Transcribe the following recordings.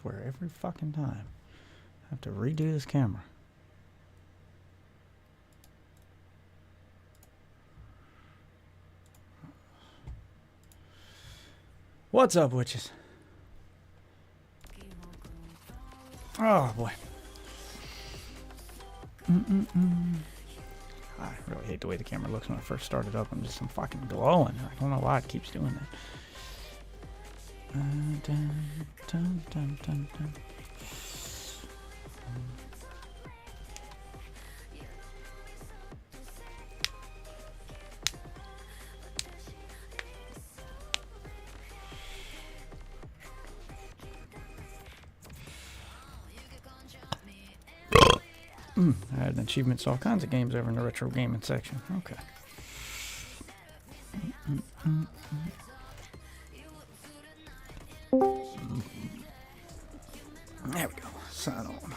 swear, every fucking time I have to redo this camera. What's up, witches? Oh, boy. I really hate the way the camera looks when I first started up. I'm fucking glowing. I don't know why it keeps doing that. Dun, dun, dun, dun. I had achievements to all kinds of games over in the retro gaming section. Okay. There we go. Sign on.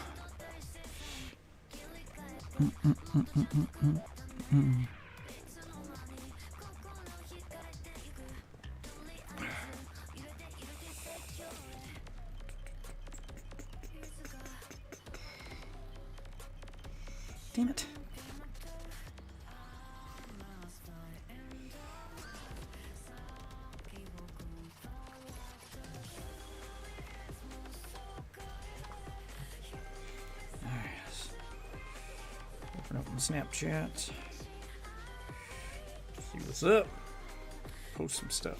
Damn it. Open up my Snapchat. See what's up. Post some stuff.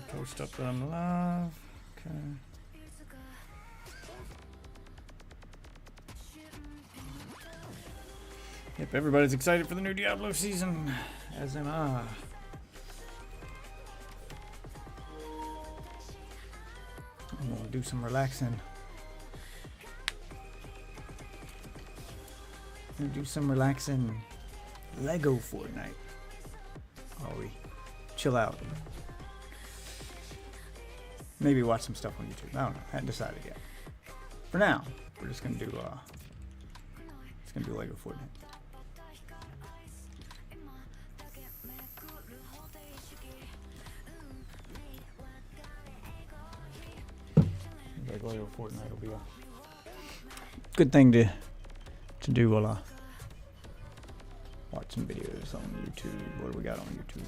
Post up that I'm live. Okay. Yep, everybody's excited for the new Diablo season, as am I. I'm gonna do some relaxing. Lego Fortnite. While we chill out. Maybe watch some stuff on YouTube. I don't know. I haven't decided yet. For now, we're just gonna do Lego Fortnite. Lego Fortnite will be a good thing to do while I watch some videos on YouTube. What do we got on YouTube?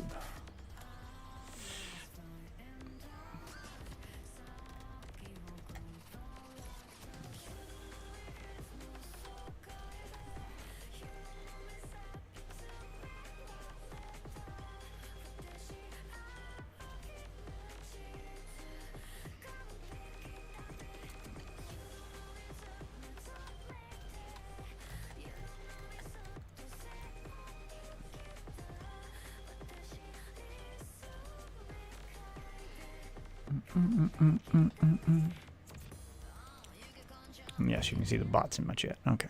Yes, you can see the bots in my chat. Okay.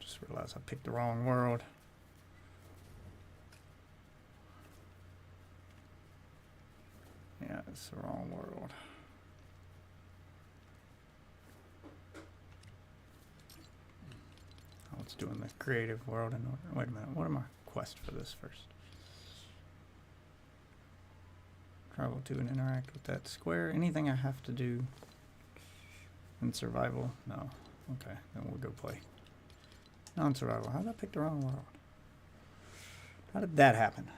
Just realized I picked the wrong world. Yeah, it's the wrong world. Let's do in the creative world in order. Wait a minute, what are my quests for this first? Travel to and interact with that square. Anything I have to do in survival? No. Okay, then we'll go play. Non-survival. How did I pick the wrong world? How did that happen?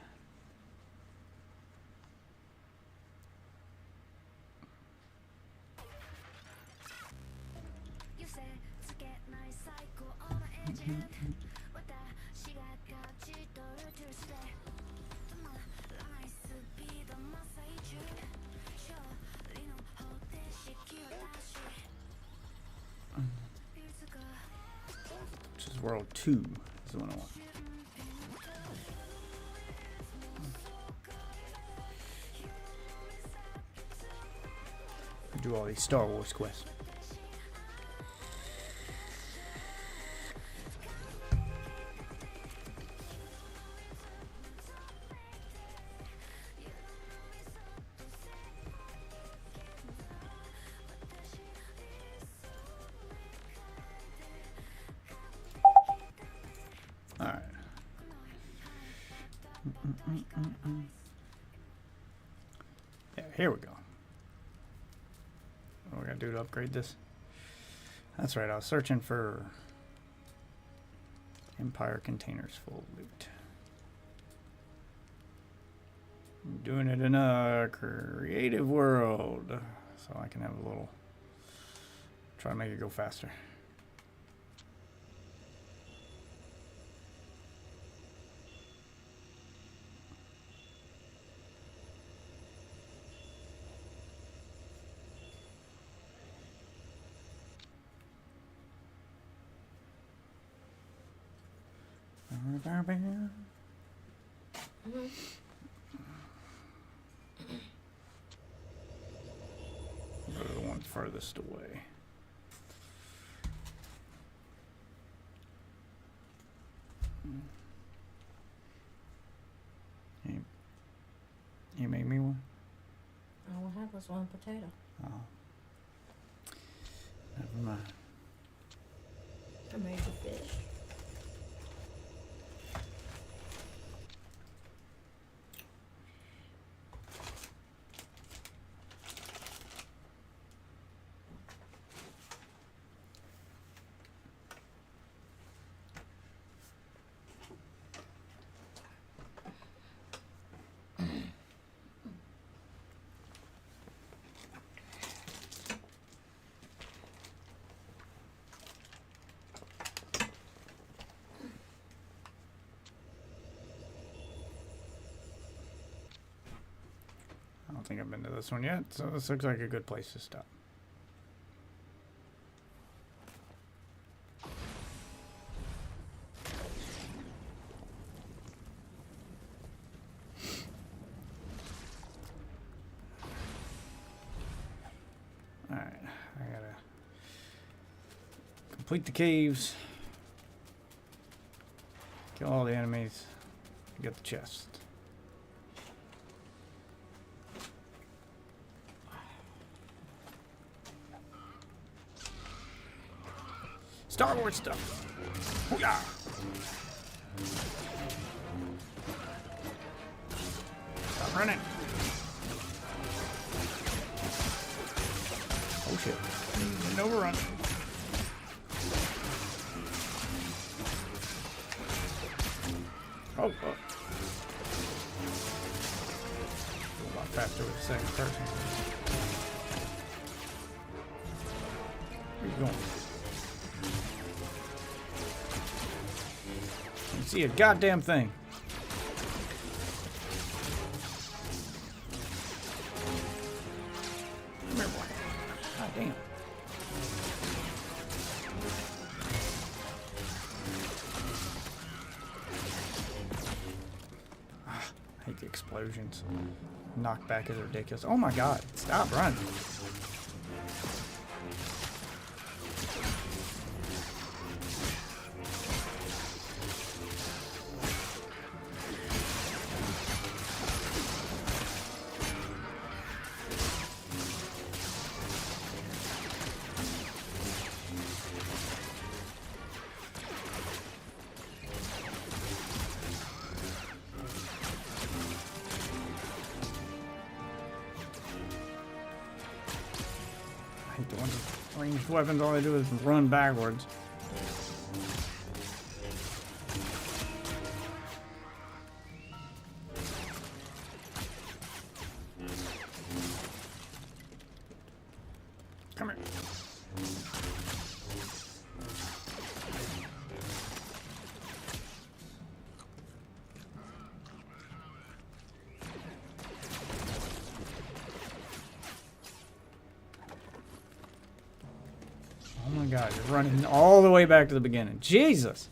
Which is is World 2 is the one I want. Do all these Star Wars quests. Alright. Yeah, here we go. What we gotta do to upgrade this? That's right, I was searching for Empire containers full of loot. I'm doing it in a creative world, so I can have a little, try to make it go faster. Go to the one furthest away. You made me one? All I had was one potato. Oh. Never mind. I made the fish. I don't think I've been to this one yet, so this looks like a good place to stop. Alright, I gotta complete the caves, kill all the enemies, get the chest. Star Wars stuff. Hoo-yah! Stop running. Oh shit. Didn't overrun. Oh, oh. A lot faster with the second person. Where you going? See a goddamn thing. Come here, boy. God damn. I hate the explosions. Knockback is ridiculous. Oh my god. Stop running. The ones with ranged weapons, all they do is run backwards. Come here. God, you're running all the way back to the beginning. Jesus!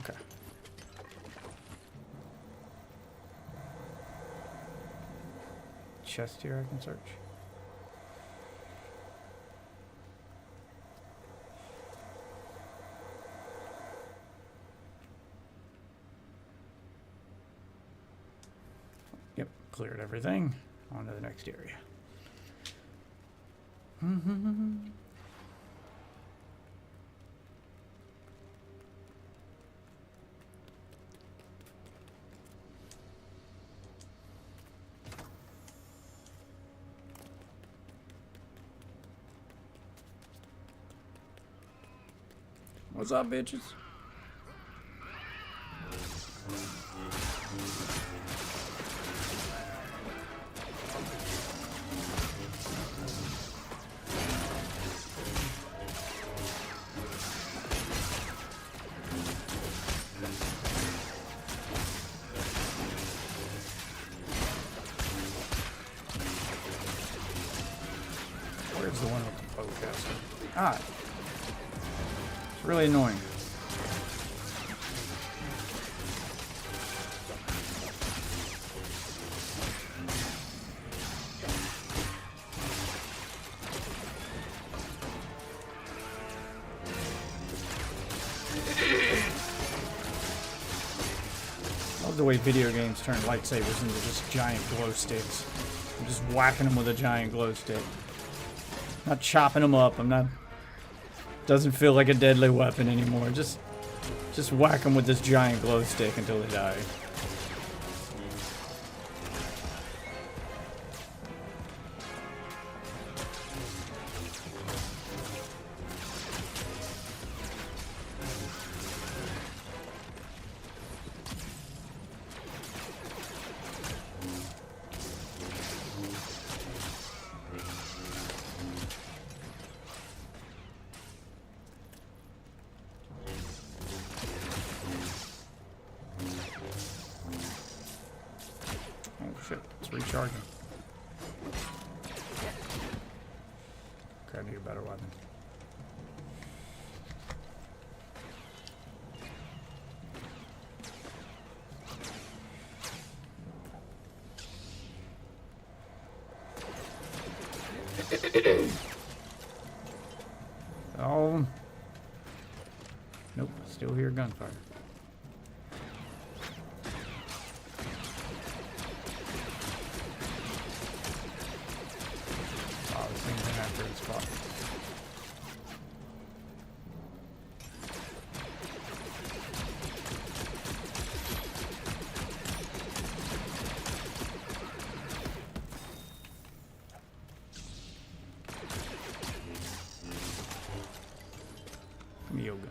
Okay. Chest here I can search. Yep, cleared everything. On to the next area. What's up, bitches? Where's the one with the bowcaster? Ah, it's really annoying. Love the way video games turn lightsabers into just giant glow sticks. I'm just whacking them with a giant glow stick. Not chopping them up. I'm not. Doesn't feel like a deadly weapon anymore. Just whack them with this giant glow stick until they die. Oh shit, it's recharging. Okay, I need a better weapon. Oh. Nope, still hear gunfire. Oh, this thing's in after its spot. Give me your gun.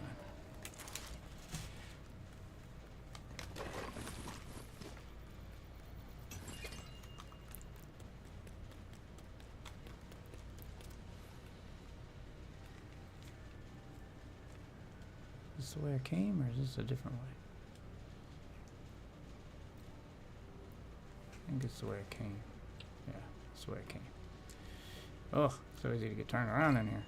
Is this the way I came, or is this a different way? I think it's the way I came. Yeah, it's the way I came. Ugh, so easy to get turned around in here.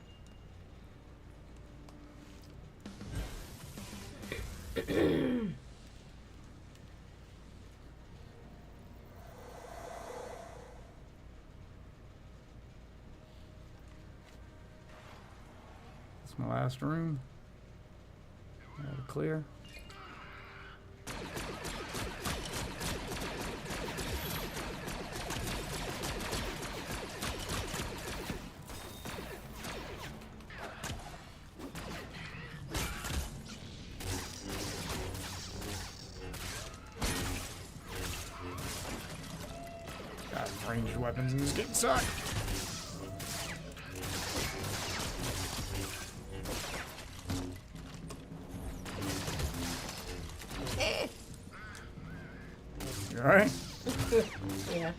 That's my last room. Clear. God, ranged weapons in this game suck. You alright? Yeah.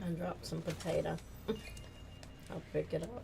I dropped some potato. I'll pick it up.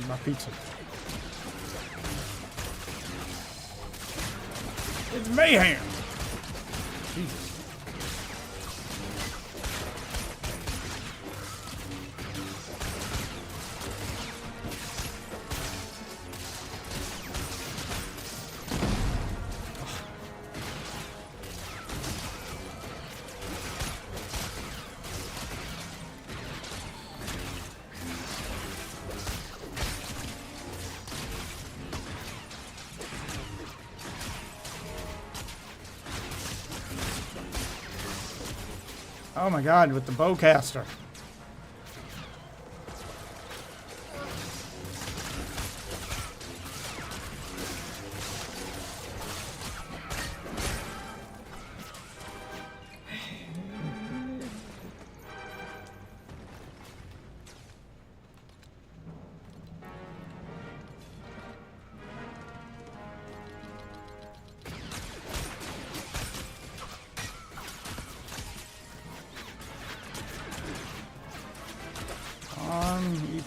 My pizza. It's mayhem. Jesus. Oh my god, with the bowcaster.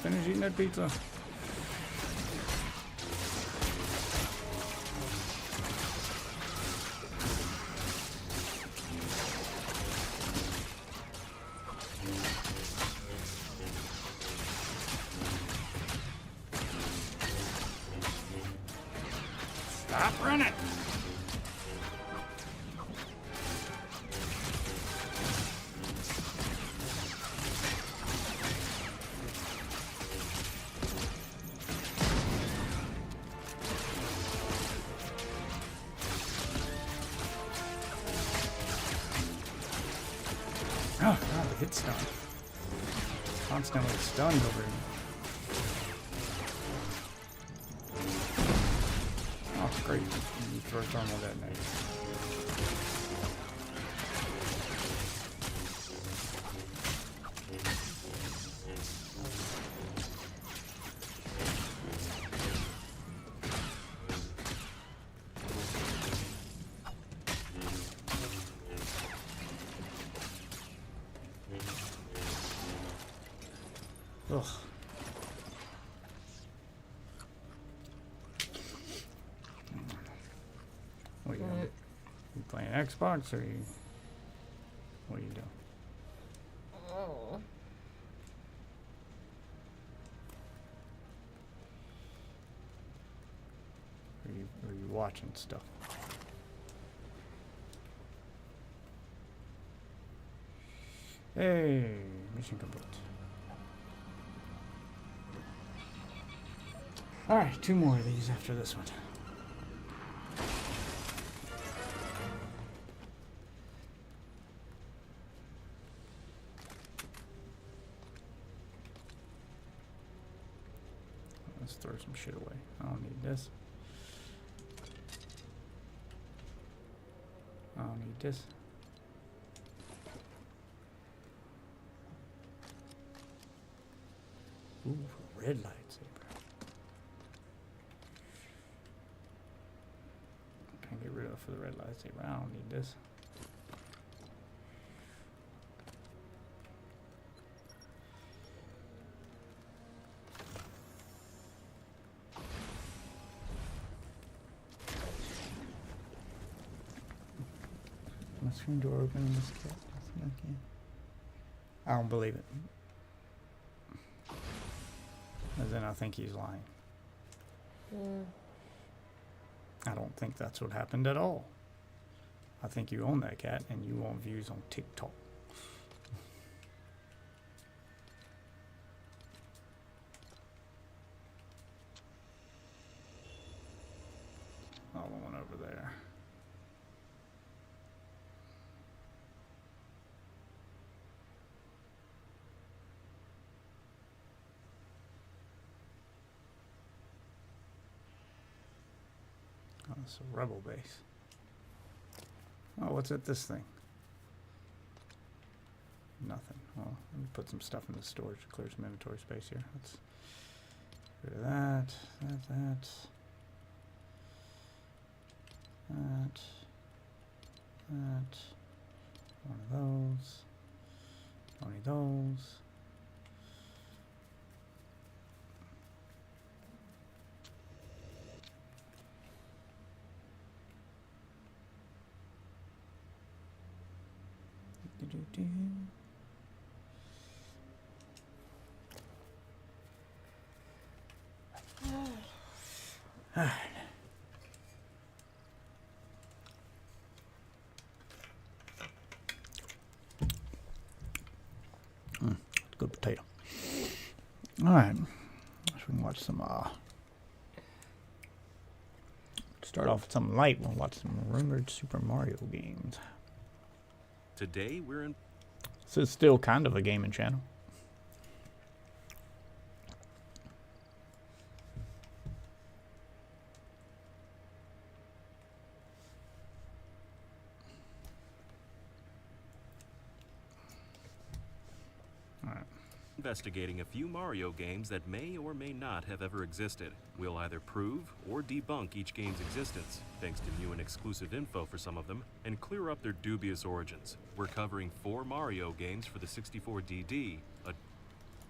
Finish eating that pizza. Stop running. Oh, God, the hit stun. Constantly stunned over here. Oh, great. You throw thermal detonate. Ugh. What are you doing? You playing Xbox or you? What are you doing? Oh. Are you watching stuff? Hey, mission complete. Alright, 2 more of these after this one. Let's throw some shit away. I don't need this. I don't need this. Ooh, red lightsaber. Can't get rid of for the red lightsaber. I don't need this. My screen door open in this cat. I don't believe it. And then I think he's lying. I don't think that's what happened at all. I think you own that cat and you want views on TikTok. Oh, the one over there. Oh, it's a rebel base. Oh, what's at this thing? Nothing. Well, let me put some stuff in the storage to clear some inventory space here. Let's get rid of that, that. One of those. Only those. Do-do-do. Good potato. All right, so we can watch some. Start off with something light. We'll watch some rumored Super Mario games. Today we're in. This is still kind of a gaming channel. Investigating a few Mario games that may or may not have ever existed. We'll either prove or debunk each game's existence, thanks to new and exclusive info for some of them, and clear up their dubious origins. We're covering 4 Mario games for the 64DD, a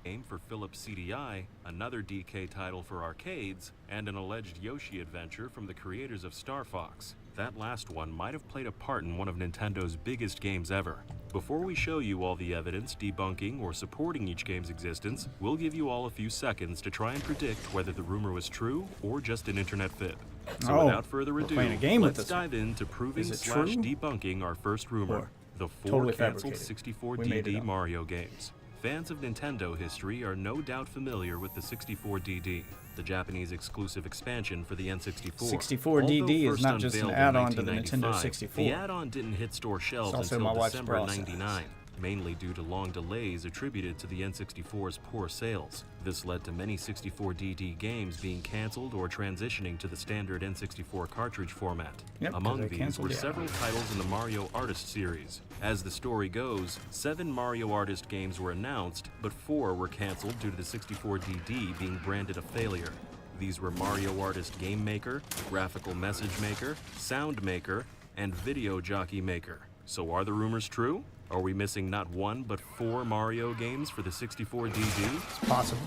game for Philips CDI, another DK title for arcades, and an alleged Yoshi adventure from the creators of Star Fox. That last one might have played a part in one of Nintendo's biggest games ever. Before we show you all the evidence debunking or supporting each game's existence, we'll give you all a few seconds to try and predict whether the rumor was true or just an internet fib. So without further ado, let's dive into proving / debunking our first rumor, the 4 totally canceled fabricated. 64DD Mario games. Fans of Nintendo history are no doubt familiar with the 64DD, the Japanese exclusive expansion for the N64. 64DD is not just an add-on to the Nintendo 64. The add-on didn't hit store shelves until December '99, mainly due to long delays attributed to the N64's poor sales. This led to many 64DD games being canceled or transitioning to the standard N64 cartridge format. Among these were several titles in the Mario Artist series. As the story goes, 7 Mario Artist games were announced, but 4 were canceled due to the 64DD being branded a failure. These were Mario Artist Game Maker, Graphical Message Maker, Sound Maker, and Video Jockey Maker. So are the rumors true? Are we missing not 1 but 4 Mario games for the 64DD? It's possible.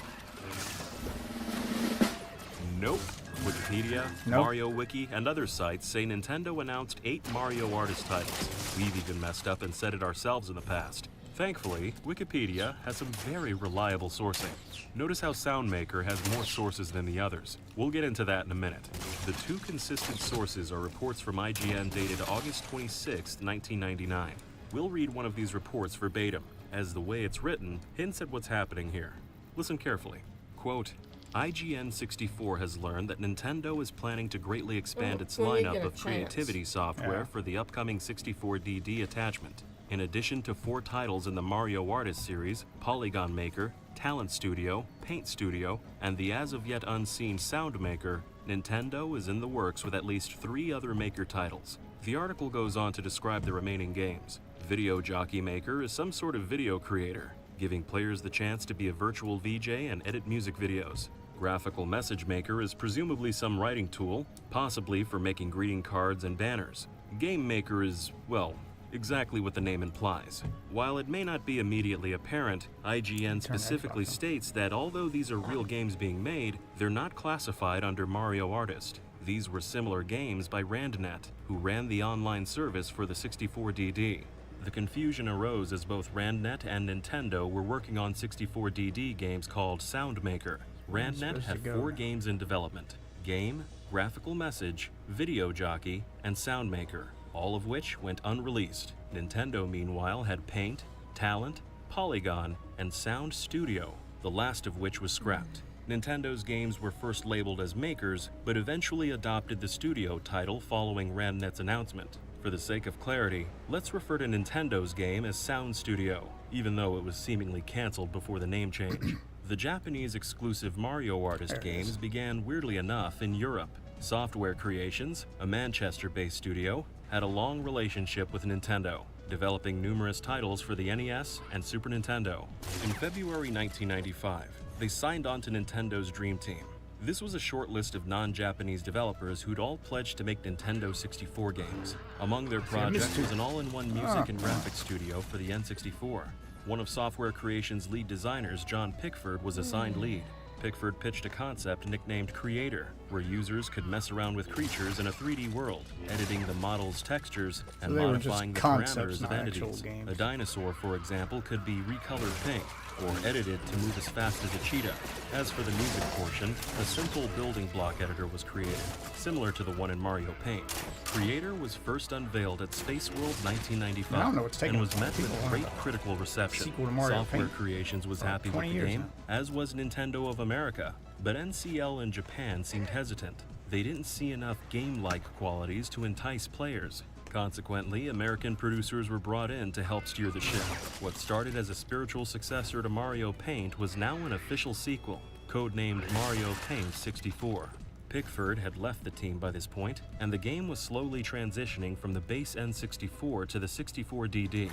Nope. Wikipedia, Mario Wiki, and other sites say Nintendo announced 8 Mario Artist titles. We've even messed up and said it ourselves in the past. Thankfully, Wikipedia has some very reliable sourcing. Notice how SoundMaker has more sources than the others. We'll get into that in a minute. The 2 consistent sources are reports from IGN dated August 26, 1999. We'll read one of these reports verbatim, as the way it's written hints at what's happening here. Listen carefully. Quote, IGN 64 has learned that Nintendo is planning to greatly expand its lineup of creativity software for the upcoming 64DD attachment. In addition to 4 titles in the Mario Artist series, Polygon Maker, Talent Studio, Paint Studio, and the as-of-yet unseen Sound Maker, Nintendo is in the works with at least 3 other Maker titles. The article goes on to describe the remaining games. Video Jockey Maker is some sort of video creator, giving players the chance to be a virtual VJ and edit music videos. Graphical Message Maker is presumably some writing tool, possibly for making greeting cards and banners. Game Maker is, well, exactly what the name implies. While it may not be immediately apparent, IGN specifically states that although these are real games being made, they're not classified under Mario Artist. These were similar games by RandNet, who ran the online service for the 64DD. The confusion arose as both RandNet and Nintendo were working on 64DD games called Sound Maker. RandNet had 4 games in development: Game, Graphical Message, Video Jockey, and Sound Maker, all of which went unreleased. Nintendo, meanwhile, had Paint, Talent, Polygon, and Sound Studio, the last of which was scrapped. Nintendo's games were first labeled as makers, but eventually adopted the studio title following Ramnet's announcement. For the sake of clarity, let's refer to Nintendo's game as Sound Studio, even though it was seemingly cancelled before the name change. The Japanese exclusive Mario Artist games began weirdly enough in Europe. Software Creations, a Manchester-based studio, had a long relationship with Nintendo, developing numerous titles for the NES and Super Nintendo. In February 1995, they signed on to Nintendo's Dream Team. This was a short list of non-Japanese developers who'd all pledged to make Nintendo 64 games. Among their projects was an all-in-one music and graphics studio for the N64. One of Software Creations' lead designers, John Pickford, was assigned lead. Pickford pitched a concept nicknamed Creator, where users could mess around with creatures in a 3D world, editing the model's textures and modifying the parameters of entities. A dinosaur, for example, could be recolored pink, or edited to move as fast as a cheetah. As for the music portion, a simple building block editor was created, similar to the one in Mario Paint. Creator was first unveiled at Space World 1995 and was met with great critical reception. Software Creations was happy with the game, as was Nintendo of America, but NCL in Japan seemed hesitant. They didn't see enough game-like qualities to entice players. Consequently, American producers were brought in to help steer the ship. What started as a spiritual successor to Mario Paint was now an official sequel, codenamed Mario Paint 64. Pickford had left the team by this point, and the game was slowly transitioning from the base N64 to the 64DD.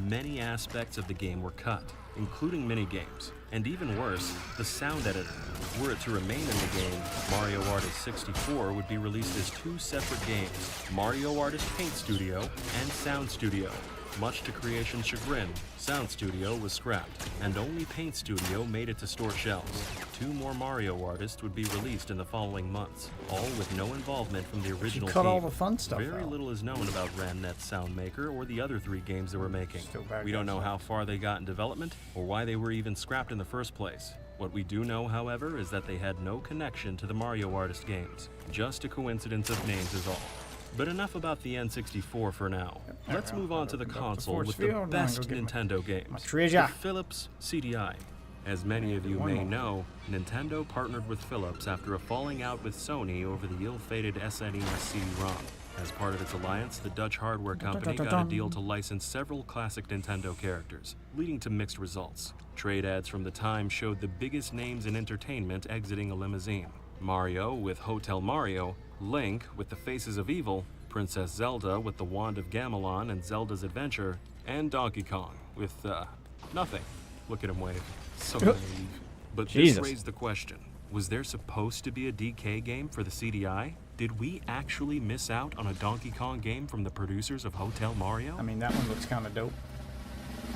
Many aspects of the game were cut, including minigames, and even worse, the sound editor. Were it to remain in the game, Mario Artist 64 would be released as two separate games, Mario Artist Paint Studio and Sound Studio. Much to Creation's chagrin, Sound Studio was scrapped, and only Paint Studio made it to store shelves. Two more Mario Artists would be released in the following months, all with no involvement from the original team. All the fun stuff Very little is known about Ramnet's Soundmaker or the other three games they were making. We don't know how far they got in development, or why they were even scrapped in the first place. What we do know, however, is that they had no connection to the Mario Artist games. Just a coincidence of names is all. But enough about the N64 for now. Let's move on to the console with the best Nintendo games, the Philips CDI. As many of you may know, Nintendo partnered with Philips after a falling out with Sony over the ill-fated SNES CD-ROM. As part of its alliance, the Dutch hardware company got a deal to license several classic Nintendo characters, leading to mixed results. Trade ads from the time showed the biggest names in entertainment exiting a limousine. Mario with Hotel Mario, Link with the Faces of Evil, Princess Zelda with the Wand of Gamelon and Zelda's Adventure, and Donkey Kong with, nothing. Look at him wave. So naive. But this raised the question, was there supposed to be a DK game for the CDI? Did we actually miss out on a Donkey Kong game from the producers of Hotel Mario? I mean, that one looks kind of dope.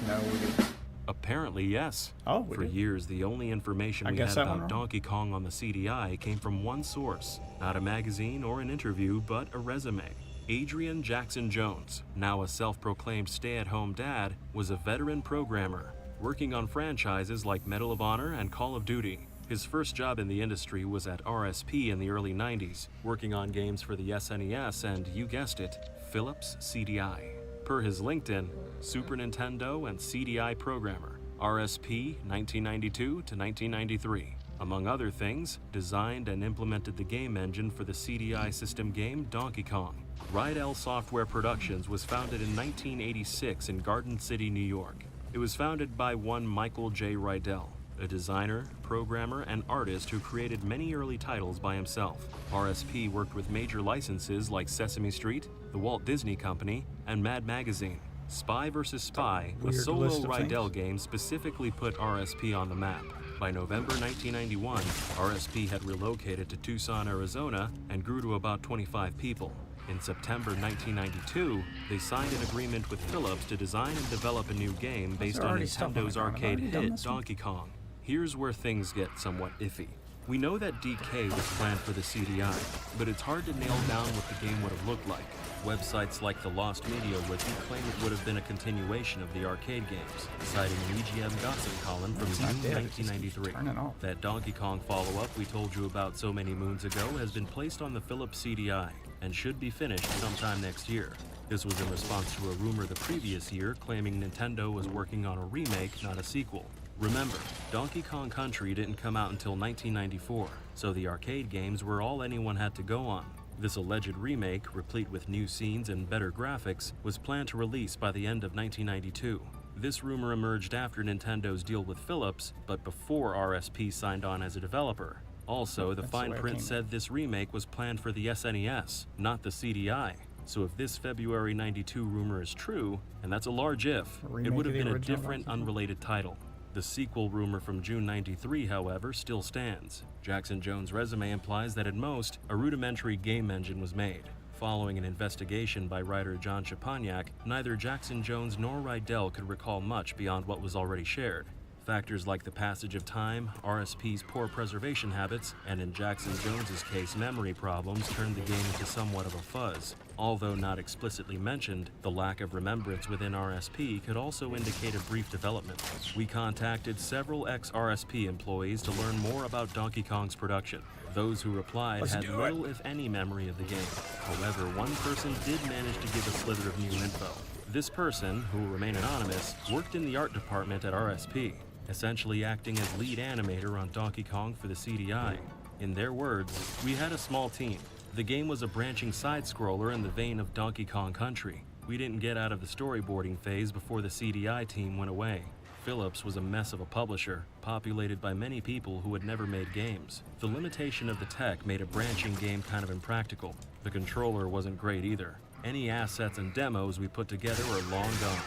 No, we didn't. Apparently, yes. We For did. years, the only information we had about Donkey Kong on the CDI came from one source. Not a magazine or an interview, but a resume. Adrian Jackson Jones, now a self-proclaimed stay-at-home dad, was a veteran programmer, working on franchises like Medal of Honor and Call of Duty. His first job in the industry was at RSP in the early 90s, working on games for the SNES and, you guessed it, Philips CDI. Per his LinkedIn, Super Nintendo and CDI programmer, RSP 1992 to 1993. Among other things, designed and implemented the game engine for the CDI system game Donkey Kong. Rydell Software Productions was founded in 1986 in Garden City, New York. It was founded by one Michael J. Rydell, a designer, programmer, and artist who created many early titles by himself. RSP worked with major licenses like Sesame Street, the Walt Disney Company, and Mad Magazine. Spy vs. Spy, a solo Rydell game, specifically put RSP on the map. By November 1991, RSP had relocated to Tucson, Arizona, and grew to about 25 people. In September 1992, they signed an agreement with Philips to design and develop a new game based on Nintendo's arcade hit Donkey Kong. Here's where things get somewhat iffy. We know that DK was planned for the CDI, but it's hard to nail down what the game would have looked like. Websites like the Lost Media Wiki claim it would have been a continuation of the arcade games, citing an EGM gossip column from June 1993. That Donkey Kong follow-up we told you about so many moons ago has been placed on the Philips CDI and should be finished sometime next year. This was in response to a rumor the previous year claiming Nintendo was working on a remake, not a sequel. Remember, Donkey Kong Country didn't come out until 1994, so the arcade games were all anyone had to go on. This alleged remake, replete with new scenes and better graphics, was planned to release by the end of 1992. This rumor emerged after Nintendo's deal with Philips, but before RSP signed on as a developer. Also, the That's fine the way it print came said this remake was planned for the SNES, not the CDI. So if this February 92 rumor is true, and that's a large if, A it remake would have of the been a original different, Donkey Kong? unrelated title. The sequel rumor from June 93, however, still stands. Jackson Jones' resume implies that at most, a rudimentary game engine was made. Following an investigation by writer John Chapaniak, neither Jackson Jones nor Rydell could recall much beyond what was already shared. Factors like the passage of time, RSP's poor preservation habits, and in Jackson Jones's case memory problems turned the game into somewhat of a fuzz. Although not explicitly mentioned, the lack of remembrance within RSP could also indicate a brief development. We contacted several ex-RSP employees to learn more about Donkey Kong's production. Those who replied Let's had do it. little, if any, memory of the game. However, one person did manage to give a slither of new info. This person, who will remain anonymous, worked in the art department at RSP, essentially acting as lead animator on Donkey Kong for the CDI. In their words, "We had a small team. The game was a branching side-scroller in the vein of Donkey Kong Country. We didn't get out of the storyboarding phase before the CDI team went away. Philips was a mess of a publisher, populated by many people who had never made games. The limitation of the tech made a branching game kind of impractical. The controller wasn't great either. Any assets and demos we put together are long gone."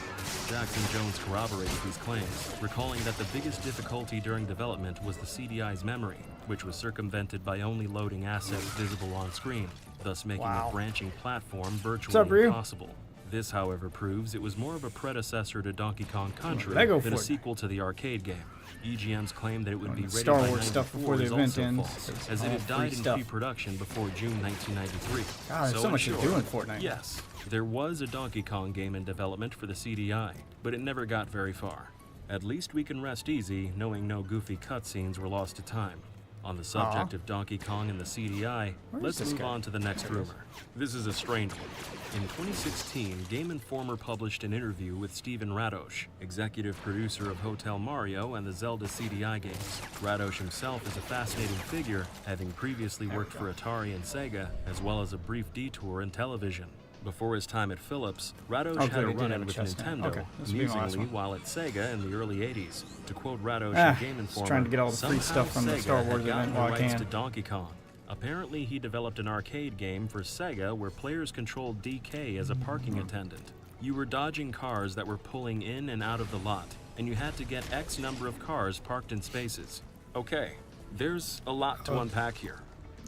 Jackson Jones corroborated these claims, recalling that the biggest difficulty during development was the CDI's memory, which was circumvented by only loading assets visible on screen, thus making Wow. the branching platform up, virtually Ryu? impossible. This, however, proves it was more of a predecessor to Donkey Kong Country Lego than a Fortnite. sequel to the arcade game. EGM's claim that it would be ready Star by Wars stuff 94 before the is event also ends. false, It's as it all had free died in stuff. pre-production before June 1993. God, there's so in much to short, do in Fortnite. Yes, there was a Donkey Kong game in development for the CDI, but it never got very far. At least we can rest easy knowing no goofy cutscenes were lost to time. On the subject of Donkey Kong and the CDI, Where is let's this move guy? on to the next There he is. rumor. This is a strange one. In 2016, Game Informer published an interview with Steven Radosh, executive producer of Hotel Mario and the Zelda CDI games. Radosh himself is a fascinating figure, having previously worked for Atari and Sega, as well as a brief detour in television. Before his time at Philips, Radosh Oh, had good, a he did run-in have a with chest now. Nintendo, Okay, this will be my last amusingly one. while at Sega in the early 80s. To quote Radosh Ah, in Game just Informer, trying to get all the free somehow stuff from the Sega Star had Wars gotten event the while I rights can. to Donkey Kong. Apparently, he developed an arcade game for Sega where players controlled DK as a parking attendant. You were dodging cars that were pulling in and out of the lot, and you had to get X number of cars parked in spaces. Okay, there's a lot to unpack here.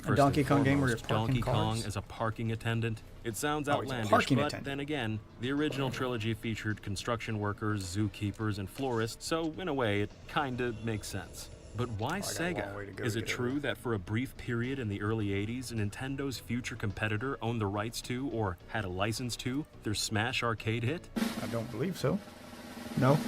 First Donkey and Kong game where foremost, you're parking Donkey Kong cars? as a parking attendant. It sounds Oh, he's a outlandish, parking but attendant. then again, the original trilogy featured construction workers, zookeepers, and florists, so in a way, it kinda makes sense. But why got a long Sega? way to go Is to it get true that for a brief period in the early 80s, Nintendo's future competitor owned the rights to, or had a license to, their Smash arcade hit? I don't believe so. No.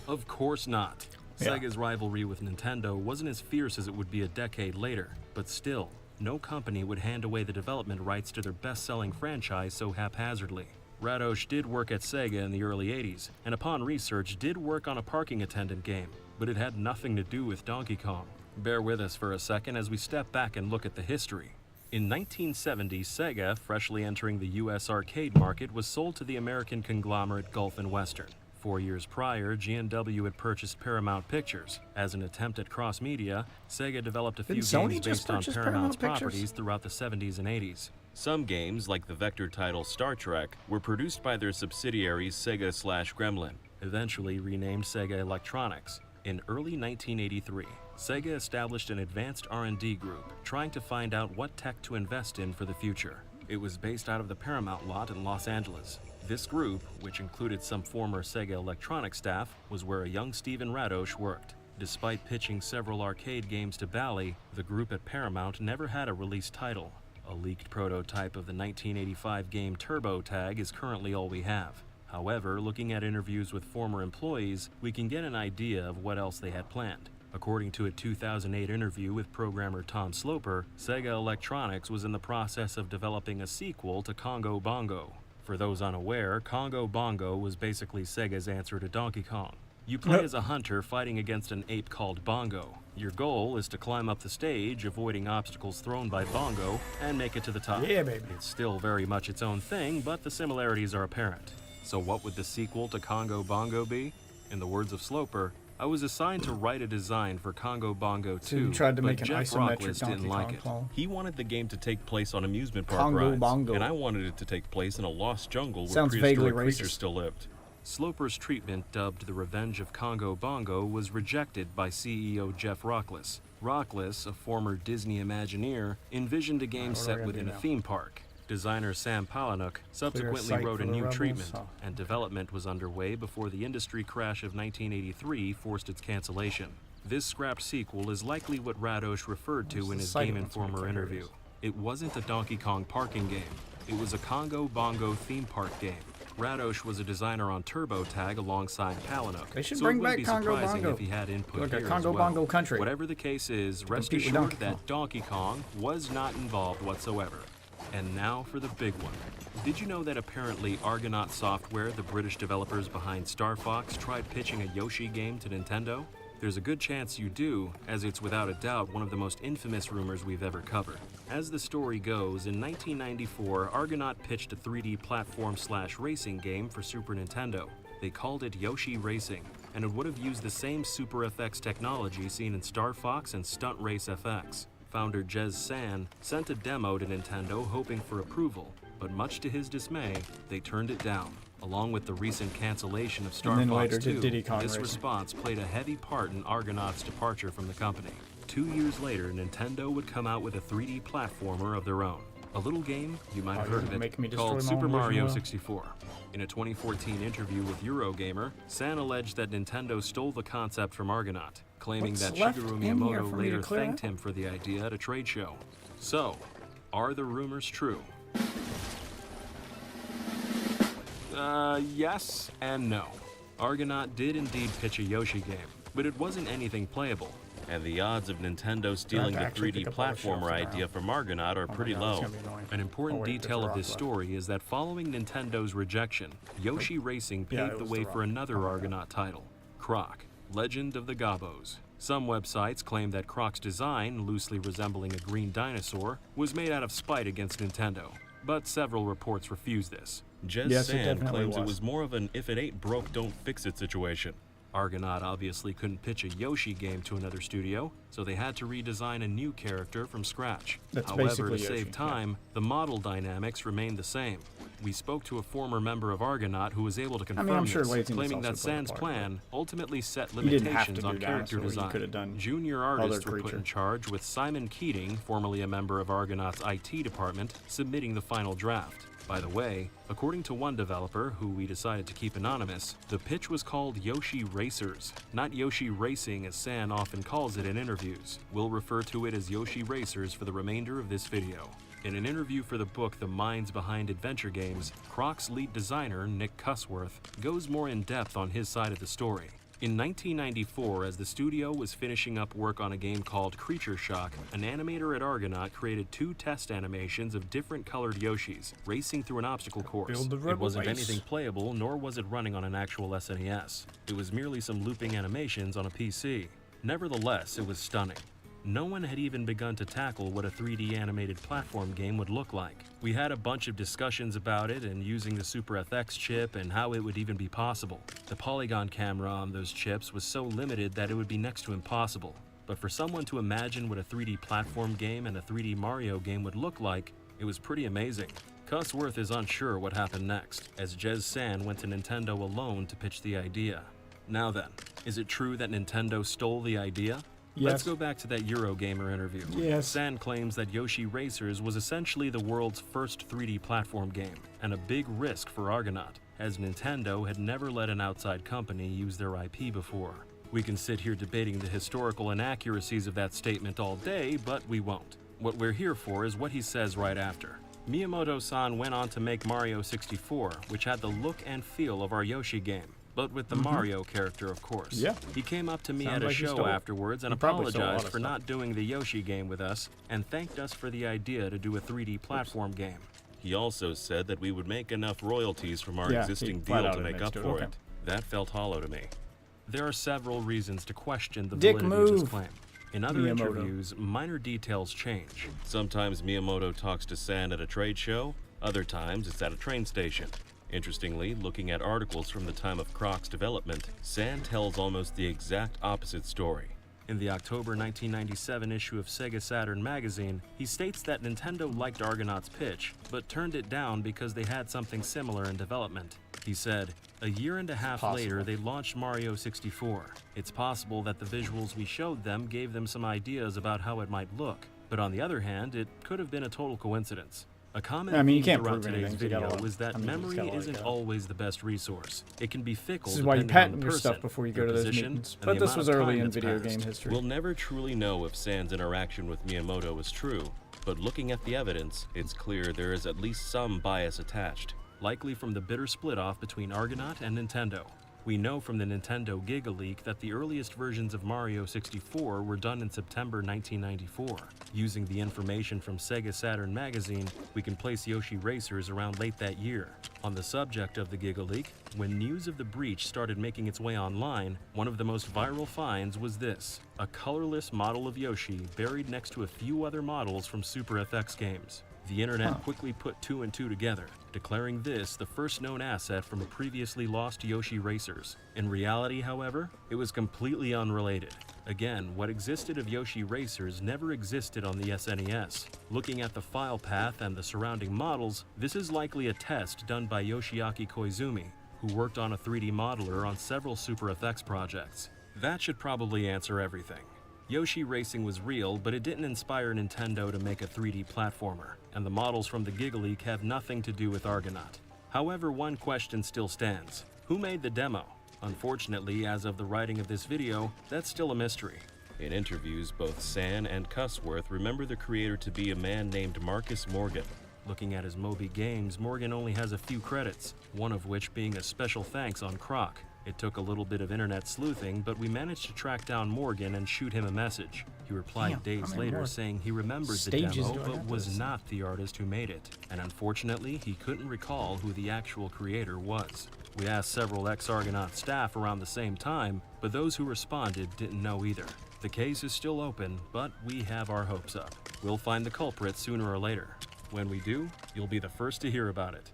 Of course not. Yeah. Sega's rivalry with Nintendo wasn't as fierce as it would be a decade later, but still, no company would hand away the development rights to their best-selling franchise so haphazardly. Radosh did work at Sega in the early 80s, and upon research did work on a parking attendant game, but it had nothing to do with Donkey Kong. Bear with us for a second as we step back and look at the history. In 1970, Sega, freshly entering the US arcade market, was sold to the American conglomerate Gulf and Western. 4 years prior, G&W had purchased Paramount Pictures. As an attempt at cross-media, Sega developed a few Didn't Sony games just based on purchase Paramount's Paramount Pictures? properties throughout the 70s and 80s. Some games, like the vector title Star Trek, were produced by their subsidiaries Sega/Gremlin, eventually renamed Sega Electronics. In early 1983, Sega established an advanced R&D group, trying to find out what tech to invest in for the future. It was based out of the Paramount lot in Los Angeles. This group, which included some former Sega Electronics staff, was where a young Steven Radosh worked. Despite pitching several arcade games to Bally, the group at Paramount never had a released title. A leaked prototype of the 1985 game Turbo Tag is currently all we have. However, looking at interviews with former employees, we can get an idea of what else they had planned. According to a 2008 interview with programmer Tom Sloper, Sega Electronics was in the process of developing a sequel to Congo Bongo. For those unaware, Congo Bongo was basically Sega's answer to Donkey Kong. You play as a hunter fighting against an ape called Bongo. Your goal is to climb up the stage, avoiding obstacles thrown by Bongo, and make it to the top. Yeah, baby. It's still very much its own thing, but the similarities are apparent. So what would the sequel to Congo Bongo be? In the words of Sloper, I was assigned to write a design for Congo Bongo 2, So you tried to but make an Jeff isometric Rockless Donkey didn't like Kong it. clone. He wanted the game to take place on amusement park Congo rides, Bongo. and I wanted it to take place in a lost jungle where Sounds vaguely prehistoric creatures racist. still lived. Sloper's treatment, dubbed The Revenge of Congo Bongo, was rejected by CEO Jeff Rockless. Rockless, a former Disney Imagineer, envisioned a game what do I set gotta within do a now? theme park. Designer Sam Palahniuk subsequently site wrote a for the new rebels? treatment, Oh. and development was underway before the industry crash of 1983 forced its cancellation. This scrapped sequel is likely what Radosh referred to Where's in the his site Game once we Informer figure it interview. is? It wasn't a Donkey Kong parking game. It was a Congo Bongo theme park game. Radosh was a designer on Turbo Tag alongside Palahniuk. They should so bring it wouldn't back be Congo surprising Bongo. if he had input Like a here Congo as well. Bongo country. Whatever the case is, rest Compete with assured Donkey Kong. that Donkey Kong was not involved whatsoever. And now for the big one. Did you know that apparently Argonaut Software, the British developers behind Star Fox, tried pitching a Yoshi game to Nintendo? There's a good chance you do, as it's without a doubt one of the most infamous rumors we've ever covered. As the story goes, in 1994, Argonaut pitched a 3D platform/racing game for Super Nintendo. They called it Yoshi Racing, and it would have used the same Super FX technology seen in Star Fox and Stunt Race FX. Founder Jez San sent a demo to Nintendo hoping for approval, but much to his dismay, they turned it down. Along with the recent cancellation of Star then Fox later 2, did Diddy Kong this Racing. response played a heavy part in Argonaut's departure from the company. 2 years later, Nintendo would come out with a 3D platformer of their own. A little game, you might have you're heard of gonna it, make me destroy called my Super own Mario original? 64. In a 2014 interview with Eurogamer, San alleged that Nintendo stole the concept from Argonaut, claiming What's that left Shigeru in here Miyamoto for me to later clear thanked out? him for the idea at a trade show. So, are the rumors true? Yes and no. Argonaut did indeed pitch a Yoshi game, but it wasn't anything playable. And the odds of Nintendo stealing the actually 3D pick up all the shelves platformer around. idea from Argonaut are my pretty God, it's low. gonna be annoying. An important Oh, wait, there's detail a of rock this left. story is that following Nintendo's rejection, Yoshi Racing Yeah, paved it the was way The for Rock. another Oh my God. Argonaut title, Croc, Legend of the Gobos. Some websites claim that Croc's design, loosely resembling a green dinosaur, was made out of spite against Nintendo, but several reports refuse this. Jez Yes, it San definitely claims it was. was more of an if it ain't broke, don't fix it situation. Argonaut obviously couldn't pitch a Yoshi game to another studio, so they had to redesign a new character from scratch. That's However, basically to Yoshi, save yeah. time, the model dynamics remained the same. We spoke to a former member of Argonaut who was able to confirm I'm sure this, laziness claiming also that played a San's part, plan ultimately set You didn't have limitations to on do character dinosaurs, you design. could have done Junior other artists were put creature. in charge, with Simon Keating, formerly a member of Argonaut's IT department, submitting the final draft. By the way, according to one developer, who we decided to keep anonymous, the pitch was called Yoshi Racers, not Yoshi Racing as San often calls it in interviews. We'll refer to it as Yoshi Racers for the remainder of this video. In an interview for the book The Minds Behind Adventure Games, Croc's lead designer, Nick Cusworth, goes more in depth on his side of the story. In 1994, as the studio was finishing up work on a game called Creature Shock, an animator at Argonaut created 2 test animations of different colored Yoshis, racing through an obstacle course. Build the It rebel wasn't base. anything playable, nor was it running on an actual SNES. It was merely some looping animations on a PC. Nevertheless, it was stunning. No one had even begun to tackle what a 3D animated platform game would look like. We had a bunch of discussions about it and using the Super FX chip and how it would even be possible. The polygon camera on those chips was so limited that it would be next to impossible. But for someone to imagine what a 3D platform game and a 3D Mario game would look like, it was pretty amazing. Cusworth is unsure what happened next, as Jez San went to Nintendo alone to pitch the idea. Now then, is it true that Nintendo stole the idea? Let's Yes. go back to that Eurogamer interview. Yes. San claims that Yoshi Racers was essentially the world's first 3D platform game, and a big risk for Argonaut, as Nintendo had never let an outside company use their IP before. We can sit here debating the historical inaccuracies of that statement all day, but we won't. What we're here for is what he says right after. Miyamoto-san went on to make Mario 64, which had the look and feel of our Yoshi game, but with the Mario character, of course. Yeah. He came up to me Sounds at a like he show stole it. afterwards and He probably stole a lot apologized of for stuff. not doing the Yoshi game with us and thanked us for the idea to do a 3D platform game. He also said that we would make enough royalties from our Yeah, existing he flat deal out to make admits up to it. for Okay. it. That felt hollow to me. There are several reasons to question the Dick validity of this move. claim. In other Miyamoto. interviews, minor details change. Sometimes Miyamoto talks to San at a trade show, other times it's at a train station. Interestingly, looking at articles from the time of Croc's development, San tells almost the exact opposite story. In the October 1997 issue of Sega Saturn magazine, he states that Nintendo liked Argonaut's pitch, but turned it down because they had something similar in development. He said, "A year and a half later, they launched Mario 64. It's possible that the visuals we showed them gave them some ideas about how it might look, but on the other hand, it could have been a total coincidence." A common I mean, you theme can't throughout prove today's anything, so you got a video lot- was that I mean, you just memory got a lot of isn't guys. always the best resource. It can be fickle This is why you depending on patent the your person, stuff before you your go to those position, meetings. and But the this amount was of early time in that's video passed. game history. We'll never truly know if San's interaction with Miyamoto was true, but looking at the evidence, it's clear there is at least some bias attached, likely from the bitter split-off between Argonaut and Nintendo. We know from the Nintendo Giga Leak that the earliest versions of Mario 64 were done in September 1994. Using the information from Sega Saturn magazine, we can place Yoshi Racers around late that year. On the subject of the Giga Leak, when news of the breach started making its way online, one of the most viral finds was this: a colorless model of Yoshi buried next to a few other models from Super FX games. The internet quickly put two and two together, declaring this the first known asset from a previously lost Yoshi Racers. In reality, however, it was completely unrelated. Again, what existed of Yoshi Racers never existed on the SNES. Looking at the file path and the surrounding models, this is likely a test done by Yoshiaki Koizumi, who worked on a 3D modeler on several Super FX projects. That should probably answer everything. Yoshi Racing was real, but it didn't inspire Nintendo to make a 3D platformer, and the models from the Giga Leak have nothing to do with Argonaut. However, one question still stands: who made the demo? Unfortunately, as of the writing of this video, that's still a mystery. In interviews, both San and Cusworth remember the creator to be a man named Marcus Morgan. Looking at his Moby Games, Morgan only has a few credits, one of which being a special thanks on Croc. It took a little bit of internet sleuthing, but we managed to track down Morgan and shoot him a message. He replied Damn, days how many later more saying he remembered the stages demo, do I but have was this? not the artist who made it. And unfortunately, he couldn't recall who the actual creator was. We asked several ex-Argonaut staff around the same time, but those who responded didn't know either. The case is still open, but we have our hopes up. We'll find the culprit sooner or later. When we do, you'll be the first to hear about it.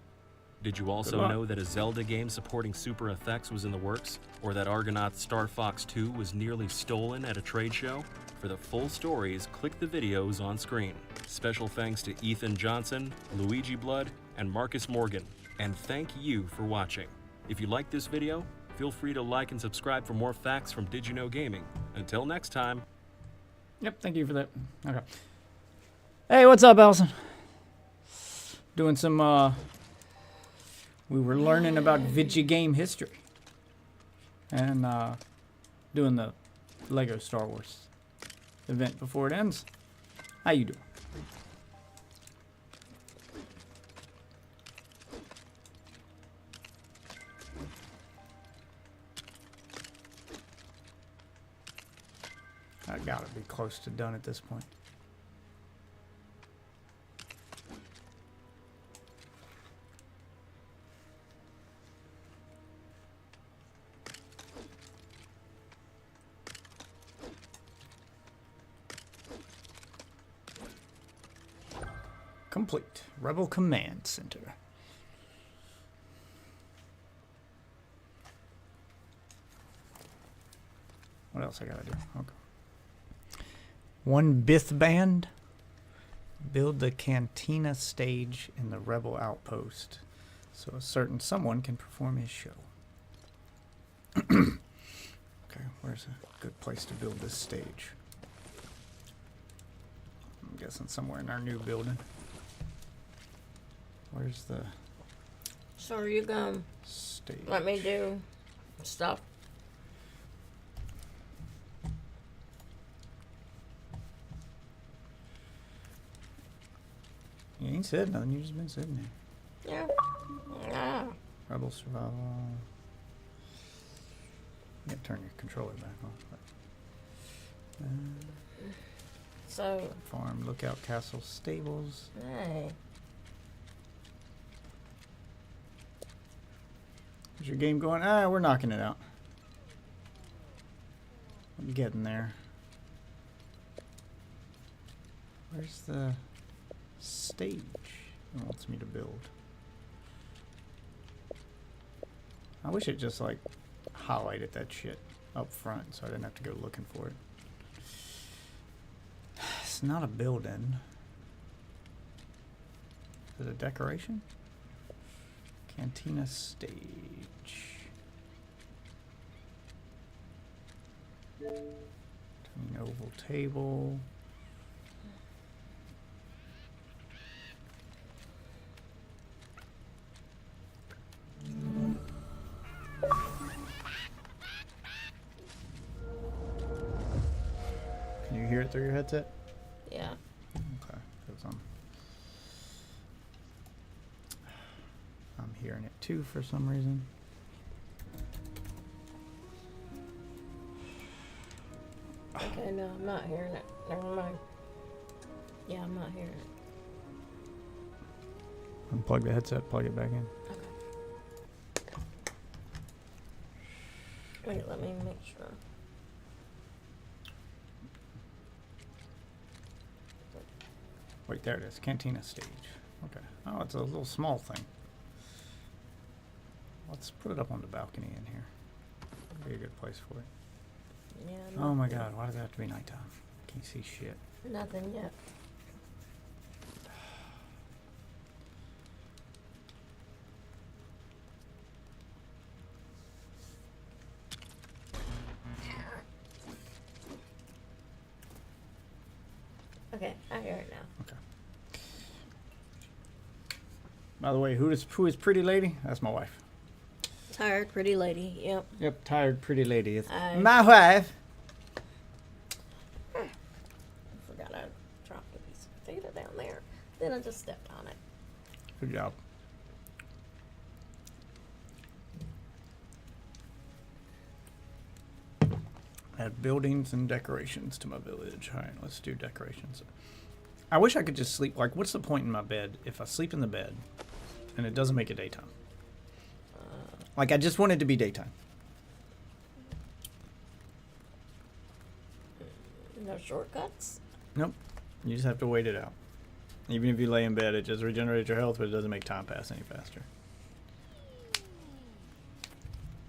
Did you also luck. know that a Zelda game supporting Super FX was in the works? Or that Argonaut's Star Fox 2 was nearly stolen at a trade show? For the full stories, click the videos on screen. Special thanks to Ethan Johnson, Luigi Blood, and Marcus Morgan. And thank you for watching. If you liked this video, feel free to like and subscribe for more facts from Did You Know Gaming. Until next time. Yep, thank you for that. Okay. Hey, what's up, Allison? Doing some, we were learning about video game history. And, doing the Lego Star Wars event before it ends. How you doing? I gotta be close to done at this point. Complete. Rebel Command Center. What else I gotta do? Okay. One Bith Band. Build the Cantina stage in the Rebel Outpost so a certain someone can perform his show. Okay, where's a good place to build this stage? I'm guessing somewhere in our new building. Where's the So are you gonna stage? let me do stuff? You ain't said nothing, you just been sitting there. Yeah. Yeah. Rebel survival. You gotta turn your controller back on. So, Farm, lookout, castle, stables. hey. Is your game going? Ah, we're knocking it out. getting there. Where's the stage it wants me to build? I wish it just like highlighted that shit up front so I didn't have to go looking for it. It's not a building. Is it a decoration? Cantina stage. Tiny oval table. Can you hear it through your headset? Yeah. Okay, 'cause I'm hearing it too for some reason. Okay, no, I'm not hearing it. Never mind. Yeah, I'm not hearing it. Unplug the headset, plug it back in. Okay. Wait, let me make sure. Wait, there it is. Cantina stage. Okay. Oh, it's a little small thing. Let's put it up on the balcony in here. Be a good place for it. Yeah. Oh my god, why does it have to be nighttime? Can't see shit. Nothing yet. Okay, I hear it now. Okay. By the way, who is pretty lady? That's my wife. Tired, pretty lady. Yep. Yep, tired pretty lady. It's I my wife. forgot I dropped a piece of potato down there. Then I just stepped on it. Good job. Add buildings and decorations to my village. All right, let's do decorations. I wish I could just sleep. Like, what's the point in my bed if I sleep in the bed and it doesn't make it daytime? Like, I just want it to be daytime. No shortcuts. Nope. You just have to wait it out. Even if you lay in bed, it just regenerates your health, but it doesn't make time pass any faster.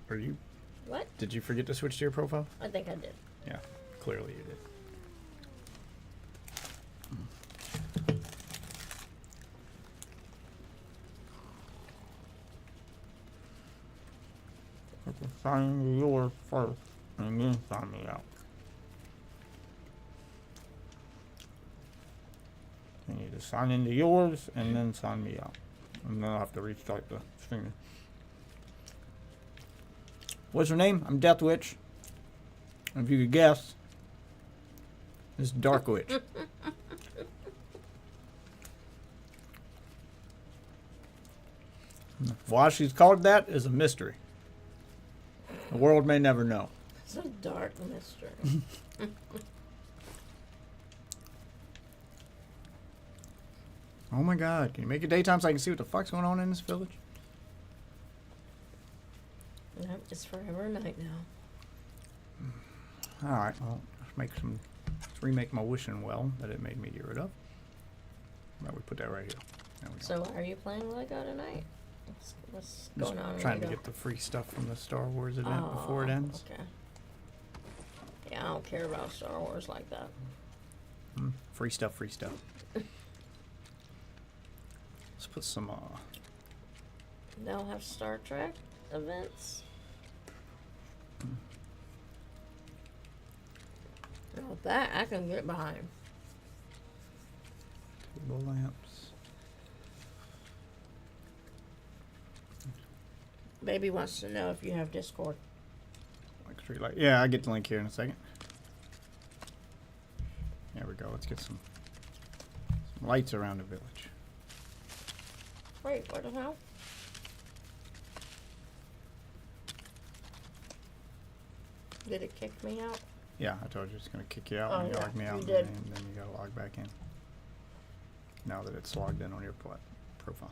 Are you? What? Did you forget to switch to your profile? I think I did. Yeah, clearly you did. Sign yours first, and then sign me out. You need to sign into yours, and then sign me out. And then I'll have to restart the streaming. What's your name? I'm Death Witch. And if you could guess, it's Dark Witch. Why she's called that is a mystery. The world may never know. It's a dark mystery. Oh my god, can you make it daytime so I can see what the fuck's going on in this village? Nope, it's forever night now. Alright, well, let's remake my wishing well that it made me get rid of. Well, we put that right here. There we go. So are you playing Lego tonight? What's Just going on in trying to Lego? get the free stuff from the Star Wars event before it Oh, ends. Okay. Yeah, I don't care about Star Wars like that. Free stuff, free stuff. Let's put some, They'll have Star Trek events. Now that I can get behind. table lamps. Baby wants to know if you have Discord. Like street light. Yeah, I'll get the link here in a second. There we go. Let's get some lights around the village. Wait, what the hell? Did it kick me out? Yeah, I told you it's going to kick you out Oh, when you yeah, log me out. you And did. then you got to log back in. Now that it's logged in on your profile.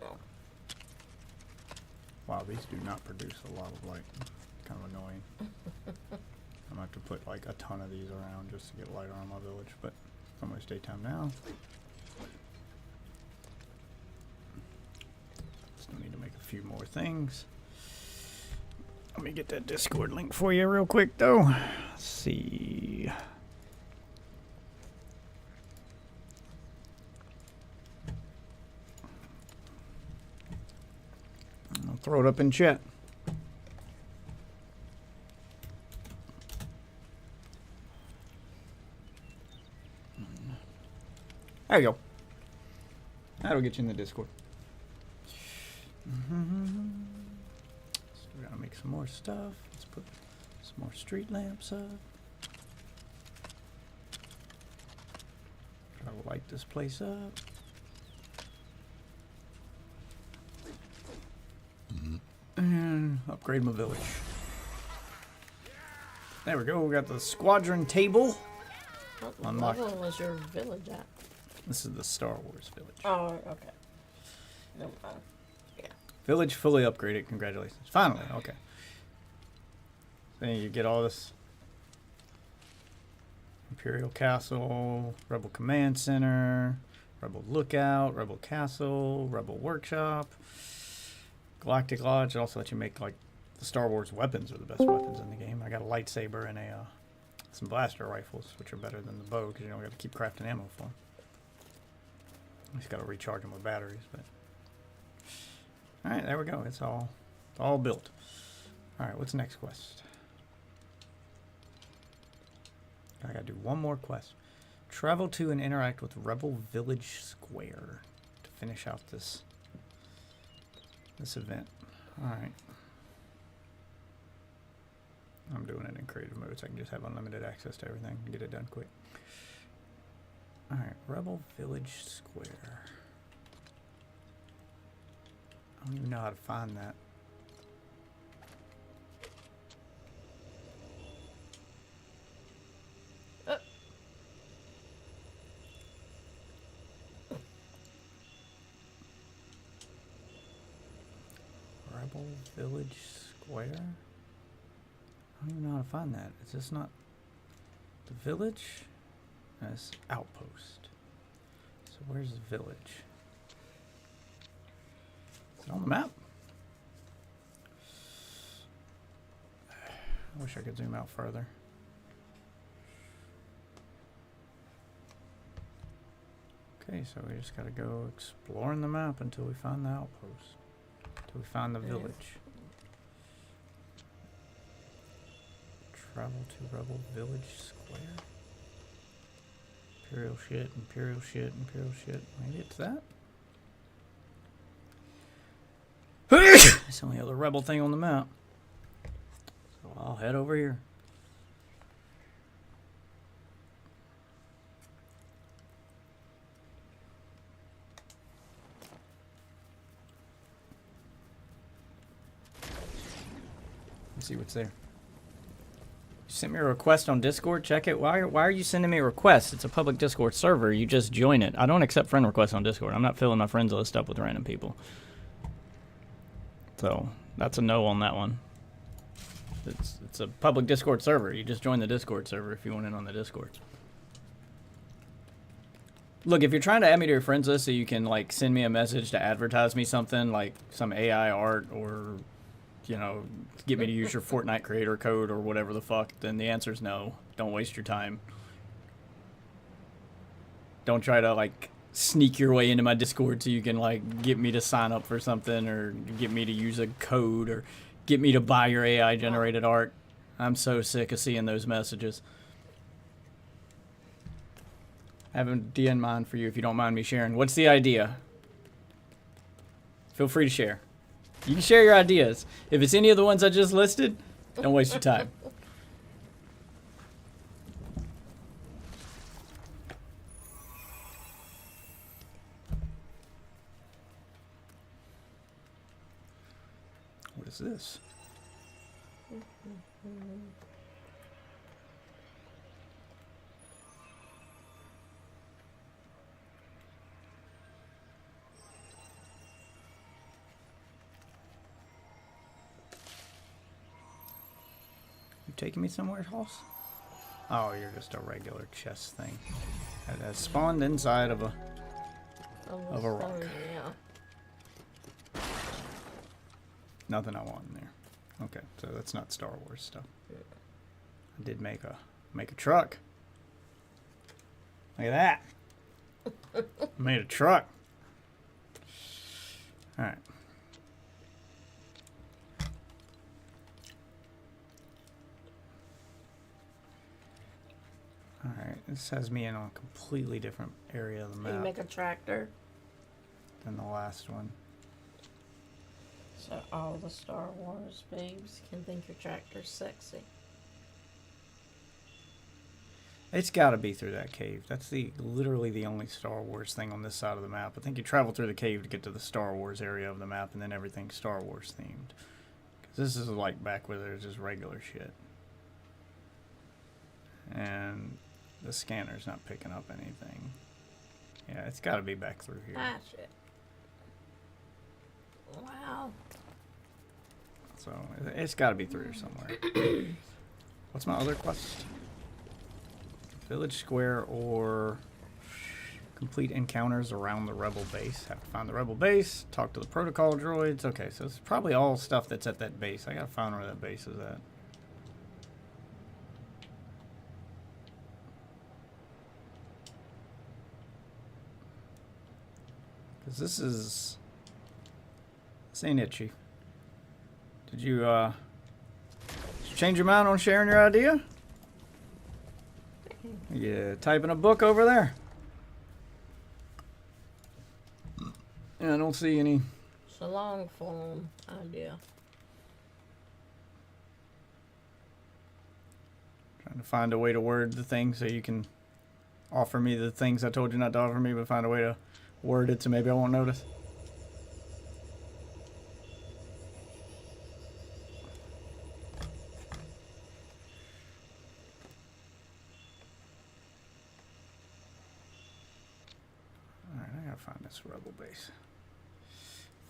Oh. these do not produce a lot of light. Kind of annoying. I'm gonna have to put like a ton of these around just to get light on my village, but it's almost daytime now. Still need to make a few more things. Let me get that Discord link for you real quick though. Let's see. I'll throw it up in chat. There you go. That'll get you in the Discord. So we gotta make some more stuff. Let's put some more street lamps up. Try to light this place up. And upgrade my village. There we go. We got the squadron table. What Unlocked. level was your village at? This is the Star Wars village. Oh, okay. Never mind. Yeah. Village fully upgraded. Congratulations. Finally. Okay. Then you get all this. Imperial Castle, Rebel Command Center, Rebel Lookout, Rebel Castle, Rebel Workshop, Galactic Lodge. It also lets you make like the Star Wars weapons are the best weapons in the game. I got a lightsaber and some blaster rifles, which are better than the bow because you don't got to keep crafting ammo for them. You just got to recharge them with batteries. But all right, there we go. It's all built. All right, what's the next quest? I gotta do one more quest. Travel to and interact with Rebel Village Square to finish out this event. All right. I'm doing it in creative mode so I can just have unlimited access to everything and get it done quick. All right, Rebel Village Square. I don't even know how to find that. Rebel Village Square? I don't even know how to find that. Is this not the village? No, it's outpost. So where's the village? Is it on the map? I wish I could zoom out further. Okay, so we just gotta go exploring the map until we find the outpost. Until we find the village. Travel to Rebel Village Square. Imperial shit, Imperial shit, Imperial shit. Maybe it's that? It's the only other rebel thing on the map. So I'll head over here. Let's see what's there. You sent me a request on Discord. Check it. Why are you sending me a request? It's a public Discord server. You just join it. I don't accept friend requests on Discord. I'm not filling my friends list up with random people. So that's a no on that one. It's a public Discord server. You just join the Discord server if you want in on the Discord. Look, if you're trying to add me to your friends list so you can like send me a message to advertise me something like some AI art or, you know, get me to use your Fortnite creator code or whatever the fuck, then the answer is no. Don't waste your time. Don't try to like sneak your way into my Discord so you can like get me to sign up for something or get me to use a code or get me to buy your AI generated art. I'm so sick of seeing those messages. I have an idea in mind for you if you don't mind me sharing. What's the idea? Feel free to share. You can share your ideas. If it's any of the ones I just listed, don't waste your time. What is this? You taking me somewhere, Hoss? Oh, you're just a regular chest thing. That has spawned inside of a rock. Yeah. Nothing I want in there. Okay, so that's not Star Wars stuff. I did make a truck. Look at that. I made a truck. All right. All right. This has me in a completely different area of the You map make a tractor. than the last one. So all the Star Wars babes can think your tractor's sexy. It's got to be through that cave. That's literally the only Star Wars thing on this side of the map. I think you travel through the cave to get to the Star Wars area of the map, and then everything's Star Wars themed. Because this is like back where there's just regular shit. And the scanner's not picking up anything. Yeah, it's got to be back through here. Ah, shit. Wow. So it's got to be through here somewhere. What's my other quest? Village Square or complete encounters around the rebel base. Have to find the rebel base, talk to the protocol droids. Okay, so it's probably all stuff that's at that base. I gotta find where that base is at. Because this ain't it, Chief. Did you change your mind on sharing your idea? Yeah, typing a book over there. Yeah, I don't see any. It's a long form idea. Trying to find a way to word the thing so you can offer me the things I told you not to offer me, but find a way to word it so maybe I won't notice. Find this rebel base.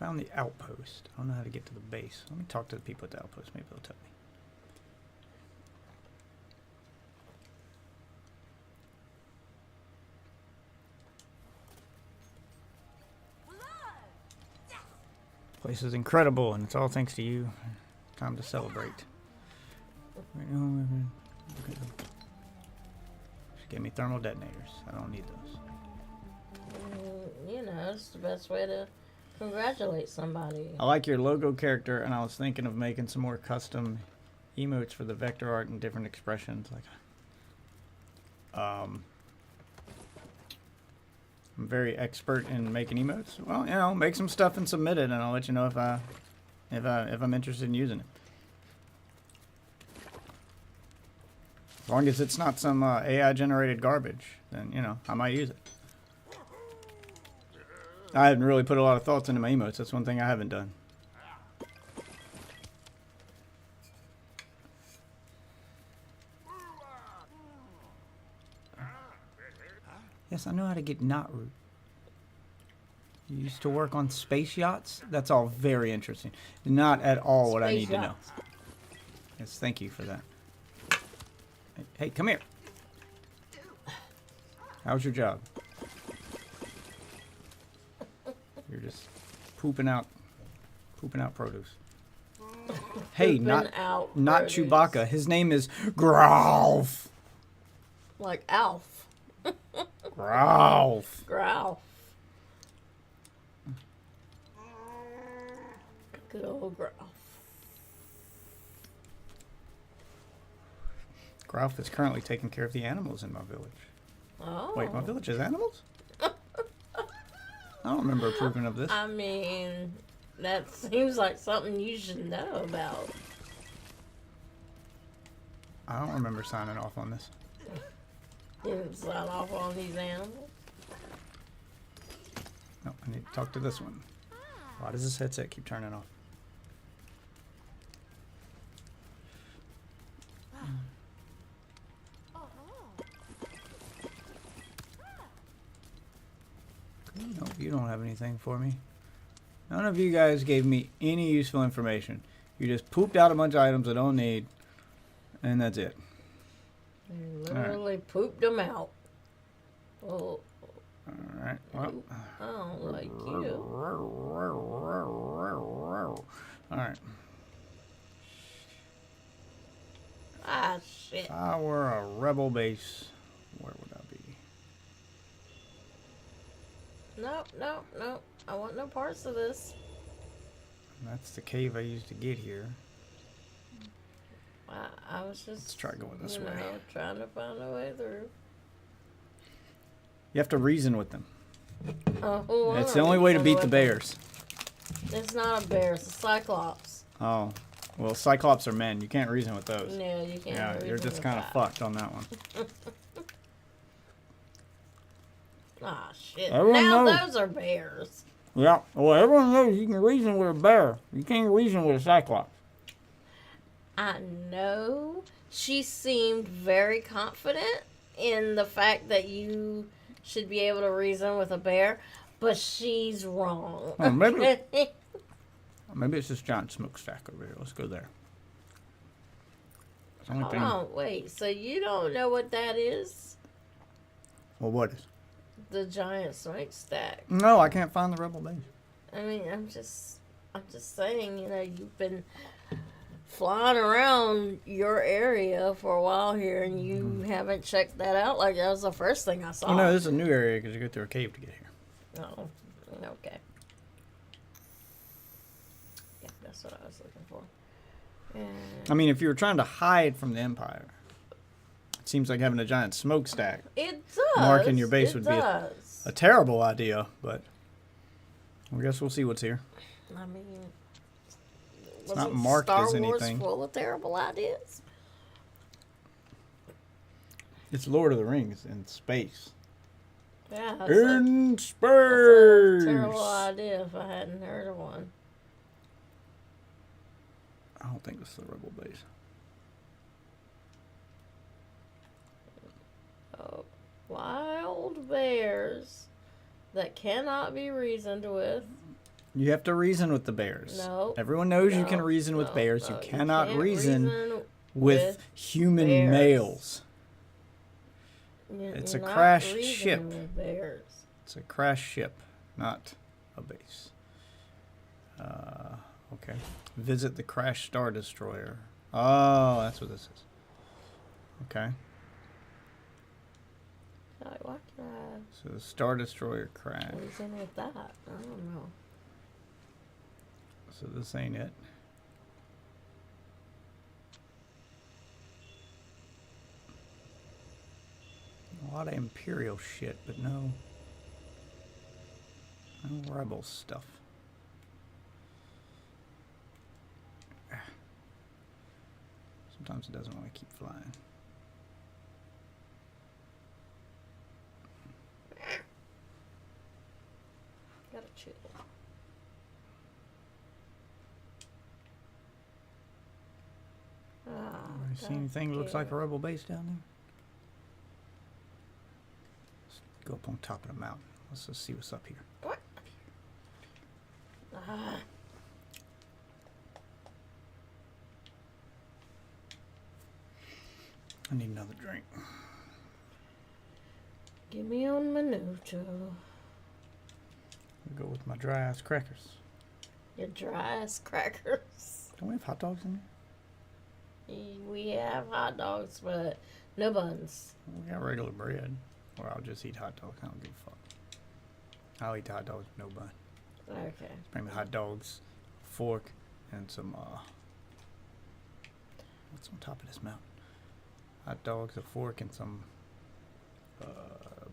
Found the outpost. I don't know how to get to the base. Let me talk to the people at the outpost. Maybe they'll tell me. Place is incredible, and it's all thanks to you. Time to celebrate. She gave me thermal detonators. I don't need those. You know, it's the best way to congratulate somebody. I like your logo character, and I was thinking of making some more custom emotes for the vector art and different expressions. Like, I'm very expert in making emotes. Well, you know, make some stuff and submit it, and I'll let you know if I'm interested in using it. As long as it's not some AI generated garbage, then you know I might use it. I haven't really put a lot of thoughts into my emotes. That's one thing I haven't done. Yes, I know how to get knot root. You used to work on space yachts? That's all very interesting. Not at all what I need to know. Yes, thank you for that. Hey, come here. How's your job? You're just pooping out produce. Hey, not Chewbacca. His name is Growlf. Like Alf. Growlf. Growlf. Good old Growlf. Growlf is currently taking care of the animals in my village. Oh. Wait, my village has animals? I don't remember approving of this. I mean, that seems like something you should know about. I don't remember signing off on this. You didn't sign off on these animals? No, I need to talk to this one. Why does this headset keep turning off? Nope, you don't have anything for me. None of you guys gave me any useful information. You just pooped out a bunch of items I don't need And that's it. You literally pooped them out. Oh, Alright, well. I don't like you. Alright. Ah, shit. If I were a rebel base, where would I be? Nope, nope, nope. I want no parts of this. That's the cave I used to get here. I was just. Let's try going this way. Trying to find a way through. You have to reason with them. Oh, It's the only way to beat the bears. It's not a bear. It's a cyclops. Oh. Well, cyclops are men. You can't reason with those. Yeah, you can't. Yeah, you're just kind of fucked on that one. Ah, shit. Everyone Now knows. those are bears. Yeah. Well, everyone knows you can reason with a bear. You can't reason with a cyclops. I know. She seemed very confident in the fact that you should be able to reason with a bear, but she's wrong. Oh, maybe it's this giant smokestack over here. Let's go there. It's the only Hold thing. on, wait. So you don't know what that is? Well, what is? The giant smokestack. No, I can't find the rebel base. I mean, I'm just saying. You know, you've been flying around your area for a while here, and you haven't checked that out. Like that was the first thing I saw. Oh no, this is a new area because you go through a cave to get here. Oh, okay. Yeah, that's what I was looking for. And I mean, if you were trying to hide from the Empire, it seems like having a giant smokestack it does. marking your base it would be does. a terrible idea, but I guess we'll see what's here. I mean, It's not wasn't marked Star as Wars anything. full of terrible ideas. It's Lord of the Rings in space. Yeah, In that's a space! terrible idea if I hadn't heard of one. I don't think this is the rebel base. Oh, wild bears that cannot be reasoned with. You have to reason with the bears. No. Everyone knows you can No, reason with no, bears. no, You cannot can't reason with with human bears. males. You're It's a not crashed reasoning ship. with bears. It's a crash ship, not a base. Okay. Visit the crash Star Destroyer. Oh, that's what this is. Okay. Like, why can So the Star Destroyer I crashed. reason with that? I don't know. So this ain't it. A lot of Imperial shit, but no Rebel stuff. Sometimes it doesn't want to keep flying. Gotta chill. Ah, You see anything that looks like a Rebel base down there? Let's go up on top of the mountain. Let's just see what's up here. What? Ah. I need another drink. Give me on Minuto. I'll go with my dry ass crackers. Your dry ass crackers. Don't we have hot dogs in there? We have hot dogs, but no buns. We got regular bread. Or I'll just eat hot dogs. I don't give a fuck. I'll eat hot dogs with no bun. Okay. Bring me hot dogs, fork, and some, what's on top of this mountain? Hot dogs, a fork, and some,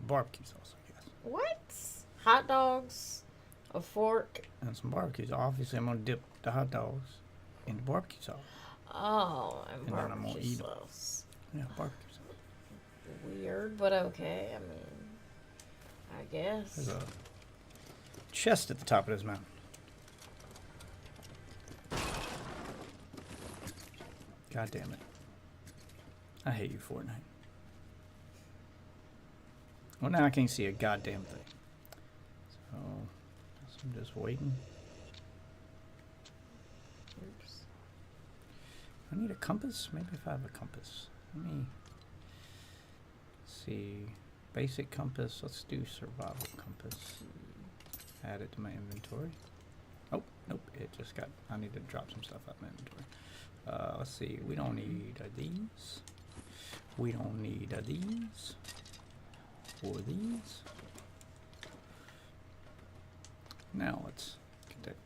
barbecue sauce, I guess. What? Hot dogs, a fork. And some barbecue sauce. Obviously, I'm gonna dip the hot dogs in the barbecue sauce. Oh, and And then I'm gonna barbecue eat 'em. sauce. Yeah, barbecue sauce. Weird, but okay. I mean, I guess. There's a chest at the top of this mountain. God damn it. I hate you, Fortnite. Well, now I can't see a goddamn thing. So, guess I'm just waiting. Oops. I need a compass? Maybe if I have a compass. Let me see. Basic compass. Let's do survival compass. Add it to my inventory. Oh, nope. It just got... I need to drop some stuff out of my inventory. Let's see. We don't need these. We don't need these. Or these. Now let's get that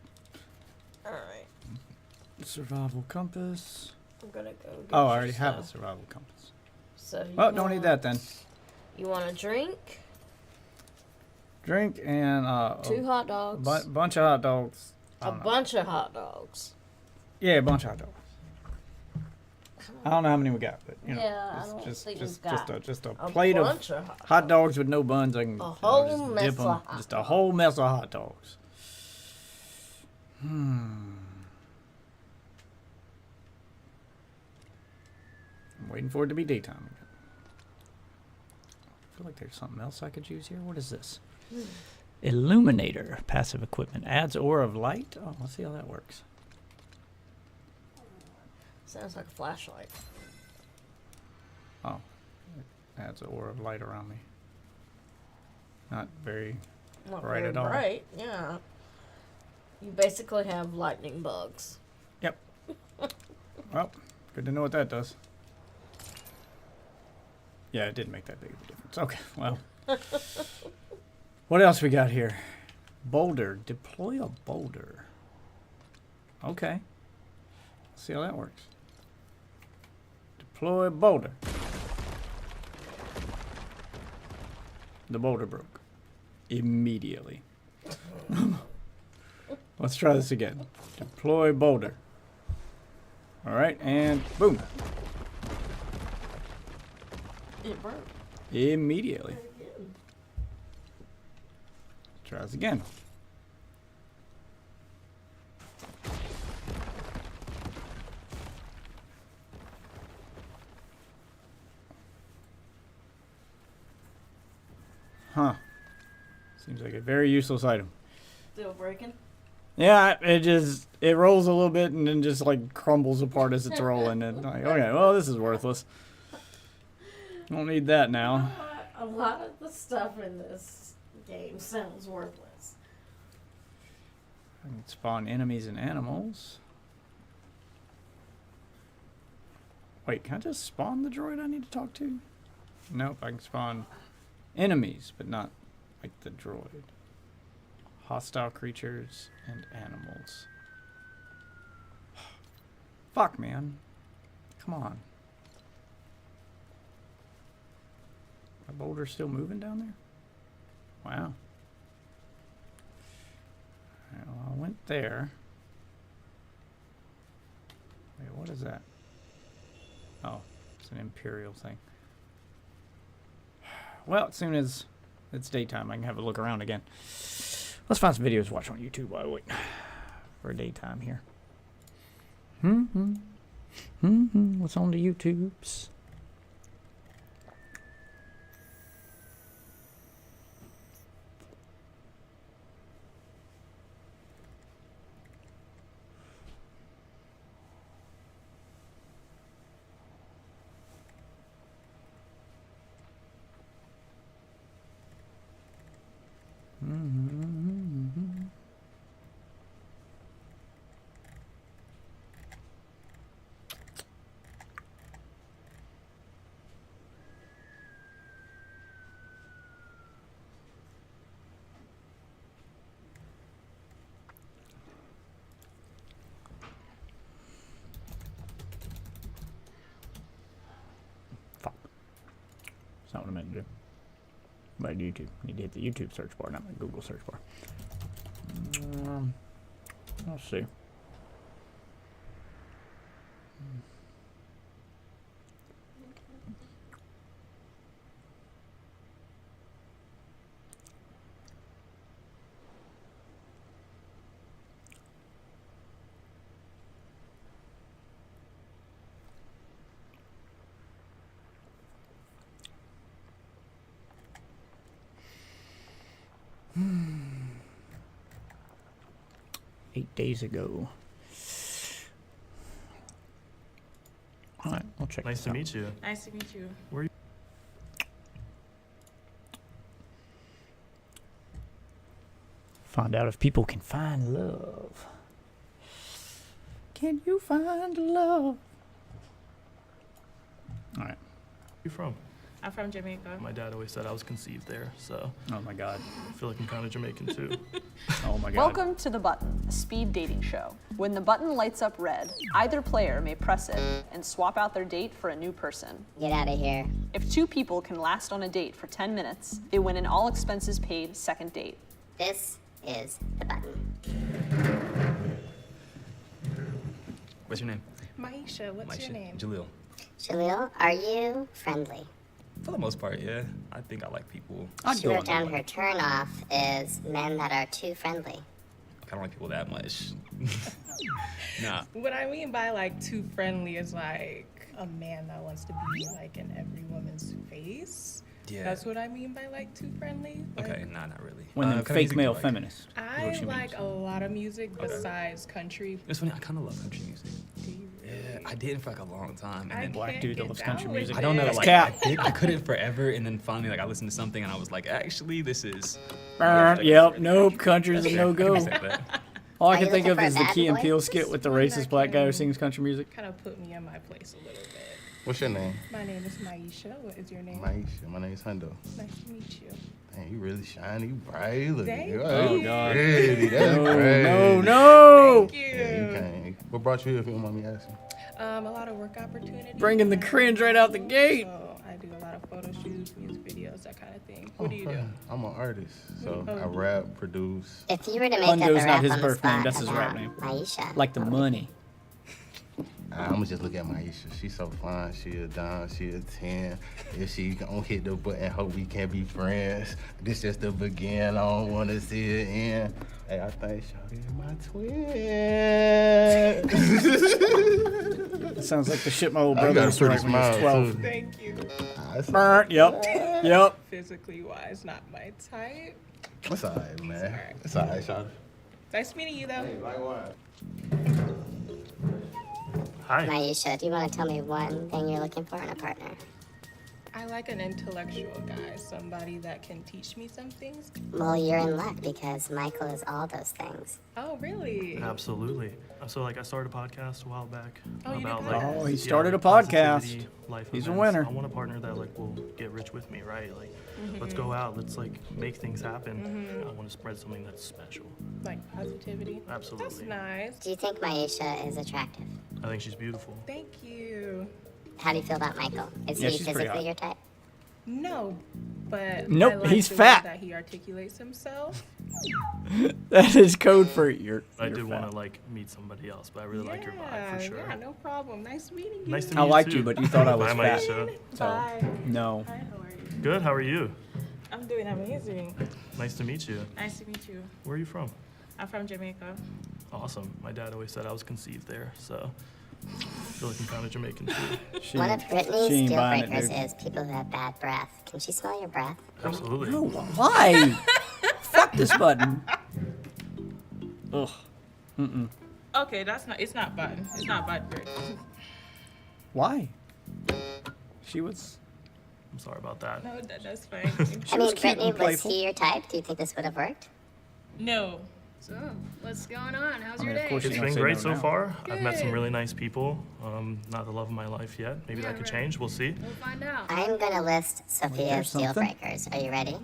Alright. survival compass. I'm gonna go get Oh, I your already have a stuff. survival compass. So you Oh, don't need that then. You want a drink? Drink and 2 hot dogs. bunch of hot dogs. I A don't know. bunch of hot dogs. Yeah, a bunch of hot dogs. I don't know how many we got, but you know, Yeah, I just, don't just, think just, we've got just a a plate of bunch of hot dogs with no buns. I can A whole just mess dip 'em. of hot Just a whole mess of hot dogs. I'm waiting for it to be daytime again. I feel like there's something else I could use here. What is this? Illuminator. Passive equipment. Adds aura of light. Oh, let's see how that works. Sounds like a flashlight. Oh. It adds an aura of light around me. Not very Not bright very at all. bright, yeah. You basically have lightning bugs. Yep. Well, good to know what that does. Yeah, it did make that big of a difference. Okay, well. What else we got here? Boulder. Deploy a boulder. Okay. Let's see how that works. Deploy a boulder. The boulder broke. Immediately. Let's try this again. Deploy boulder. Alright, and boom. It broke. Immediately. Try this again. Huh. Seems like a very useless item. Still breaking? Yeah, it rolls a little bit and then just like crumbles apart as it's rolling. And like, okay, well, this is worthless. Don't need that now. A lot of the stuff in this game sounds worthless. I can spawn enemies and animals. Wait, can I just spawn the droid I need to talk to? Nope, I can spawn enemies, but not like the droid. Hostile creatures and animals. Fuck, man. Come on. The boulder's still moving down there? Wow. Alright, well, I went there. Wait, what is that? Oh, it's an Imperial thing. Well, as soon as it's daytime, I can have a look around again. Let's find some videos to watch on YouTube while I wait for daytime here. What's on the YouTubes? Fuck. That's not what I meant to do. By YouTube. Need to hit the YouTube search bar, not my Google search bar. Let's see. Hmm. 8 days ago. I'll check Nice this to out. meet you. Nice to meet you. Where are you? Find out if people can find love. Can you find love? All right. You from? I'm from Jamaica. My dad always said I was conceived there, so Oh my God. I feel like I'm kind of Jamaican too. Oh my God. Welcome to The Button, a speed dating show. When the button lights up red, either player may press it and swap out their date for a new person. Get out of here. If 2 people can last on a date for 10 minutes, they win an all expenses paid second date. This is the button. What's your name? Maisha, what's your name? Jaleel. Jaleel, are you friendly? For the most part, yeah. I think I like people. I'd She go wrote on down that her turn off is men that are too friendly. I don't like people that much. Nah. What I mean by like too friendly is like a man that wants to be like in every woman's face. Yeah. That's what I mean by like too friendly. Like, Okay, nah, not really. When them What kind of fake music do you male like? feminists. is I what she like means. a lot of music Okay. besides country. It's funny, I kind of love country music. Do you Yeah, really? I did for like a long time. I And then Black can't dude that get loves down country with music. I don't know, it. That's like cap. I couldn't forever, and then finally like I listened to something and I was like, actually, this is. Yep, nope, country's a Okay, I no-go. can accept that. All I Are can you think looking of for a is the bad Key and boy? Peele skit with the One racist that black guy who can- sings country music. Kind of put me in my place a little bit. What's your name? My name is Maisha. What is your name? Maisha. My name's Hundo. Nice to meet you. Dang, you really shiny, bright. Look at Thank you. you. Oh, God. Pretty. That's No, great. no. Thank you. Yeah, you came. What brought you here, if you don't mind me asking? A lot of work opportunities. Bringing the cringe right out the gate. So I do a lot of photo shoots, music videos, that kind of thing. What do you do? Okay. I'm an artist, so Oh. I rap, produce. If you were to make Hundo's up a not rap his on the birth name, spot that's his rap about name. Maisha, Like the what would money. I'ma just look at Maisha. She's so fine. She a dime. She a 10. If she gon' hit the button, hope we can be friends. This just the beginning. I don't wanna see it end. Hey, I think Shawty is my twin. It sounds like the shit my little I brother got a used to pretty write when he was smile, 12. too. Thank you. Burnt, yep, yep. Physically wise, not my type. It's alright, man. alright. It's alright, Shawty. Nice meeting you, though. Likewise. Hi. Maisha, do you want to tell me one thing you're looking for in a partner? I like an intellectual guy, somebody that can teach me some things. Well, you're in luck because Michael is all those things. Oh, really? Absolutely. So like I started a podcast a while back Oh, you did about podcast? like Oh, he yeah, started like a podcast. positivity, life He's a events. winner. I want a partner that like will get rich with me, right? Like let's go out, let's like make things happen. I want to spread something that's special. Like positivity? Absolutely. That's nice. Do you think Maisha is attractive? I think she's beautiful. Thank you. How do you feel about Michael? Is Yeah, he she's pretty physically hot. your type? No, but Nope, I like he's the way fat. that he articulates himself. That is code for you're. I you're did fat. want to like meet somebody else, but I really like your vibe for sure. Yeah, no problem. Nice meeting you. Nice to meet I you liked too. you, but you thought I was Bye, fat. Maisha. So, Bye. no. Hi, how are you? Good. How are you? I'm doing amazing. Nice to meet you. Nice to meet you. Where are you from? I'm from Jamaica. Awesome. My dad always said I was conceived there, so I feel like I'm kind of Jamaican too. She, One of she Brittany's ain't deal buying it, breakers dude. is people who have bad breath. Can she smell your breath? Absolutely. No, why? Fuck this button. Ugh. Mm-mm. Okay, it's not button. It's not button. Why? She was. I'm sorry about that. No, that's fine. I was mean, cute Brittany, and was playful. he your type? Do you think this would have worked? No. So, what's going on? How's I mean, your of day? course you It's don't been say great no so now. far. I've met some Good. really nice people. Not the love of my life yet. Maybe Yeah, that could right. change. We'll see. We'll find out. I'm gonna list Sophia's deal something? breakers. Are you ready?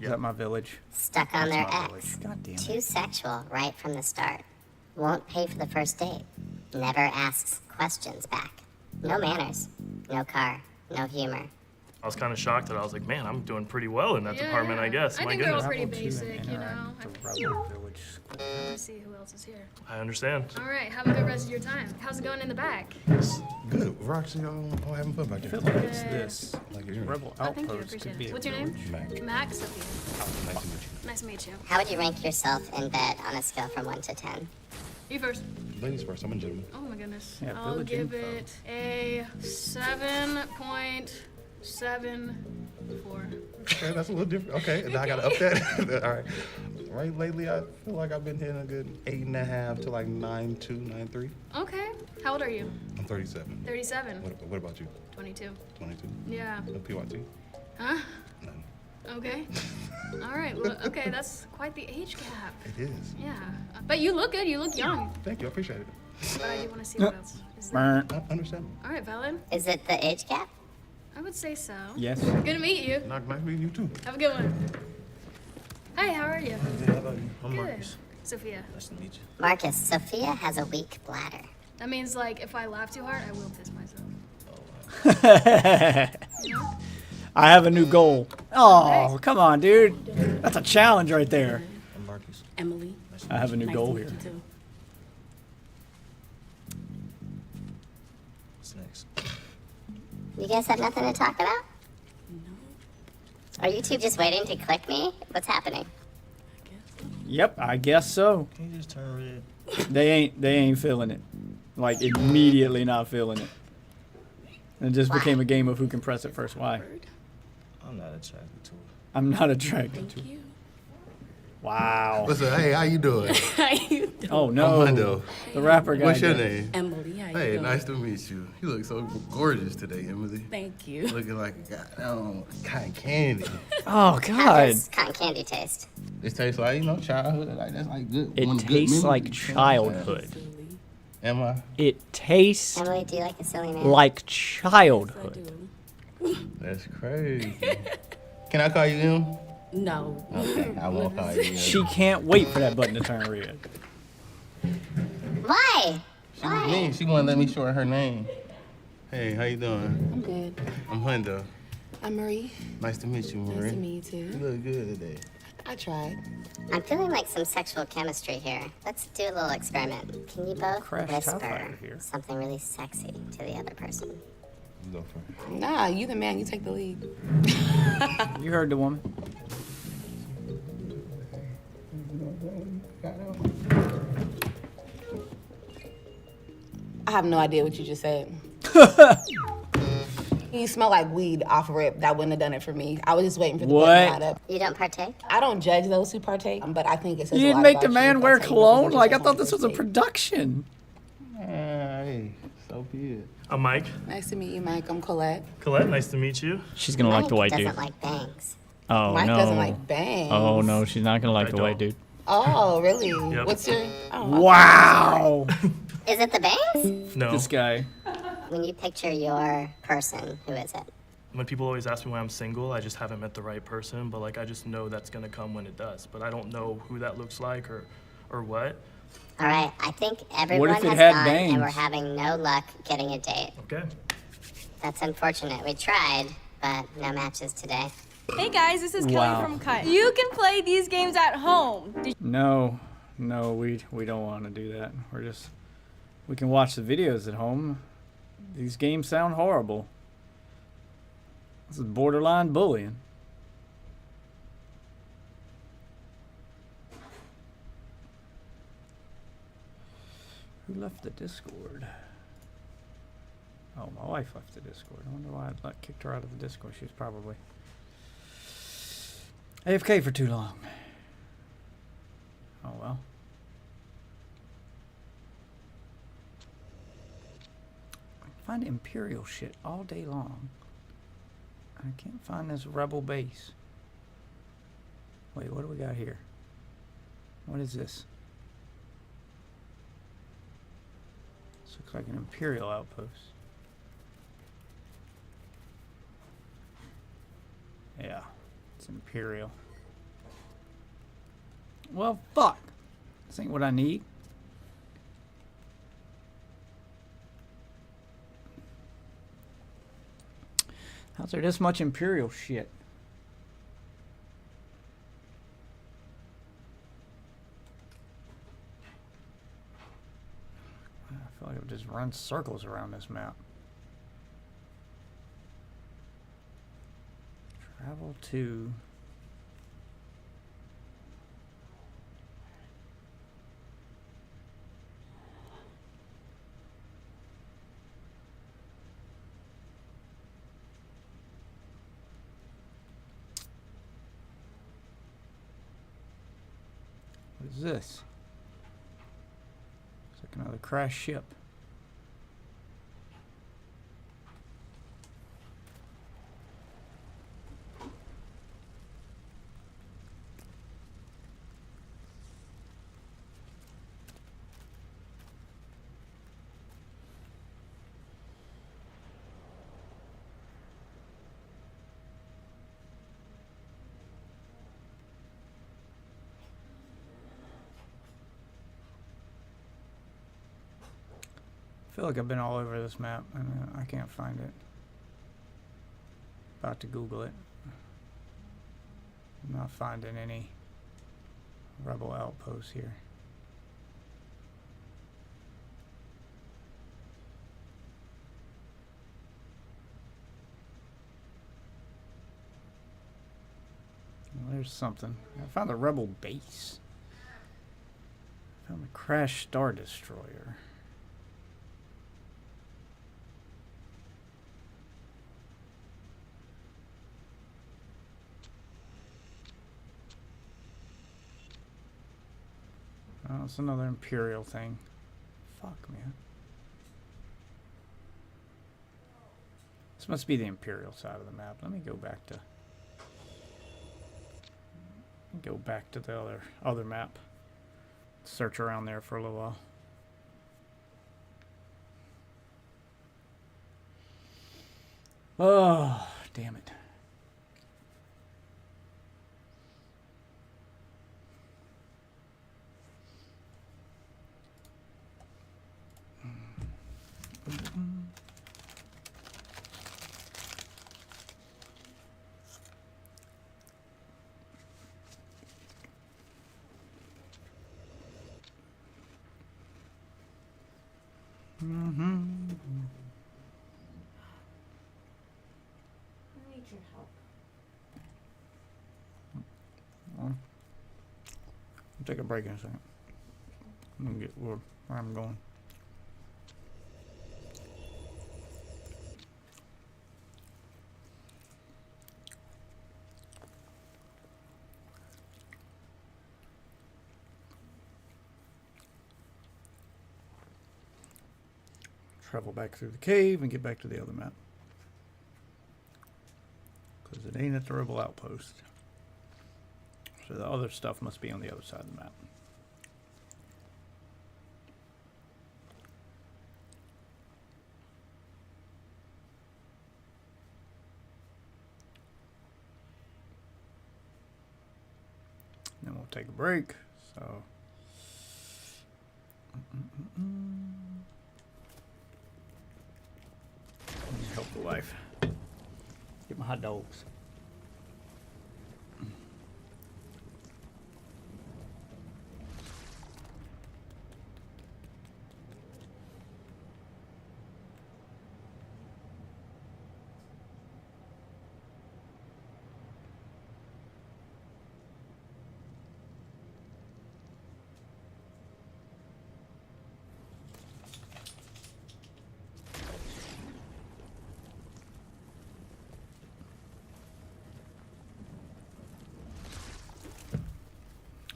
Is that my village? Stuck on their That's my ex. village. God damn it. Too sexual right from the start. Won't pay for the first date. Never asks questions back. No manners. No car. No humor. I was kind of shocked that I was like, man, I'm doing pretty well in that Yeah, department, I yeah. guess. I My think they're all goodness. pretty Travel to and basic, you know. interact with Rebel Village School. Let's see who else is here. I understand. All right, have a good rest of your time. How's it going in the back? Good. We're actually all having fun back I feel there. like it's this. Like it. Rebel Oh, thank you, Outpost appreciate could be it. a What's your name? village. Max, Sophia. Nice to meet Nice to meet you. How would you rank yourself in bed on a scale from 1 to 10? You first. you. Ladies first. I'm a gentleman. Oh my goodness. Yeah, I'll village give info. it a 7.74. Okay, that's a little different. Okay, now I gotta up that. All right. Right, lately I feel like I've been hitting a good 8.5 to like 9.2, 9.3. Okay. How old are you? I'm 37. 37. What about you? 22. 22. Yeah. No PYT. Huh? None. Okay. All right. Well, okay, that's quite the age gap. It is. Yeah. But you look good. You look young. Thank you. I appreciate it. But I do want to see what else is there. Understandable. All right, valid. Is it the age gap? I would say so. Yes. Good to meet you. Nice meeting you too. Have a good one. Hey, how are you? Yeah, how about you? I'm Good. Marcus. Sophia. Nice to meet you. Marcus, Sophia has a weak bladder. That means, like, if I laugh too hard, I will piss myself. I have a new goal. Oh, come on, dude. That's a challenge right there. I'm Marcus. Emily. I have a new Nice goal to meet here. you too. What's next? You guys have nothing to talk about? No, Are you two just waiting to click me? What's happening? I guess. Yep, I guess so. Can you just turn red? They ain't feeling it. Like immediately not feeling it. It just became a game of who can press it first. Why? I'm not attracted to it. I'm not attracted to Thank it. you. Wow. What's up? Hey, how you doing? How you doing? Oh no. I'm Hundo. The rapper guy. What's your did. name? Emily, how you Hey, doing? nice to meet you. You look so gorgeous today, Emily. Thank you. Looking like a goddamn cotton candy. Oh How God. does cotton candy taste? This tastes like, childhood. Like, that's like good. It one good tastes memory. like childhood. Silly. Am I? It tastes Emily, do you like a silly man? like I childhood. do. That's crazy. Can I call you Em? No. Okay, I won't call you Em. She can't wait for that button to turn red. Why? She was mean. She wouldn't let me short her name. Hey, how you doing? I'm good. I'm Hundo. I'm Marie. Nice to meet you, Marie. Nice to meet you You too. look good today. I tried. I'm feeling like some sexual chemistry here. Let's do a little experiment. Can you both Crash whisper Top here. something really sexy to the other person? You go first. Nah, you the man. You take the lead. You heard the woman. I have no idea what you just said. You smell like weed off rip. That wouldn't have done it for me. I was just waiting for the What? button to light up. You don't partake? I don't judge those who partake, but I think it says You a didn't lot make the about man you wear if that's how you cologne? present Like I yourself thought on this the was a first date. production. Hey, so be it. I'm Mike. Nice to meet you, Mike. I'm Colette. Colette, nice to meet you. She's gonna like the white doesn't dude. like bangs. Oh Mike no. doesn't like bangs. Oh no, she's not gonna like I the white don't. dude. Oh, really? Yep. What's your? Oh, Wow. Is it the bangs? No. This guy. When you picture your person, who is it? When people always ask me why I'm single, I just haven't met the right person, but like I just know that's gonna come when it does. But I don't know who that looks like or what. All right, I think everyone if it has had gone and we're bangs? having no luck getting a date. Okay. That's unfortunate. We tried, but no matches today. Hey guys, this is Wow. Kelly from Cut. You can play these games at home. No, we don't want to do that. We can watch the videos at home. These games sound horrible. This is borderline bullying. Who left the Discord? Oh, my wife left the Discord. I wonder why I kicked her out of the Discord. She was probably AFK for too long. Oh well. I can find Imperial shit all day long. I can't find this rebel base. Wait, what do we got here? What is this? This looks like an Imperial outpost. Yeah, it's Imperial. Well, fuck. This ain't what I need. How's there this much Imperial shit? I feel like I've just run circles around this map. Travel to... What is this? It's like another crashed ship. feel like I've been all over this map and I can't find it. About to Google it. I'm not finding any rebel outposts here. Well, there's something. I found the rebel base. Found the crash star destroyer. Oh, it's another Imperial thing. Fuck, man. This must be the Imperial side of the map. Let me go back to the other map. Search around there for a little while. Oh, damn it. I need your help. I'll take a break in a second. I'm gonna get where I'm going. Travel back through the cave and get back to the other map. Because it ain't at the rebel outpost. So the other stuff must be on the other side of the map. Then we'll take a break. So. Help the wife. Get my hot dogs.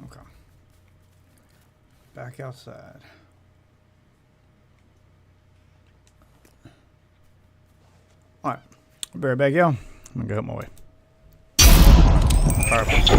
Okay. Back outside. Alright. I'll be right back, y'all. I'm gonna go up my way. Perfect.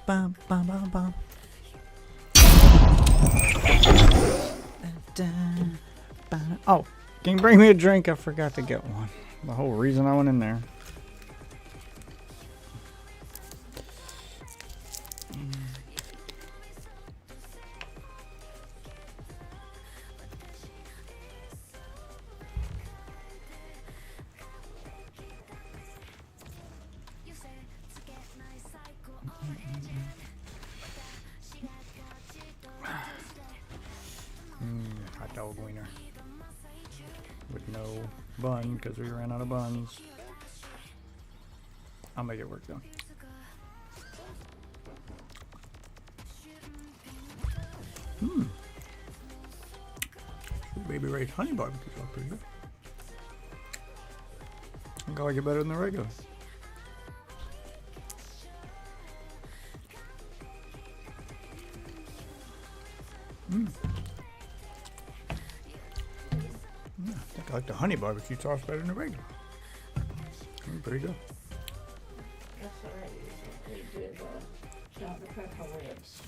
Bum, bum, bum, bum. Oh, can you bring me a drink? I forgot to get one. The whole reason I went in there. Hot dog wiener with no bun because we ran out of buns. I'll make it work though. Baby Ray's honey barbecue sauce pretty good. I think I like it better than the regular. I think I like the honey barbecue sauce better than the regular. Pretty good. That's alright. We did chocolate pepper ribs.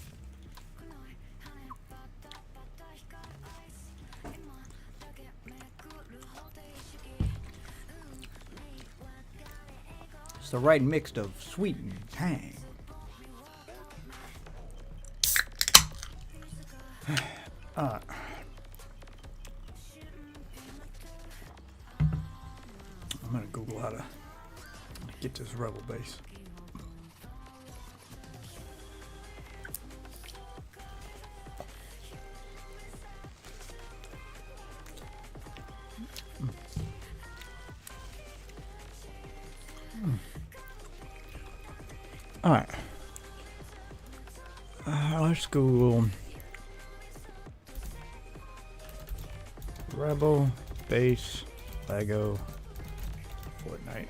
It's the right mix of sweet and tang. I'm gonna Google how to get this rebel base. All right. Let's Google Rebel Base Lego Fortnite.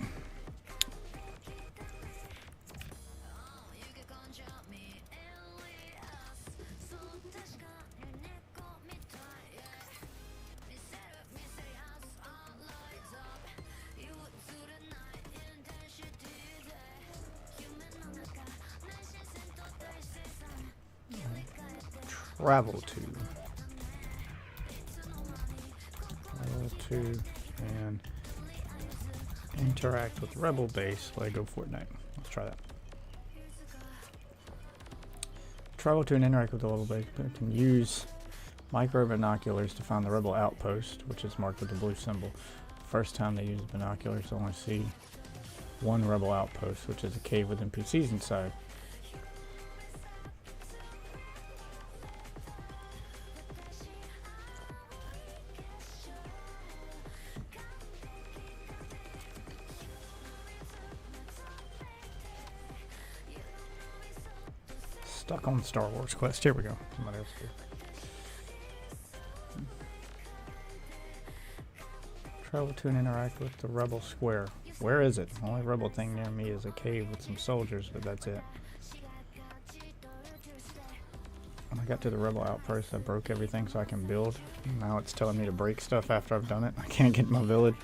Travel to. to and interact with Rebel base. Lego Fortnite. Let's try that. Travel to and interact with the Rebel base. You can use micro binoculars to find the Rebel outpost, which is marked with the blue symbol. First time they use binoculars, they'll only see one Rebel outpost, which is a cave with NPCs inside. Stuck on Star Wars quest. Here we go. Somebody else do. Travel to and interact with the Rebel Square. Where is it? The only Rebel thing near me is a cave with some soldiers, but that's it. When I got to the Rebel outpost, I broke everything so I can build. Now it's telling me to break stuff after I've done it. I can't get in my village.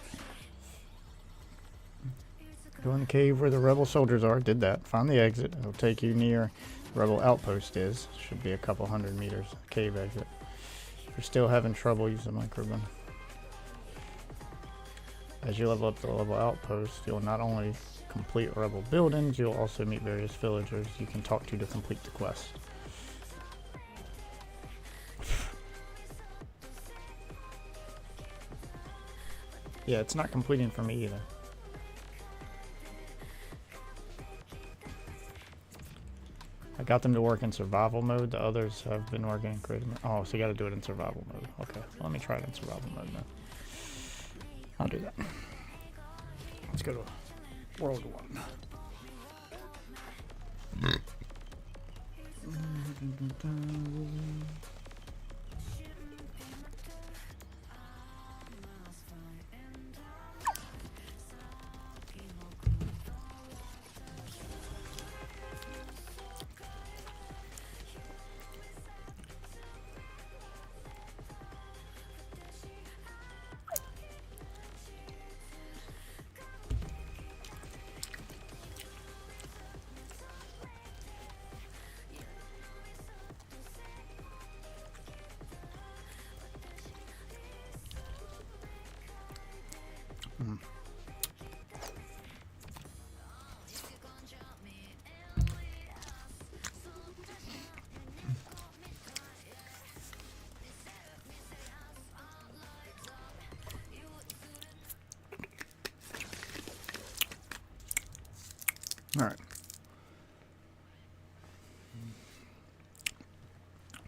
Go in the cave where the Rebel soldiers are. Did that. Find the exit. It'll take you near the Rebel outpost is. Should be a couple 100 meters. Cave exit. If you're still having trouble, use the microgun. As you level up the Rebel outpost, you'll not only complete Rebel buildings, you'll also meet various villagers you can talk to complete the quest. Yeah, it's not completing for me either. I got them to work in survival mode. The others have been working in creative mode. Oh, so you got to do it in survival mode. Okay, let me try it in survival mode now. I'll do that. Let's go to World 1. Alright.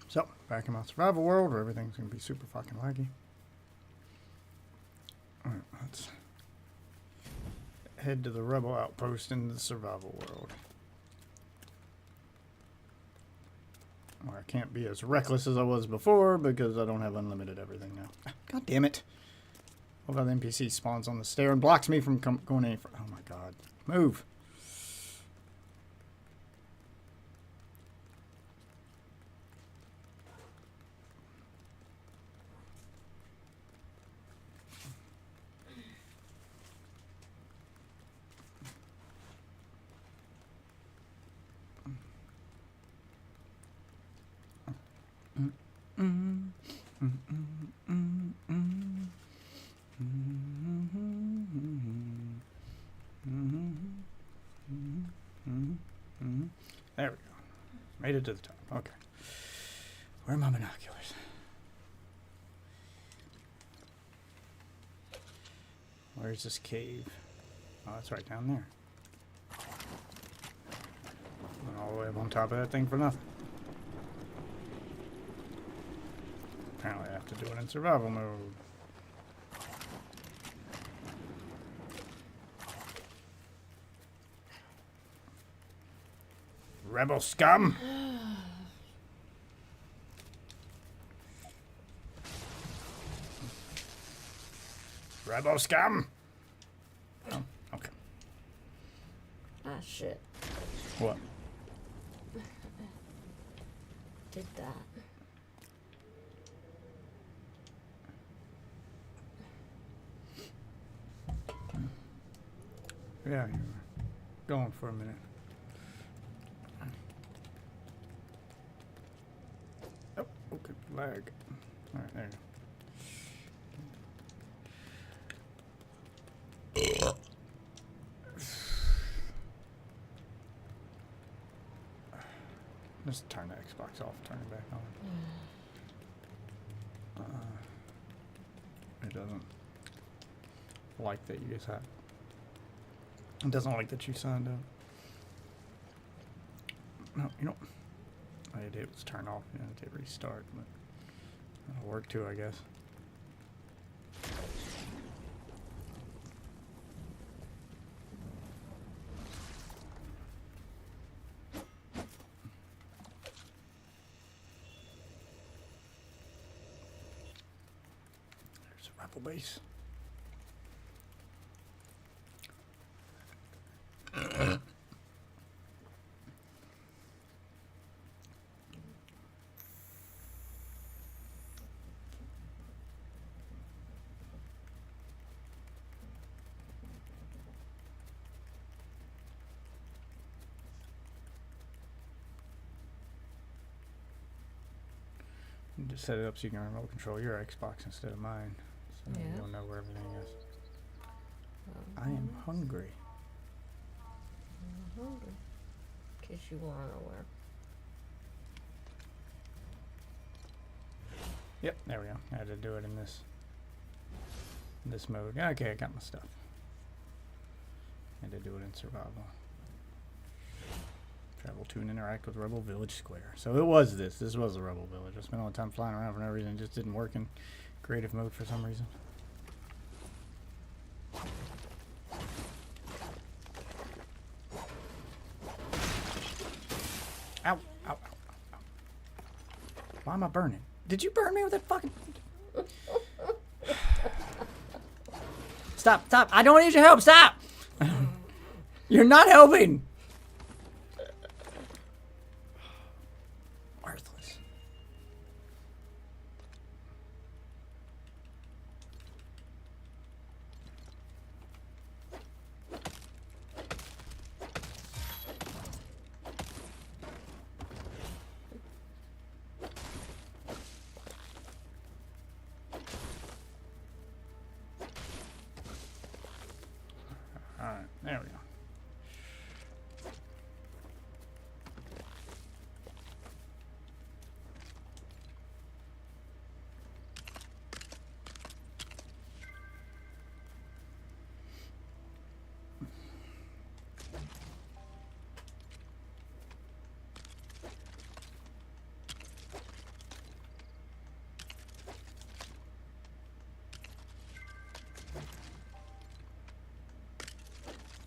So, back in my survival world where everything's going to be super fucking laggy. Alright, let's head to the Rebel outpost in the survival world. Where I can't be as reckless as I was before because I don't have unlimited everything now. God damn it. What about the NPC spawns on the stair and blocks me from going any further? Oh my god. Move. There we go. Made it to the top. Okay. Where are my binoculars? Where's this cave? Oh, it's right down there. Went all the way up on top of that thing for nothing. Apparently I have to do it in survival mode. Rebel scum! Rebel scum! Oh, okay. Ah, shit. What? Did that. Yeah, you were going for a minute. Oh, okay, lag. Alright, there you Just turn the Xbox off, turn it back on. It doesn't like that you guys have. It doesn't like that you signed up. No, you know. All you did was turn off, you know, it did restart, but it'll work too, I guess. There's a rebel base. You just set it up so you can remote control your Xbox instead of mine. So Yeah. you'll know where everything is. I am hungry. I'm hungry. In case you weren't aware. Yep, there we go. I had to do it in this mode. Okay, I got my stuff. Had to do it in survival. Travel to and interact with Rebel Village Square. So it was this. This was the Rebel Village. I spent all the time flying around for no reason. It just didn't work in creative mode for some reason. Ow, ow, ow, ow. Why am I burning? Did you burn me with that fucking... Stop, stop. I don't need your help. Stop. You're not helping. Worthless. All right, there we go.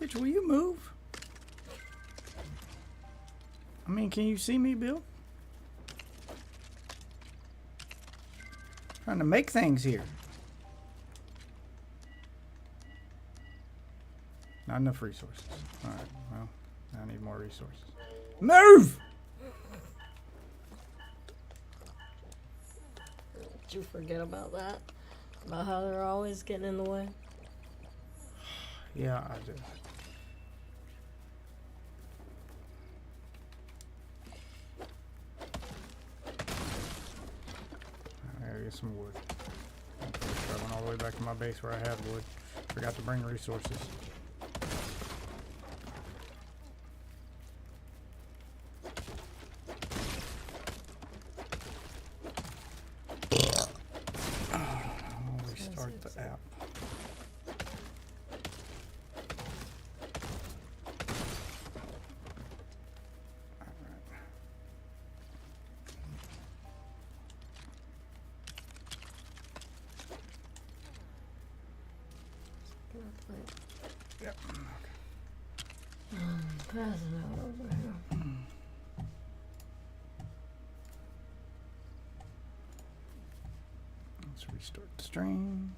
Bitch, will you move? I mean, can you see me, Bill? Trying to make things here. Not enough resources. Alright, well, I need more resources. Move! Did you forget about that? About how they're always getting in the way? Yeah, I do. I gotta get some wood. I'm traveling all the way back to my base where I have wood. Forgot to bring resources. I'll restart the app. Yep. Passing out over here. Let's restart the stream.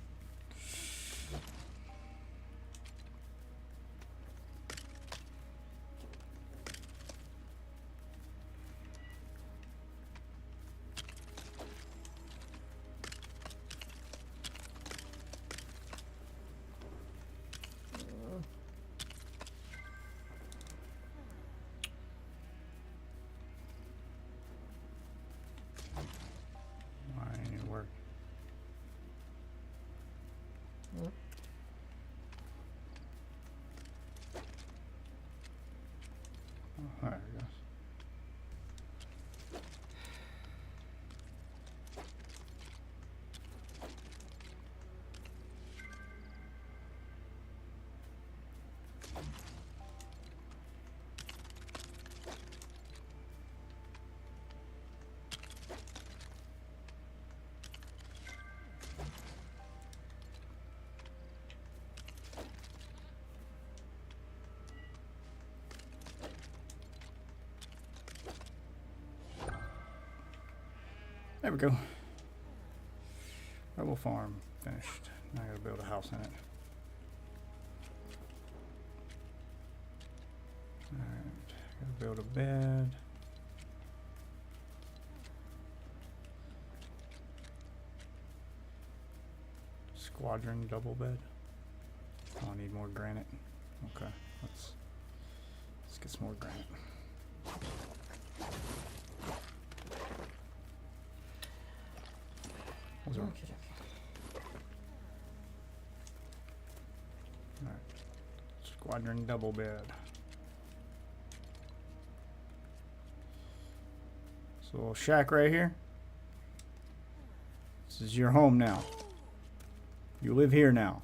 Why ain't it work? Oh, there it goes. There we go. Rebel farm finished. Now I gotta build a house in it. Alright, gotta build a bed. Squadron double bed. Oh, I need more granite. Okay, let's get some more granite. What's wrong? Alright. Squadron double bed. So little shack right here. This is your home now. You live here now.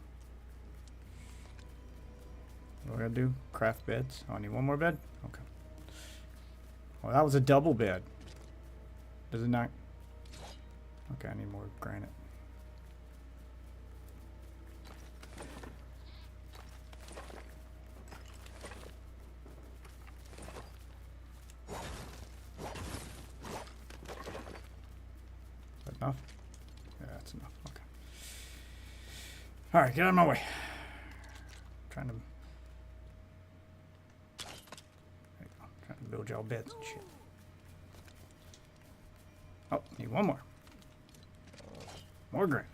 What do I gotta do? Craft beds. Oh, I need one more bed? Okay. Well, that was a double bed. Does it not? Okay, I need more granite. Is that enough? Yeah, that's enough. Okay. Alright, get out of my way. Trying to build y'all beds and shit. Oh, need one more. More granite.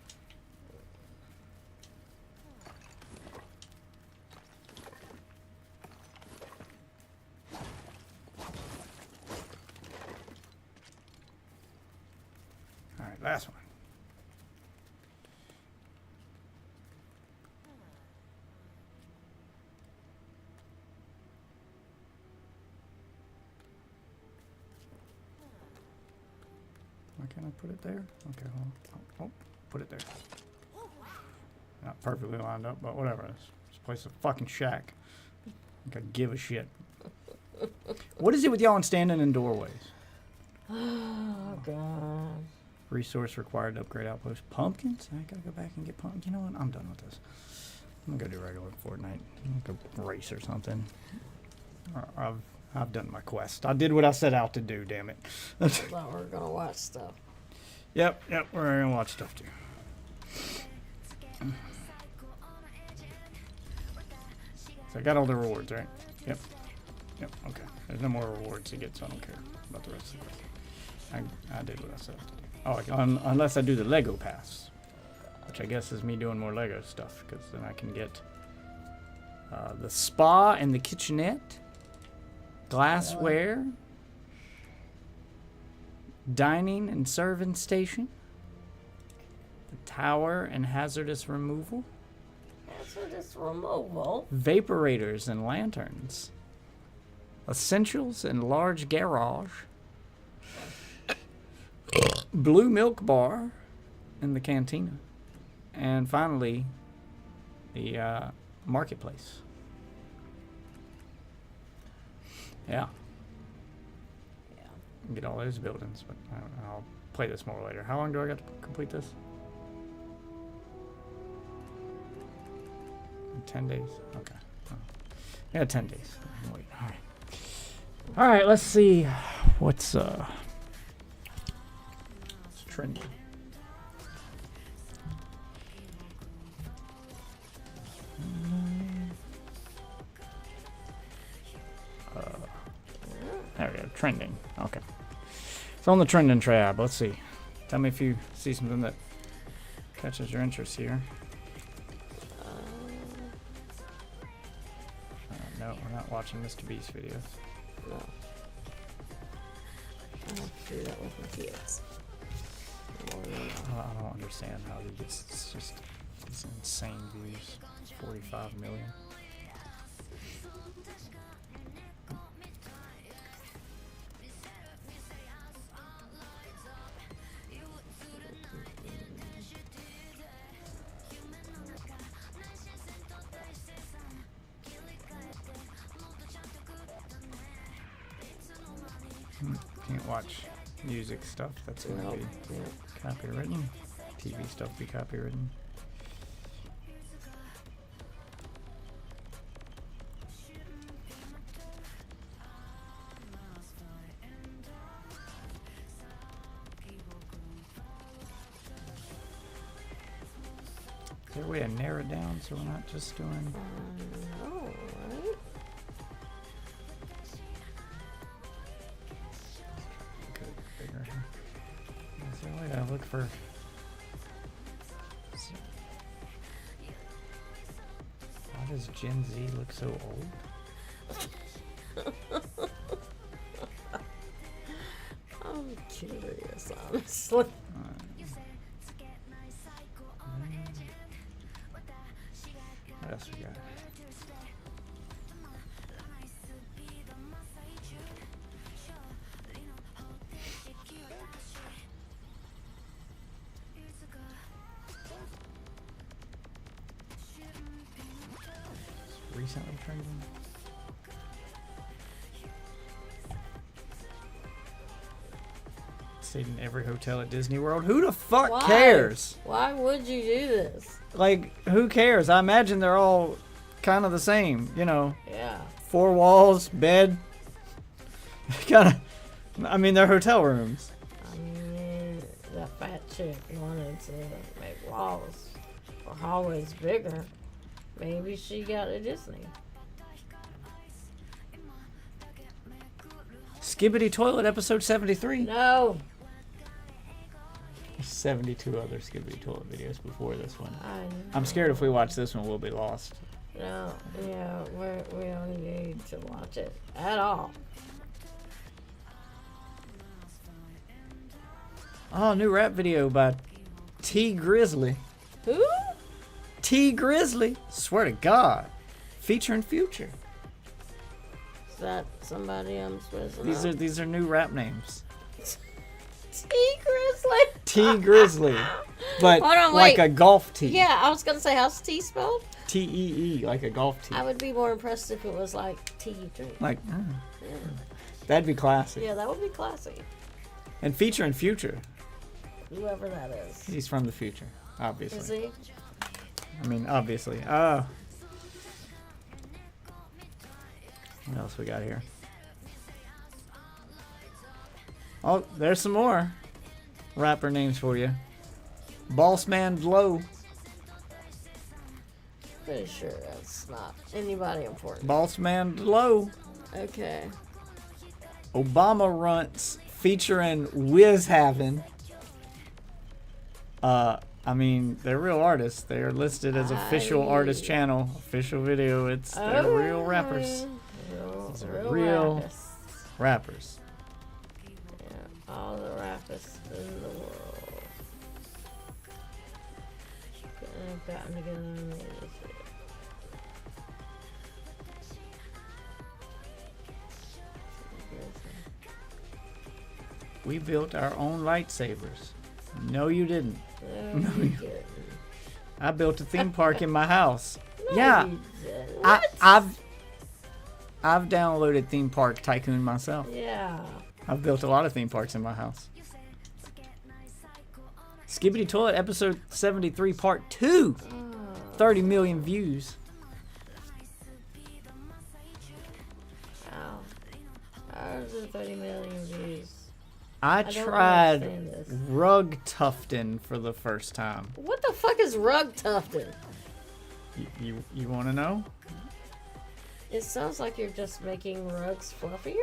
Alright, last one. Why can't I put it there? Okay, hold on. Oh, put it there. Not perfectly lined up, but whatever. This place is a fucking shack. I think I give a shit. What is it with y'all and standing in doorways? Oh, God. Resource required to upgrade outpost. Pumpkins? I gotta go back and get pumpkins. You know what? I'm done with this. I'm gonna go do regular Fortnite. I'm gonna go race or something. I've done my quest. I did what I set out to do, damn it. I thought we were going to watch stuff. Yep, we're gonna watch stuff too. So I got all the rewards, right? Yep, okay. There's no more rewards to get, so I don't care about the rest of the quest. I did what I set out to do. Oh, unless I do the Lego pass, which I guess is me doing more Lego stuff, because then I can get the spa and the kitchenette, glassware, dining and serving station, the tower and hazardous removal, vaporators and lanterns, essentials and large garage, blue milk bar in the cantina, and finally the marketplace. Yeah. Get all those buildings, but I'll play this more later. How long do I got to complete this? 10 days. Okay. Oh. Yeah, 10 days. Wait. All right. All right. Let's see what's trending. There we go. Trending. Okay. It's on the trending tab. Let's see. Tell me if you see something that catches your interest here. No, we're not watching Mr. Beast videos. No. I have to do that with my kids. I don't understand how he gets just these insane views. 45 million. Can't watch music stuff. That's going to be copywritten. TV stuff be copywritten. there a way to narrow it down so we're not just doing... No, right? Good, bigger. Is there a way to look for... Why does Gen Z look so old? I'm curious, honestly. What else we got? Recently trending. Stayed in every hotel at Disney World. Who the fuck Why? cares? Why would you do this? Like, who cares? I imagine they're all kind of the same, you know. Yeah. 4 walls, bed. Kind of. I mean, they're hotel rooms. I mean, that fat chick wanted to make walls or hallways bigger. Maybe she got a Disney. Skibbity Toilet, episode 73. No. 72 other Skibbity Toilet videos before this one. I know. I'm scared if we watch this one, we'll be lost. No, yeah, we don't need to watch it at all. Oh, new rap video by T Grizzly. Who? T Grizzly. Swear to God. Featuring Future. Is that somebody I'm supposed to know? These are new rap names. T Grizzly. T Grizzly. But Hold on, like wait. a golf tee. Yeah, I was gonna say, how's T spelled? T-E-E, like a golf tee. I would be more impressed if it was like tea you drink. Like, Yeah. that'd be classic. Yeah, that would be classy. And featuring Future. Whoever that is. He's from the future, obviously. Is he? I mean, obviously. What else we got here? Oh, there's some more rapper names for you. Bossman Blow. Pretty sure that's not anybody important. Bossman Blow. Okay. Obama Runts featuring Wizhavin. I mean, they're real artists. They are listed as official artist channel, official video. They're real rappers. These are real rappers. Yeah, all the rappers in the world. Gotten together and made this shit. We built our own lightsabers. No, you didn't. No, you didn't. I built a theme park in my house. No, Yeah, you didn't. I've downloaded Theme Park Tycoon myself. Yeah. I've built a lot of theme parks in my house. Skibbity Toilet, episode 73, part 2. 30 million views. Wow. Ours is 30 million views. I don't tried understand this. rug tufting for the first time. What the fuck is rug tufting? You want to know? It sounds like you're just making rugs fluffier.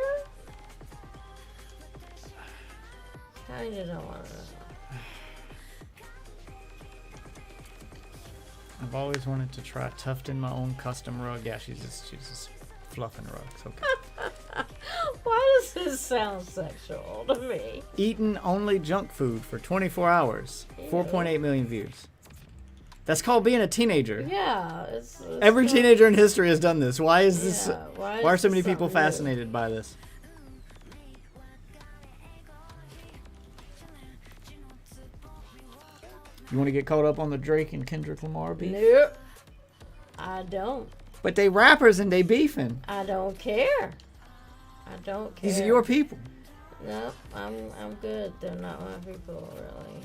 Kinda don't want to know. I've always wanted to try tufting my own custom rug. Yeah, she's just fluffing rugs. Okay. Why does this sound sexual to me? Eating only junk food for 24 hours. 4.8 million views. That's called being a teenager. Yeah, it's Every teenager in history has done this. Why is this? Yeah, why Why are is so many this people something new? fascinated by this? You want to get caught up on the Drake and Kendrick Lamar beef? Nope. I don't. But they rappers and they beefing. I don't care. I don't care. These are your people. No, I'm good. They're not my people, really.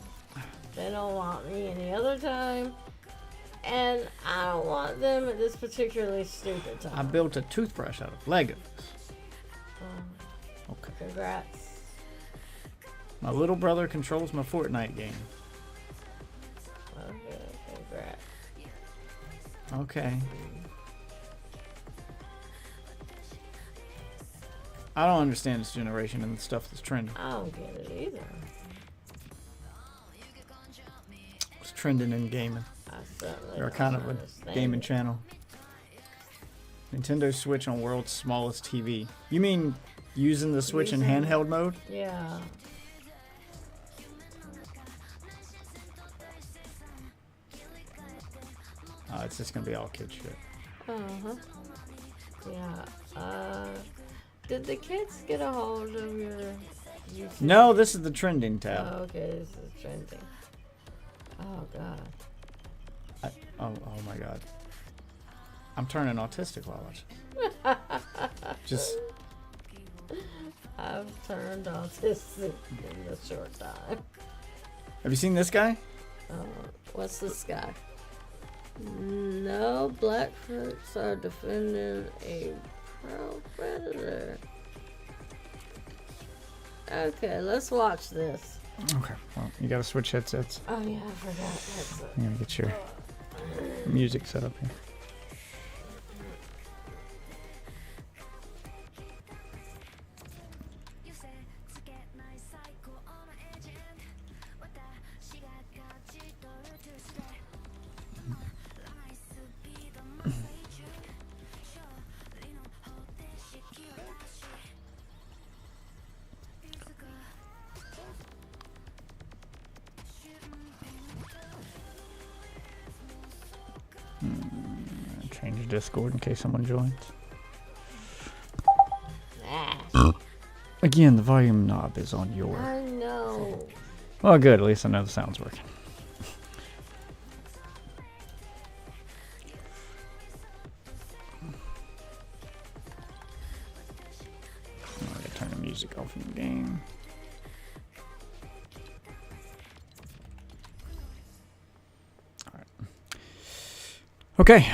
They don't want me any other time. And I don't want them at this particularly stupid time. I built a toothbrush out of Legos. Okay. Congrats. My little brother controls my Fortnite game. Okay, congrats. Okay. I don't understand this generation and the stuff that's trending. I don't get it either. It's trending in gaming. I certainly They're don't kind of a understand gaming it. channel. Nintendo Switch on world's smallest TV. You mean using the Switch in Using- handheld mode? Yeah. It's just gonna be all kid shit. Uh-huh. Yeah. Did the kids get a hold of your YouTube? No, this is the trending tab. Oh, okay, this is trending. Oh, God. Oh my god. I'm turning autistic while I watch this. Just I've turned autistic in a short time. have you seen this guy? What's this guy? No, Blackfoots are defending a proud predator. Okay, let's watch this. Okay. Well, you gotta switch headsets. Oh yeah, I forgot. That's I'm gonna get your music set up here. Change Discord in case someone joins. Again, the volume knob is on your. I know. Well, good. At least I know the sound's working. I gotta turn the music off in the game. All right. Okay.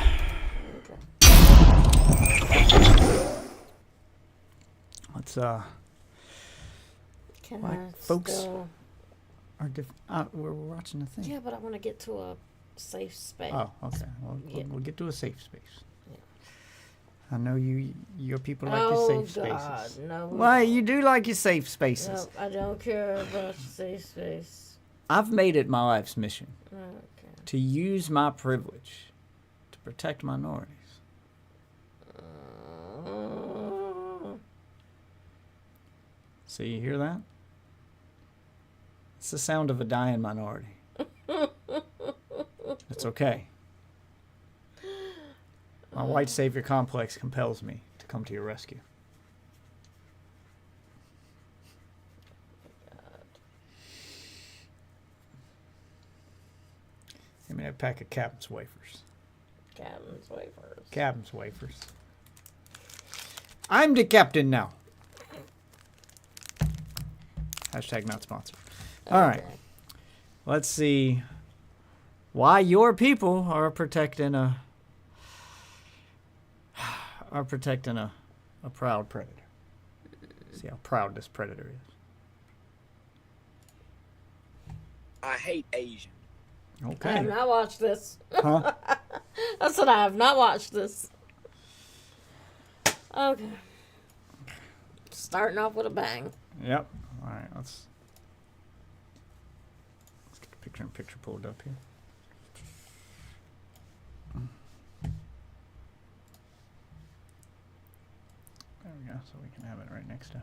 Let's Can like I folks still... are we're watching the thing. Yeah, but I want to get to a safe space. Oh, okay. Well, Yeah. we'll get to a safe space. Yeah. I know your people like Oh, your safe God, spaces. no. Why you do like your safe spaces? No, I don't care about safe space. I've made it my life's mission Okay. to use my privilege to protect minorities. See, you hear that? It's the sound of a dying minority. It's okay. My white savior complex compels me to come to your rescue. Give me that pack of Captain's wafers. Captain's wafers. Captain's wafers. I'm the captain now. Hashtag not sponsored. All right. Okay. Let's see why your people are protecting a proud predator. See how proud this predator is. I hate Asians. I have Okay. not watched this. Huh? I said I have not watched this. Okay. Starting off with a bang. Yep. All right. Let's get the picture-in-picture pulled up here. There we go. So we can have it right next to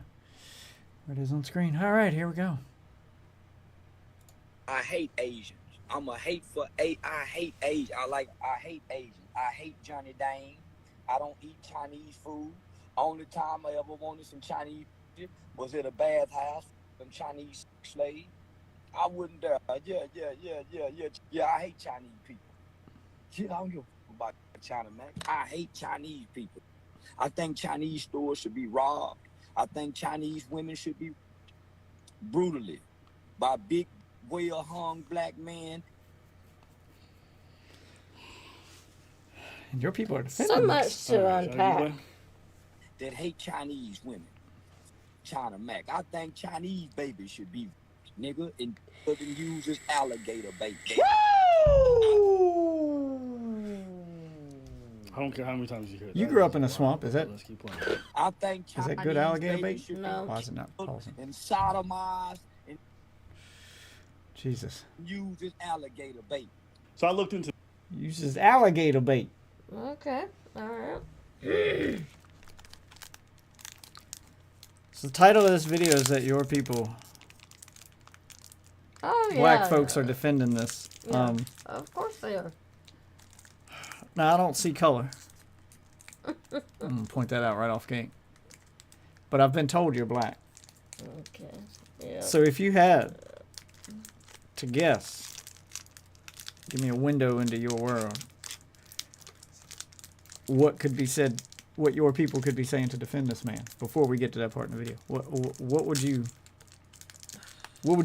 where it is on screen. All right. Here we go. I hate Asians. I'm a hateful I hate Asians. I hate Asians. I hate Johnny Dang. I don't eat Chinese food. Only time I ever wanted some Chinese food was at a bathhouse, some Chinese slave. I wouldn't dare. Yeah, I hate Chinese people. Shit, I don't give a fuck about China, man. I hate Chinese people. I think Chinese stores should be robbed. I think Chinese women should be brutally by big, well-hung black men. And your people are defending So this. much to unpack. That hate Chinese women. China Mac. I think Chinese babies should be nigga and used as alligator bait. I don't care how many times you hear that. You grew up in a swamp. Is that Let's keep playing. I think is that good Chinese alligator babies bait? should be No. Why is it not pausing? and sodomized and Jesus. used as alligator bait. So I looked into. Uses alligator bait. Okay. All right. So the title of this video is that your people, Oh yeah. black folks, are defending this. Yeah. Of course they are. Now I don't see color. I'm gonna point that out right off gate. But I've been told you're black. Okay. Yeah. So if you had to guess, give me a window into your world. What could be said? What your people could be saying to defend this man before we get to that part in the video? What would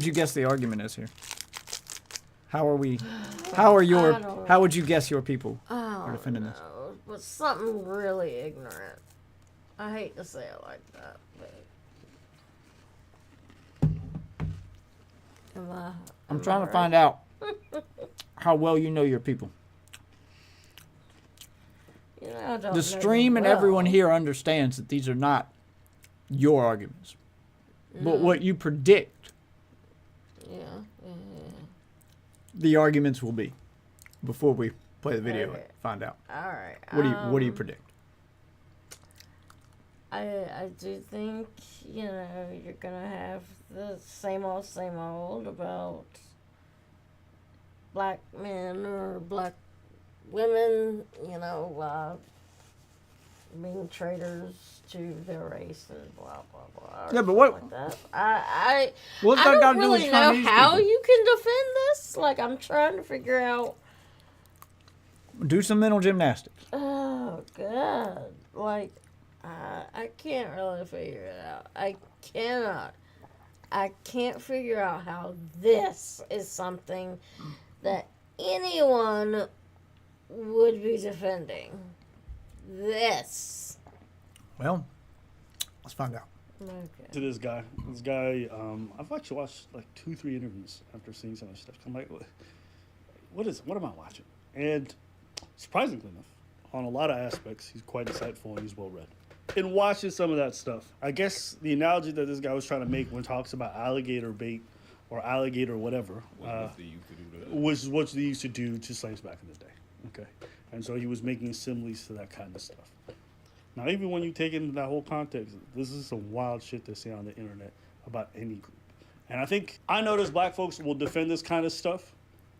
you guess the argument is here? How are we? How are your? How would you guess your people are defending this? But something really ignorant. I hate to say it like that, but I'm trying to find out how well you know your people. You know, I don't The know stream them and everyone well. here understands that these are not your arguments, but what you predict Yeah. the arguments will be before we play the video Okay. and find out. All right. What do you predict? I do think, you know, you're gonna have the same old about black men or black women, you know, being traitors to their race and blah blah blah. or Yeah, but what- something like that. I What's I that got don't to do with really know Chinese how people? you can defend this. Like, I'm trying to figure out. Do some mental gymnastics. Oh God! Like, I can't really figure it out. I cannot. I can't figure out how this is something that anyone would be defending. This. Well, let's find out. Okay. To this guy. This guy, I've actually watched like 2-3 interviews after seeing some of his stuff. I'm like, what am I watching? And surprisingly enough, on a lot of aspects, he's quite insightful and he's well read. In watching some of that stuff, I guess the analogy that this guy was trying to make when talks about alligator bait or alligator whatever, was what they used to do to slaves back in the day. Okay, and so he was making similes to that kind of stuff. Now, even when you take into that whole context, this is some wild shit they say on the internet about any group. And I notice black folks will defend this kind of stuff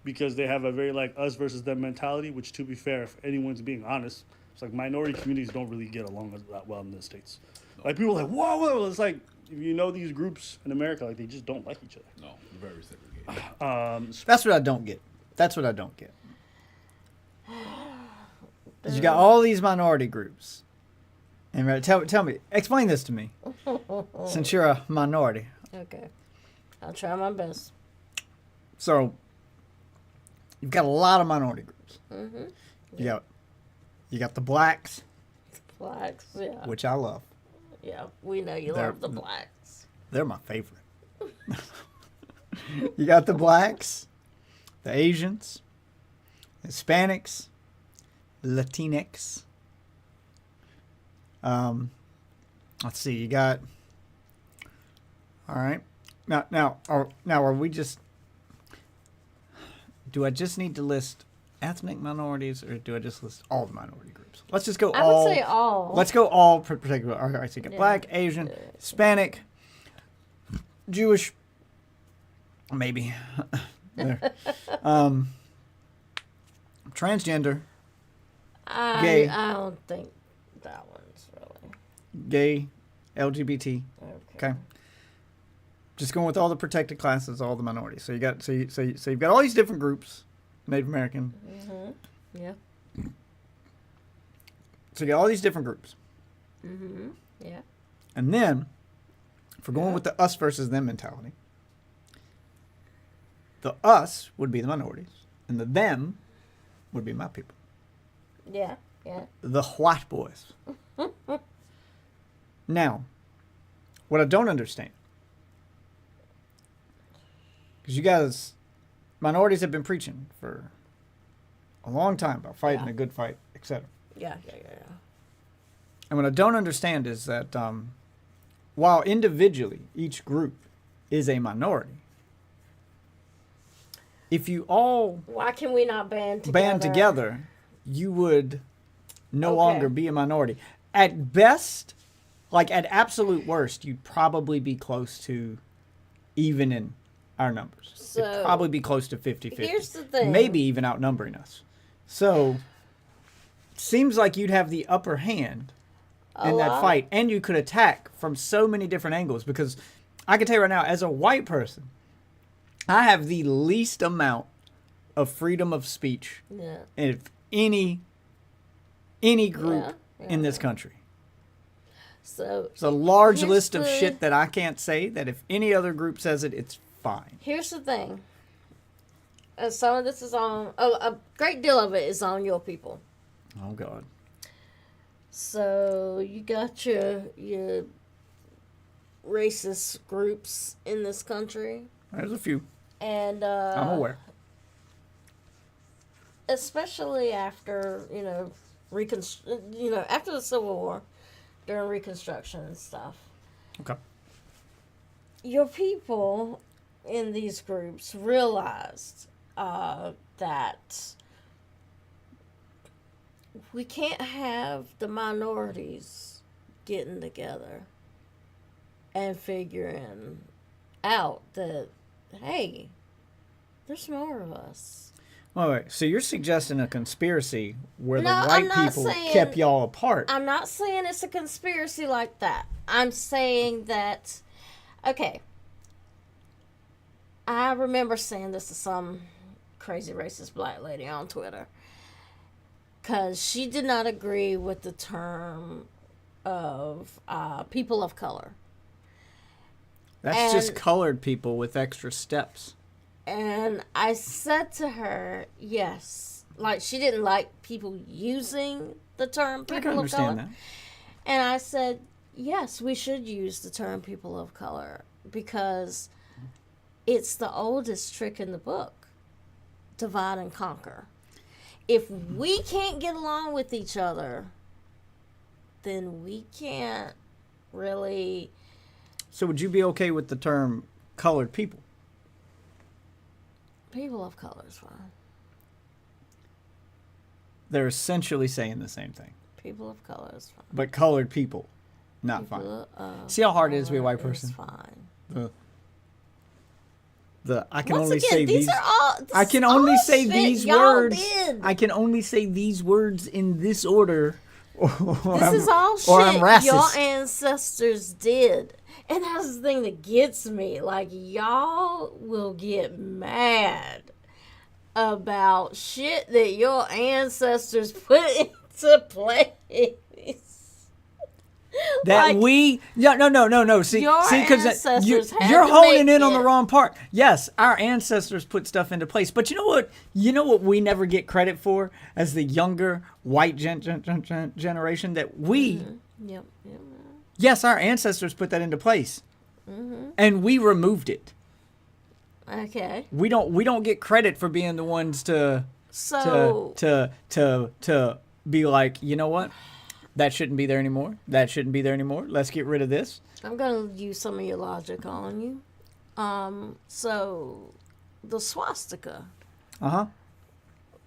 because they have a very like us versus them mentality, which, to be fair, if anyone's being honest, it's like minority communities don't really get along that well in the States. Like, people are like, whoa, it's like, if you know these groups in America, like, they just don't like each other. No, very segregated. That's what I don't get. That's what I don't get. 'Cause you got all these minority groups. And right, tell me, explain this to me. Since you're a minority. Okay. I'll try my best. So, you've got a lot of minority groups. Mm-hmm. You got the blacks, Blacks, yeah. which I love. Yeah, we know you They're- love the blacks. They're my favorite. You got the blacks, the Asians, Hispanics, Latinx. Let's see. You got. All right. Now, are we just? Do I just need to list ethnic minorities, or do I just list all the minority groups? Let's just go I all. would say all. Let's go all particular. All right. So you got black, Asian, Hispanic, Jewish. Maybe. There. Transgender. Gay. I don't think that one's really. Gay, LGBT. Okay. Just going with all the protected classes, all the minorities. So you got so you've got all these different groups, Native American. Mm-hmm. Yeah. So you got all these different groups, Mm-hmm. Yeah. and then if we're going with the us versus them mentality, the us would be the minorities, and the them would be my people, Yeah. Yeah. the white boys. Now, what I don't understand, because you guys, minorities have been preaching for a long time about fighting a good fight, etc. Yeah. And what I don't understand is that while individually each group is a minority, if you all Why can we not band together, you would no Okay. longer be a minority. At best, like at absolute worst, you'd probably be close to even in our numbers. So, It'd probably be close to 50-50. here's the thing. Maybe even outnumbering us. So, seems like you'd have the upper hand in that fight. And you could attack from so many different angles. Because I can tell you right now, as a white person, I have the least amount of freedom of speech of any group in this country. So It's a large here's list of the- shit that I can't say, that if any other group says it, it's fine. Here's the thing. Some of this is on, a great deal of it is on your people. Oh, God. So you got your racist groups in this country. There's a few. And I'm aware. Especially after, after the Civil War, during Reconstruction and stuff. Okay. Your people in these groups realized that we can't have the minorities getting together and figuring out that, hey, there's more of us. Wait. So you're suggesting a conspiracy where No, the I'm white not people saying- kept y'all apart? I'm not saying it's a conspiracy like that. I'm saying that, okay, I remember saying this to some crazy racist black lady on Twitter because she did not agree with the term of people of color. That's just And- colored people with extra steps. And I said to her, yes, like she didn't like people using the term people I can of color. understand that. And I said, yes, we should use the term people of color because it's the oldest trick in the book. Divide and conquer. If we can't get along with each other, then we can't really. So would you be okay with the term colored people? People of color is fine. They're essentially saying the same thing. People of color is fine. But colored people, not People fine. of See how hard it is to be a white color person? is fine. I can Once only again, say these these. are all- this I can is only all say shit these y'all words. did. I can only say these words in this order. This is all or I'm shit racist. your ancestors did. And that's the thing that gets me. Like, y'all will get mad about shit that your ancestors put into place. That Like, no. See, your because ancestors had you're to honing make in on the it. wrong part. Yes, our ancestors put stuff into place, but you know what? You know what we never get credit for as the younger white generation, that we. Yep. Yes, our ancestors put that into place, Mm-hmm. and we removed it. Okay. We don't get credit for being the ones to be like, you know what? That shouldn't be there anymore. That shouldn't be there anymore. Let's get rid of this. I'm going to use some of your logic on you. So, the swastika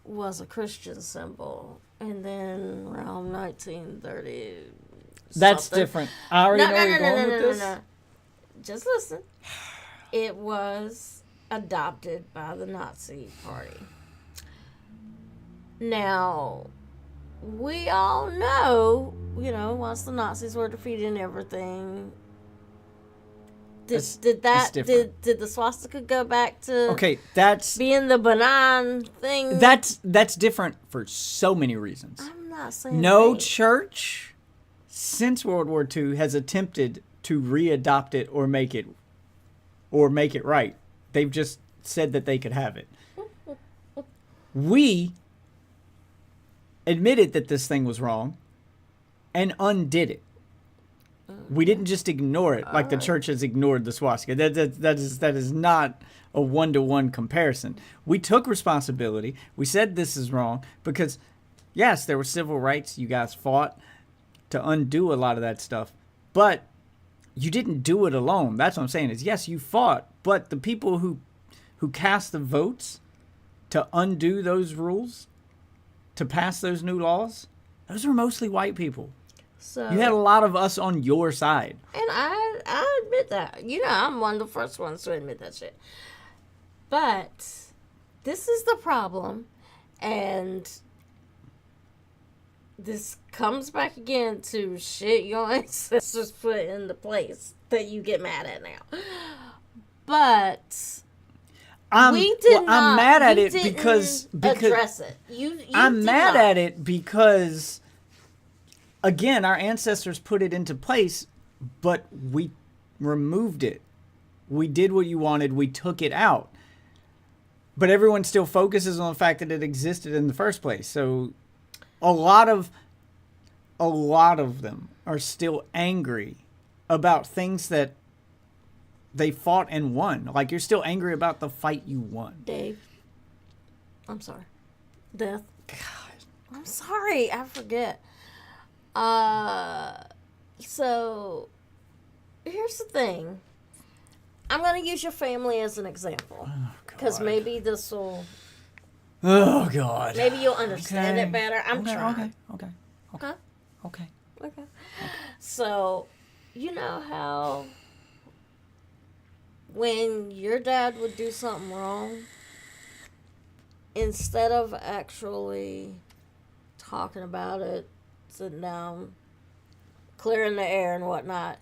was a Christian symbol. And then around 1930. That's something- different. I already know where you're going with this. No. Just listen. It was adopted by the Nazi Party. Now, we all know, once the Nazis were defeated and everything, did different. the swastika go back to Okay, that's being the benign thing? that's different for so many reasons. I'm not saying No right. church since World War II has attempted to readopt it or make it right. They've just said that they could have it. We admitted that this thing was wrong and undid it. We didn't just ignore it like the church has ignored the swastika. That is not a one-to-one comparison. We took responsibility. We said this is wrong because Yes, there were civil rights. You guys fought to undo a lot of that stuff. But you didn't do it alone. That's what I'm saying is, yes, you fought, but the people who cast the votes to undo those rules, to pass those new laws, those were mostly white people. So You had a lot of us on your side. And I admit that. You know, I'm one of the first ones to admit that shit. But this is the problem, and this comes back again to shit your ancestors put into place that you get mad at now. But I'm mad at you it didn't because address it. You I'm did mad not. at it because, again, our ancestors put it into place, but we removed it. We did what you wanted. We took it out. But everyone still focuses on the fact that it existed in the first place. So a lot of them are still angry about things that they fought and won. Like, you're still angry about the fight you won. Dave. I'm sorry. Death. God. I'm sorry. I forget. So here's the thing. I'm going to use your family as an example. Because maybe this will... Oh, God. Maybe you'll understand it better. I'm Okay, trying. Okay. Okay. So, you know how when your dad would do something wrong, instead of actually talking about it, sitting down, clearing the air and whatnot,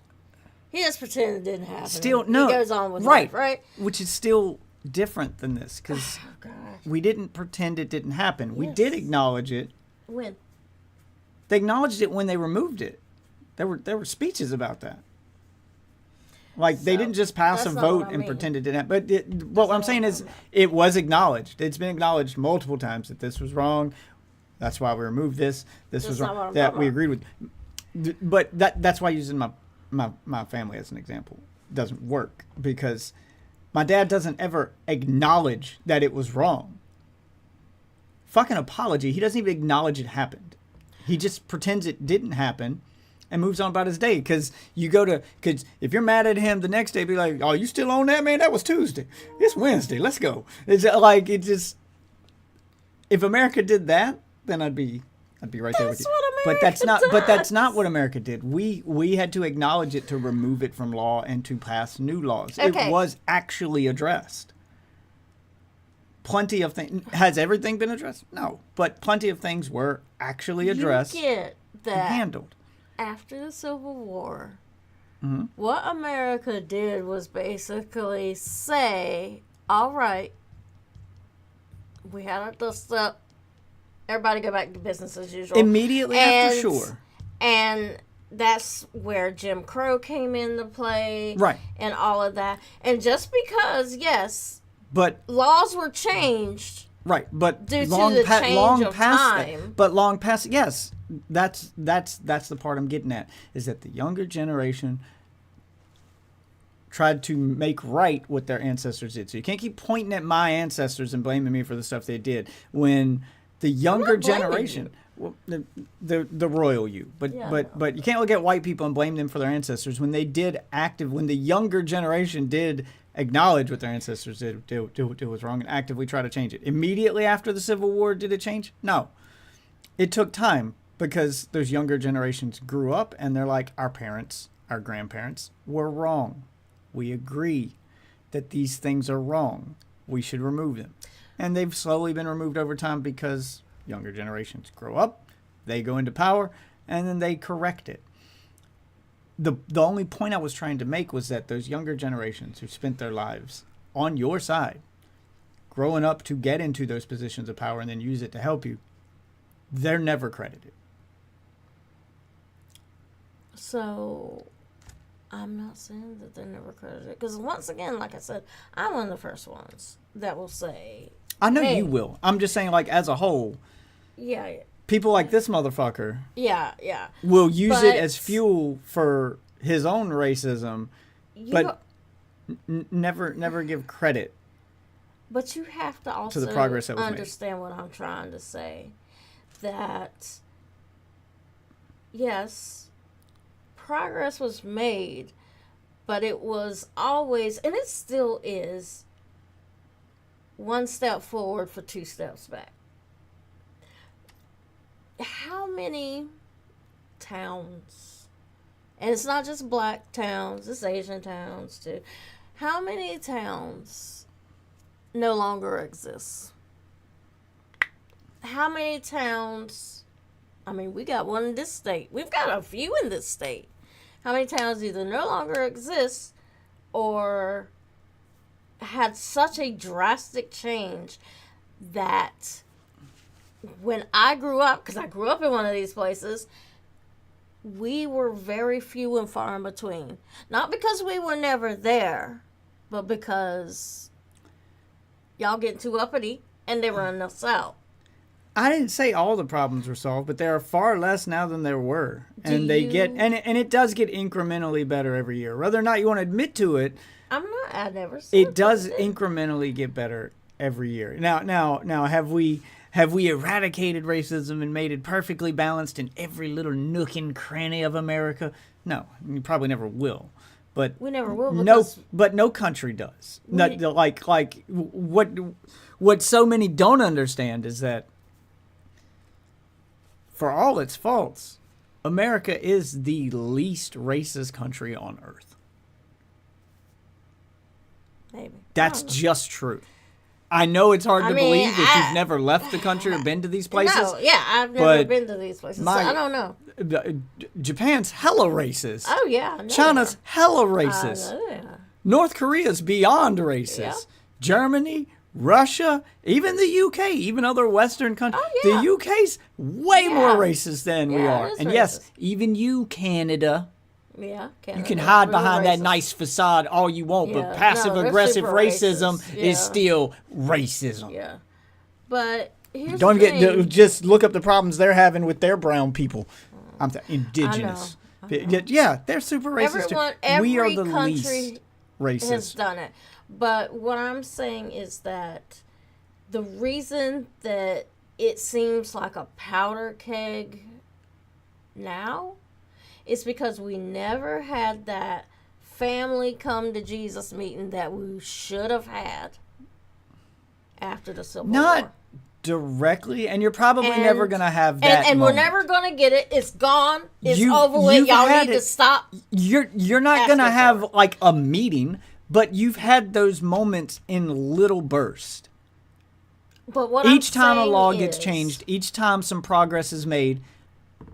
he just pretended it didn't happen. Still, He no. goes on with right, life, right? Which is still different than this, because we didn't pretend it didn't happen. We did acknowledge it. When? They acknowledged it when they removed it. There were speeches about that. Like, they didn't just pass a that's not vote what I and mean. pretend it didn't happen. But what I'm saying is, it was acknowledged. It's been acknowledged multiple times that this was wrong. That's why we removed this. This was That's not wrong. what I'm That talking we about. agreed with. But that's why using my family as an example doesn't work, because my dad doesn't ever acknowledge that it was wrong. Fucking apology. He doesn't even acknowledge it happened. He just pretends it didn't happen and moves on about his day. Because if you're mad at him the next day, be like, oh, you still on that, man? That was Tuesday. It's Wednesday. Let's go. It's like, it just, if America did that, then I'd be right there with you. But that's not what America did. We had to acknowledge it to remove it from law and to pass new laws. Okay. It was actually addressed. Plenty of things. Has everything been addressed? No. But plenty of things were actually addressed You get and that handled. after the Civil War, Mm-hmm. what America did was basically say, all right, we had our dust up. Everybody go back to business as usual. Immediately after, sure. And that's where Jim Crow came into play. Right. And all of that. And just because, yes, But laws were changed. right, but Due to long the pa- change long of past time. that. But long past, yes, that's the part I'm getting at, is that the younger generation tried to make right what their ancestors did. So you can't keep pointing at my ancestors and blaming me for the stuff they did when the younger generation, well, the royal you, but Yeah. but you can't look at white people and blame them for their ancestors when they did when the younger generation did acknowledge what their ancestors did was wrong and actively try to change it. Immediately after the Civil War, did it change? No. It took time because those younger generations grew up and they're like, our parents, our grandparents were wrong. We agree that these things are wrong. We should remove them. And they've slowly been removed over time because younger generations grow up, they go into power, and then they correct it. The only point I was trying to make was that those younger generations who spent their lives on your side, growing up to get into those positions of power and then use it to help you, they're never credited. So, I'm not saying that they're never credited. Because once again, like I said, I'm one of the first ones that will say, I know hey, you will. I'm just saying, like, as a whole, Yeah. people like this motherfucker Yeah. will use But it as fuel for his own racism, but never give credit. But you have to also the progress that was made. understand what I'm trying to say. that, yes, progress was made, but it was always, and it still is, one step forward for 2 steps back. How many towns, and it's not just black towns, it's Asian towns too, how many towns no longer exist? How many towns, I mean, we got one in this state, we've got a few in this state. How many towns either no longer exist or had such a drastic change that when I grew up, because I grew up in one of these places, we were very few and far in between. Not because we were never there, but because y'all getting too uppity and they run us out. I didn't say all the problems were solved, but there are far less now than there were. And it does get incrementally better every year. Whether or not you want to admit to it, I never said it does incrementally get better every year. Now have we eradicated racism and made it perfectly balanced in every little nook and cranny of America? No, you probably never will. But we never will. No country does. What so many don't understand is that for all its faults, America is the least racist country on earth. Maybe. That's just true. I know it's hard to believe if you've never left the country or been to these places. No, yeah, I've never been to these places, so I don't know. Japan's hella racist. Oh, yeah. I know China's hella racist. North Korea's beyond racist. Yeah. Germany, Russia, even the UK, even other Western countries. Oh, yeah. The UK's way more racist than we are. And racist. Yes, even you, Canada. Yeah, Canada. You can hide behind that nice facade all you want, but passive-aggressive racism is still racism. Yeah. But here's Don't the thing. just look up the problems they're having with their brown people. Indigenous. I know. Yeah, they're super racist. We are the least racist. Has done it. But what I'm saying is that the reason that it seems like a powder keg now is because we never had that family come to Jesus meeting that we should have had after the Civil War. Not directly, and you're probably never going to have that and we're never going to get it. It's gone. It's over with. Y'all need to stop. You're not going to have like a meeting, but you've had those moments in little bursts. But what each time a law gets changed, each time some progress is made,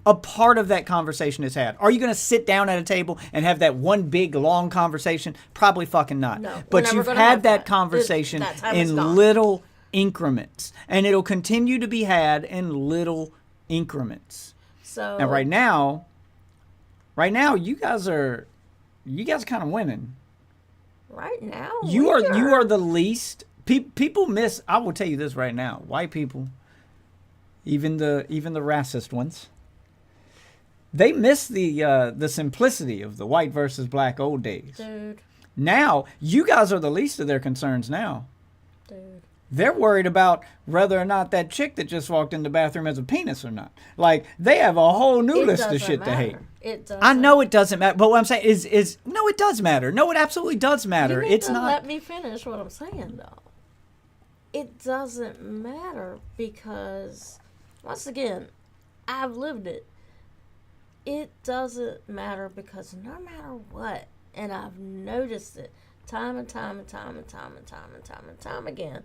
a part of that conversation is had. Are you going to sit down at a table and have that one big long conversation? Probably fucking not. No, but you've had that conversation in little increments, and it'll continue to be had in little increments. So and right now you guys are kind of winning. Right now, you are the least. People miss. I will tell you this right now. White people, even the racist ones, they miss the simplicity of the white versus black old days. Dude. Now you guys are the least of their concerns now. Dude. They're worried about whether or not that chick that just walked in the bathroom has a penis or not. Like, they have a whole new list of shit to hate. It doesn't. I know it doesn't matter, but what I'm saying is no, it does matter. No, it absolutely does matter. You need It's to not. Let me finish what I'm saying, though. It doesn't matter because, once again, I've lived it. It doesn't matter because no matter what, and I've noticed it time and time and time and time and time and time and time again,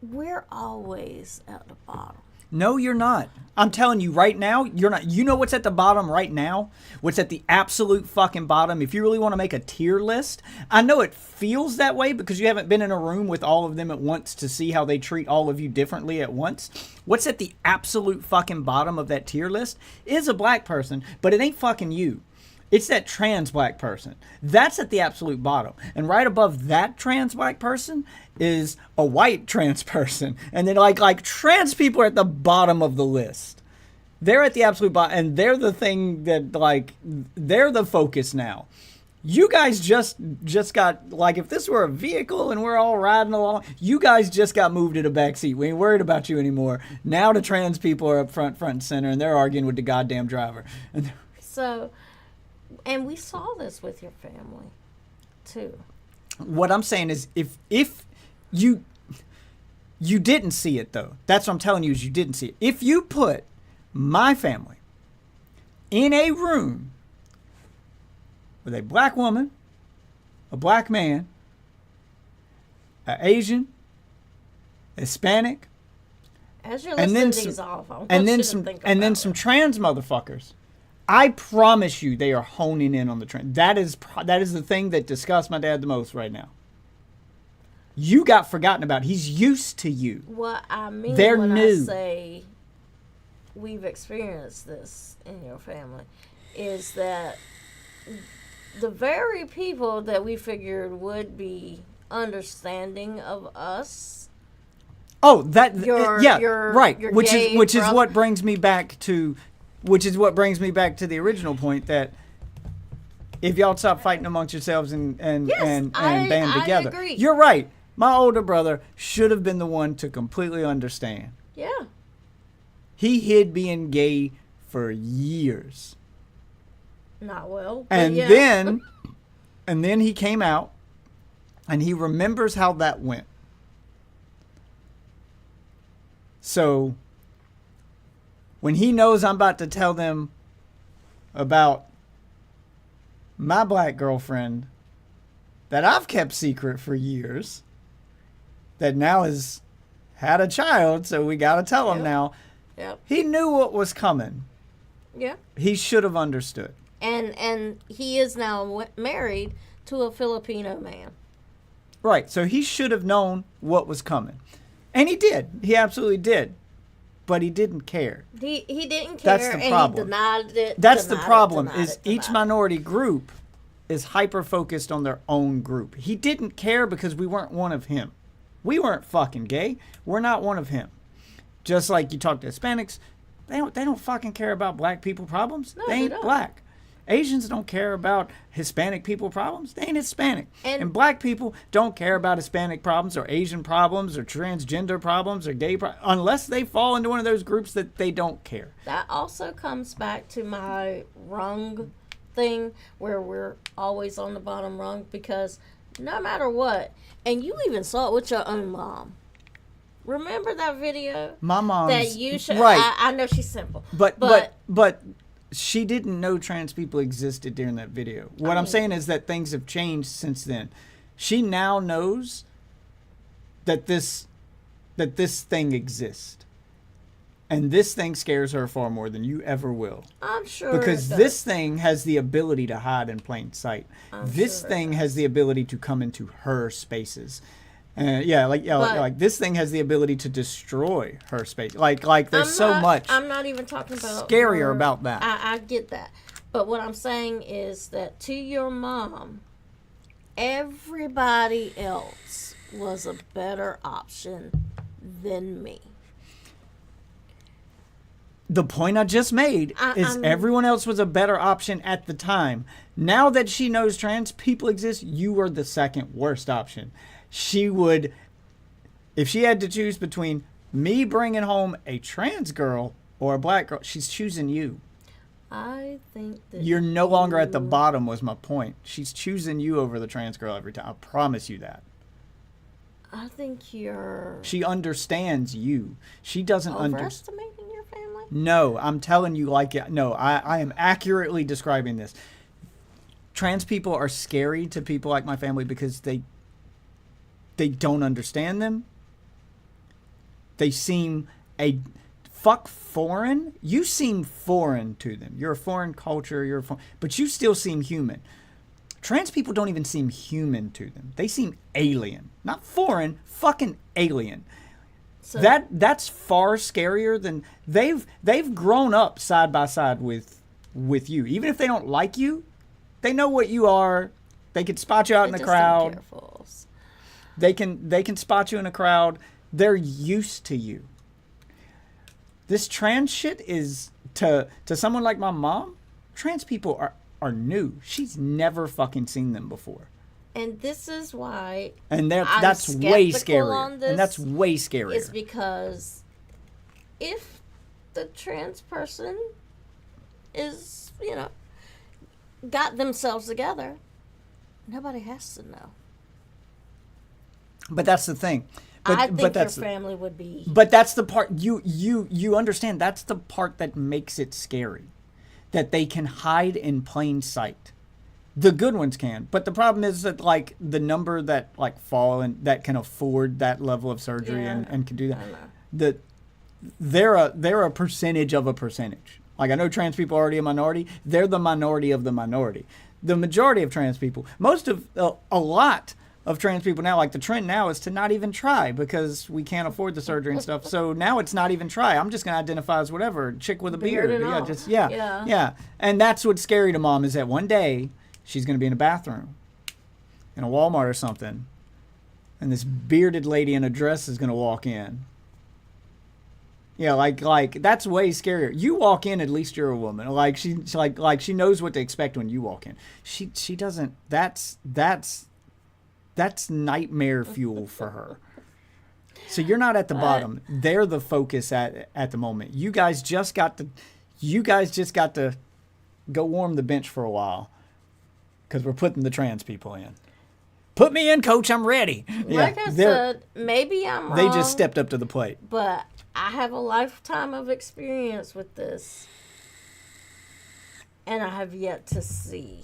we're always at the bottom. No, you're not. I'm telling you right now, you're not. You know what's at the bottom right now? What's at the absolute fucking bottom? If you really want to make a tier list, I know it feels that way because you haven't been in a room with all of them at once to see how they treat all of you differently at once. What's at the absolute fucking bottom of that tier list is a black person, but it ain't fucking you. It's that trans black person. That's at the absolute bottom. And right above that trans black person is a white trans person. And then like trans people are at the bottom of the list. They're at the absolute bottom. And they're the thing that they're the focus now. You guys just got, like, if this were a vehicle and we're all riding along, you guys just got moved to the back seat. We ain't worried about you anymore. Now the trans people are up front and center, and they're arguing with the goddamn driver. So, and we saw this with your family, too. What I'm saying is, if you didn't see it, though. That's what I'm telling you, is you didn't see it. If you put my family in a room with a black woman, a black man, an Asian, Hispanic, As you're and listening then to these some, off, I want and you then to some, think and then about some it. trans motherfuckers. I promise you, they are honing in on the trans. That is the thing that disgusts my dad the most right now. You got forgotten about. He's used to you. What I mean They're when new. I say we've experienced this in your family is that the very people that we figured would be understanding of us. Oh, that Your right. your Which gay is brother- what brings me back to, the original point that if y'all stop fighting amongst yourselves and band together, agree. you're right. My older brother should have been the one to completely understand. Yeah. He hid being gay for years. Not well. But And yeah. then he came out and he remembers how that went. So when he knows I'm about to tell them about my black girlfriend that I've kept secret for years, that now has had a child, so we got to tell him now. Yep. He knew what was coming. Yeah. He should have understood. And he is now married to a Filipino man. Right. So he should have known what was coming. And he did. He absolutely did. But he didn't care. He didn't care. That's the and problem. He denied it. That's the denied it, problem, denied is it, each denied it. minority group is hyper-focused on their own group. He didn't care because we weren't one of him. We weren't fucking gay. We're not one of him. Just like you talk to Hispanics, they don't fucking care about black people problems. No, they they ain't don't. black. Asians don't care about Hispanic people problems. They ain't Hispanic. And black people don't care about Hispanic problems or Asian problems or transgender problems or gay problems unless they fall into one of those groups that they don't care. That also comes back to my rung thing where we're always on the bottom rung because no matter what, and you even saw it with your own mom. Remember that video? My mom's that you should. right. I know she's simple, But she didn't know trans people existed during that video. What I'm saying is that things have changed since then. She now knows that this thing exists. And this thing scares her far more than you ever will. I'm sure. Because it does. this thing has the ability to hide in plain sight. This sure thing has the ability to come into her spaces. Like this thing has the ability to destroy her space. Like there's so much. I'm not even talking about scarier her. about that. I get that, but what I'm saying is that to your mom, everybody else was a better option than me. The point I just made is everyone else was a better option at the time. Now that she knows trans people exist, you are the second worst option. She would, if she had to choose between me bringing home a trans girl or a black girl, she's choosing you. I think that You're no longer at the bottom was my point. She's choosing you over the trans girl every time. I promise you that. I think you're She understands you. She doesn't understand. overestimating your family. No, I'm telling you like it. No, I am accurately describing this. Trans people are scary to people like my family because they don't understand them. They seem foreign. You seem foreign to them. You're a foreign culture. But you still seem human. Trans people don't even seem human to them. They seem alien. Not foreign, fucking alien. So That's far scarier than they've grown up side by side with you. Even if they don't like you, they know what you are. They can spot you out in the crowd. They can spot you in a crowd. They're used to you. This trans shit is to someone like my mom. Trans people are new. She's never fucking seen them before. And this is why And I'm that's way skeptical scarier. on this. And that's way scarier. It's because if the trans person is, got themselves together, nobody has to know. But that's the thing. I think your family would be. But that's the part you understand. That's the part that makes it scary, that they can hide in plain sight. The good ones can, but the problem is that like the number that like fall and that can afford that level of surgery and can do that, they're a percentage of a percentage. Like I know trans people are already a minority. They're the minority of the minority. The majority of trans people, a lot of trans people now, like the trend now is to not even try because we can't afford the surgery and stuff. So now it's not even try. I'm just going to identify as whatever, chick with a beard. Yeah. And that's what's scary to mom is that one day she's going to be in a bathroom in a Walmart or something. And this bearded lady in a dress is going to walk in. Yeah, like that's way scarier. You walk in, at least you're a woman. Like she knows what to expect when you walk in. She doesn't. That's nightmare fuel for her. So you're not at the bottom. They're the focus at the moment. You guys just got to go warm the bench for a while because we're putting the trans people in. Put me in, coach. I'm ready. Like I said, maybe I'm wrong. They just stepped up to the plate. But I have a lifetime of experience with this. And I have yet to see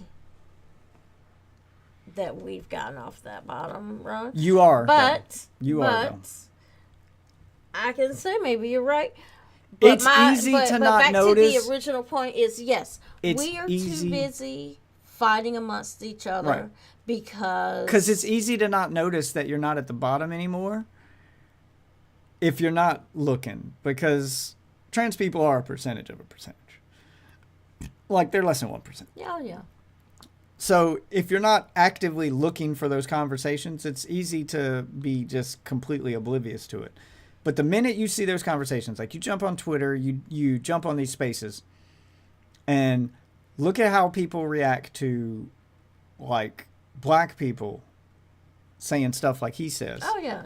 that we've gotten off that bottom rung. You are. But I can say maybe you're right. But it's easy to not back notice. To the original point is yes, we are easy. too busy fighting amongst each other because it's easy to not notice that you're not at the bottom anymore if you're not looking, because trans people are a percentage of a percentage. Like they're less than 1%. Yeah. So if you're not actively looking for those conversations, it's easy to be just completely oblivious to it. But the minute you see those conversations, like you jump on Twitter, you jump on these spaces, and look at how people react to, like, black people saying stuff like he says. Oh, yeah.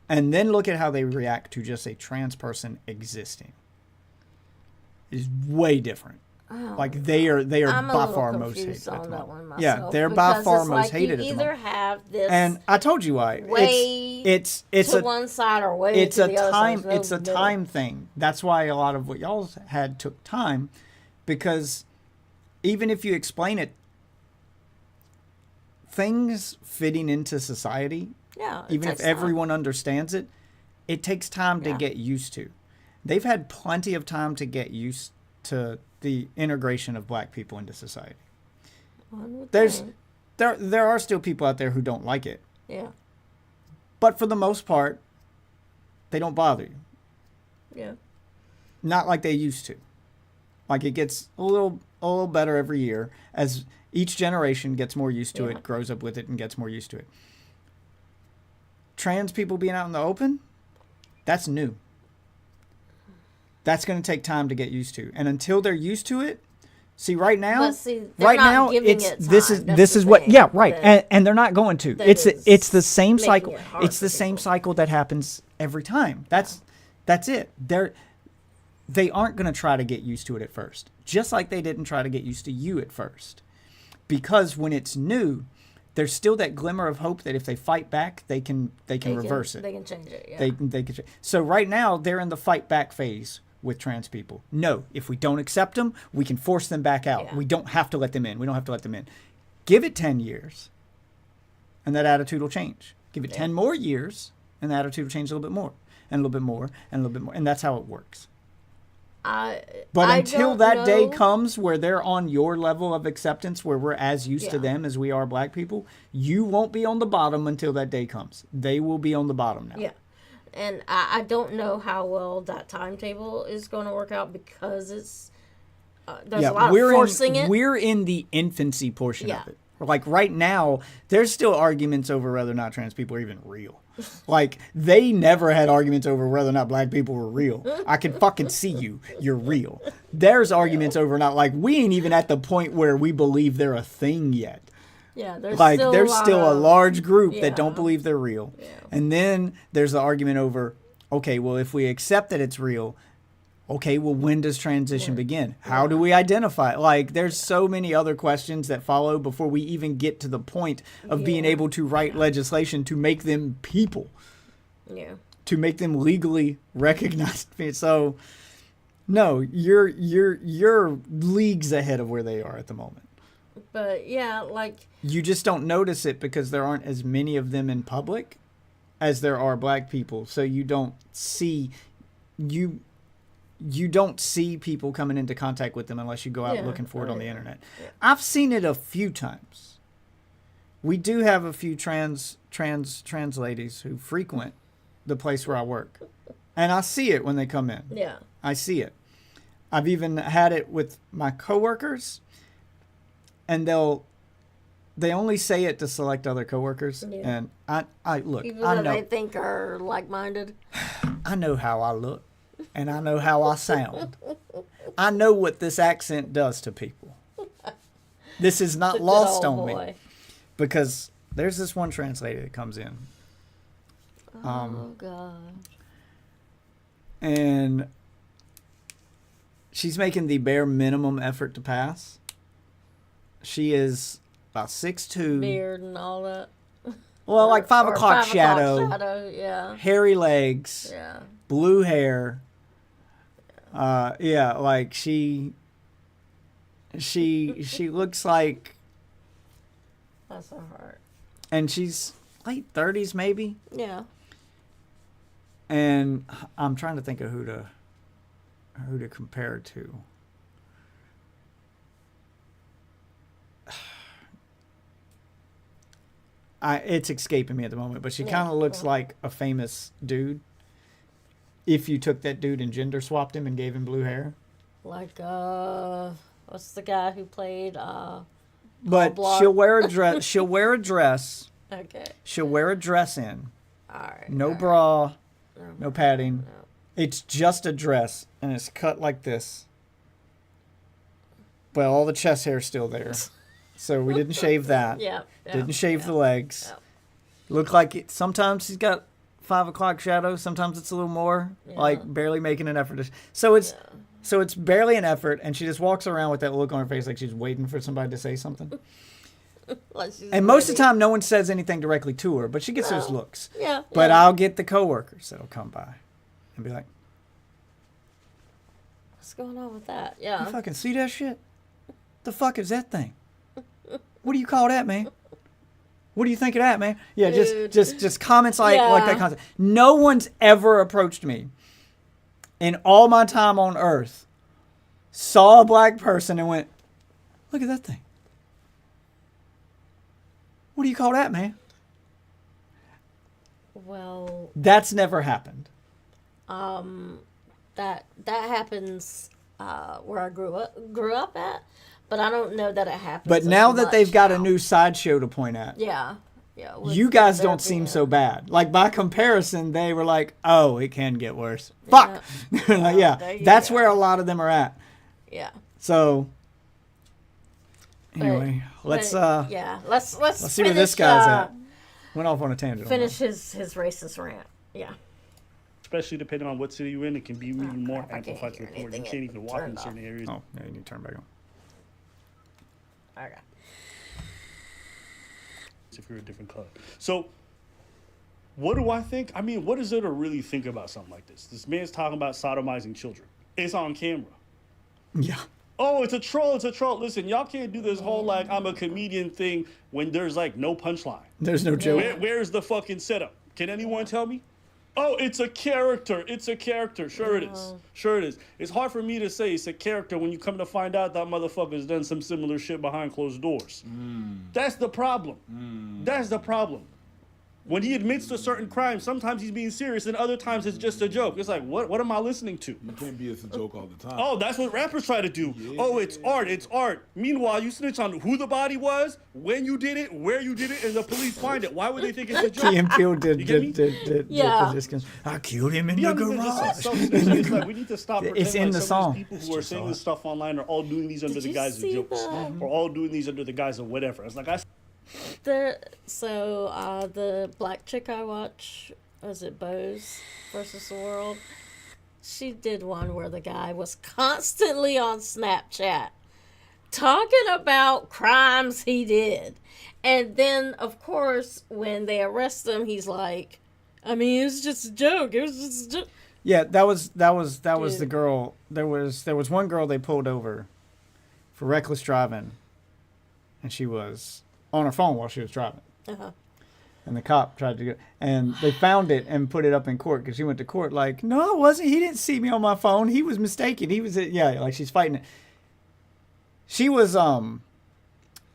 And then look at how they react to just a trans person existing. It's way different. Oh, like they are by far most hated. Yeah, they're by far most hated. You either have this, and I told you why. It's to one side or way to the other side. It's a time thing. That's why a lot of what y'all had took time, because even if you explain it, things fitting into society, even if everyone understands it, it takes time to get used to. They've had plenty of time to get used to the integration of black people into society. There are still people out there who don't like it. Yeah. But for the most part, they don't bother you. Yeah. Not like they used to. Like it gets a little better every year as each generation gets more used to it, grows up with it, and gets more used to it. Trans people being out in the open, that's new. That's going to take time to get used to. And until they're used to it, right now it's this is what and they're not going to. It's the same cycle. It's the same cycle that happens every time. That's it. They aren't going to try to get used to it at first. Just like they didn't try to get used to you at first. Because when it's new, there's still that glimmer of hope that if they fight back, they can reverse it. They can change it. Yeah. They can. So right now they're in the fight back phase with trans people. No, if we don't accept them, we can force them back out. Yeah. We don't have to let them in. Give it 10 years, and that attitude will change. Give it 10 more years, and the attitude will change a little bit more, and a little bit more, and a little bit more. And that's how it works. But until that day comes where they're on your level of acceptance, where we're as used to them as we are black people, you won't be on the bottom until that day comes. They will be on the bottom now. Yeah. And I don't know how well that timetable is going to work out because it's there's a lot of forcing it. We're in the infancy portion of it. Like right now, there's still arguments over whether or not trans people are even real. Like they never had arguments over whether or not black people were real. I can fucking see you. You're real. There's arguments over not like we ain't even at the point where we believe they're a thing yet. Yeah, there's still a large group that don't believe they're real. Yeah. And then there's the argument over, okay, well, if we accept that it's real, okay, well, when does transition begin? How do we identify it? Like, there's so many other questions that follow before we even get to the point of being able to write legislation to make them people. Yeah. To make them legally recognized. So, no, you're leagues ahead of where they are at the moment. But, yeah, like... You just don't notice it because there aren't as many of them in public as there are black people. So you don't see... You don't see people coming into contact with them unless you go out looking for it on the internet. Yeah. I've seen it a few times. We do have a few trans ladies who frequent the place where I work. And I see it when they come in. Yeah. I see it. I've even had it with my coworkers, and they only say it to select other coworkers. Yeah. And I look, even I though know they think are like-minded. I know how I look. And I know how I sound. I know what this accent does to people. This is not lost on me. Because there's this one translator that comes in. Oh, God. And she's making the bare minimum effort to pass. She is about 6'2". Beard and all that. Well, like 5 o'clock shadow. Yeah. Hairy legs. Yeah. Blue hair. Yeah, like she looks like. That's so hard. And she's late 30s maybe. Yeah. And I'm trying to think of who to compare it to. It's escaping me at the moment, but she kind of looks like a famous dude. If you took that dude and gender swapped him and gave him blue hair. Like, what's the guy who played, But she'll wear a dress. She'll wear a dress. Okay. She'll wear a dress in. All right. No bra, no padding. No. It's just a dress, and it's cut like this. But all the chest hair's still there. So we didn't shave that. Yeah. Didn't shave the legs. Yep. Look like it. Sometimes he's got 5 o'clock shadow. Sometimes it's a little more, like barely making an effort. So it's barely an effort, and she just walks around with that look on her face like she's waiting for somebody to say something. And most of the time, no one says anything directly to her, but she gets those looks. Yeah. But I'll get the coworkers that'll come by and be like, "What's going on with that?" Yeah. You fucking see that shit? The fuck is that thing? What do you call that, man? What do you think of that, man? Yeah, just comments like that concept. No one's ever approached me in all my time on Earth, saw a black person and went, "Look at that thing. What do you call that, man?" Well, that's never happened. That happens where I grew up at. But I don't know that it happens. But now that they've got a new sideshow to point at, yeah, you guys don't seem so bad. Like by comparison, they were like, "Oh, it can get worse." Fuck. Like, that's where a lot of them are at. Yeah. So anyway, let's see where this guy's at. Went off on a tangent. Finish his racist rant. Yeah. Especially depending on what city you're in, it can be even more amplified to the point you can't even walk in certain areas. Oh, yeah, you need to turn back on. Okay. If you're a different color. So, what do I think? I mean, what is there to really think about something like this? This man's talking about sodomizing children. It's on camera. Yeah. Oh, it's a troll. It's a troll. Listen, y'all can't do this whole like I'm a comedian thing when there's like no punchline. There's no joke. Where's the fucking setup? Can anyone tell me? Oh, it's a character. It's a character. Sure it is. Sure it is. It's hard for me to say it's a character when you come to find out that motherfucker's done some similar shit behind closed doors. That's the problem. That's the problem. When he admits to certain crimes, sometimes he's being serious, and other times it's just a joke. It's like, what am I listening to? You can't be as a joke all the time. Oh, that's what rappers try to do. Yeah. Oh, it's art. Meanwhile, you snitch on who the body was, when you did it, where you did it, and the police find it. Why would they think it's a joke? Key and Peele did. Yeah. I killed him in the garage. It's like we need to stop. It's in the song. People who are saying this stuff online are all doing these under the guise of jokes, or all doing these under the guise of whatever. It's like the black chick I watch, was it Bose versus the World? She did one where the guy was constantly on Snapchat talking about crimes he did. And then, of course, when they arrest him, he's like, I mean, it was just a joke. It was just a joke. Yeah, that was the girl. There was one girl they pulled over for reckless driving, and she was on her phone while she was driving. Uh-huh. And the cop tried to and they found it and put it up in court because she went to court like, no, it wasn't. He didn't see me on my phone. He was mistaken. He was, like she's fighting it. She was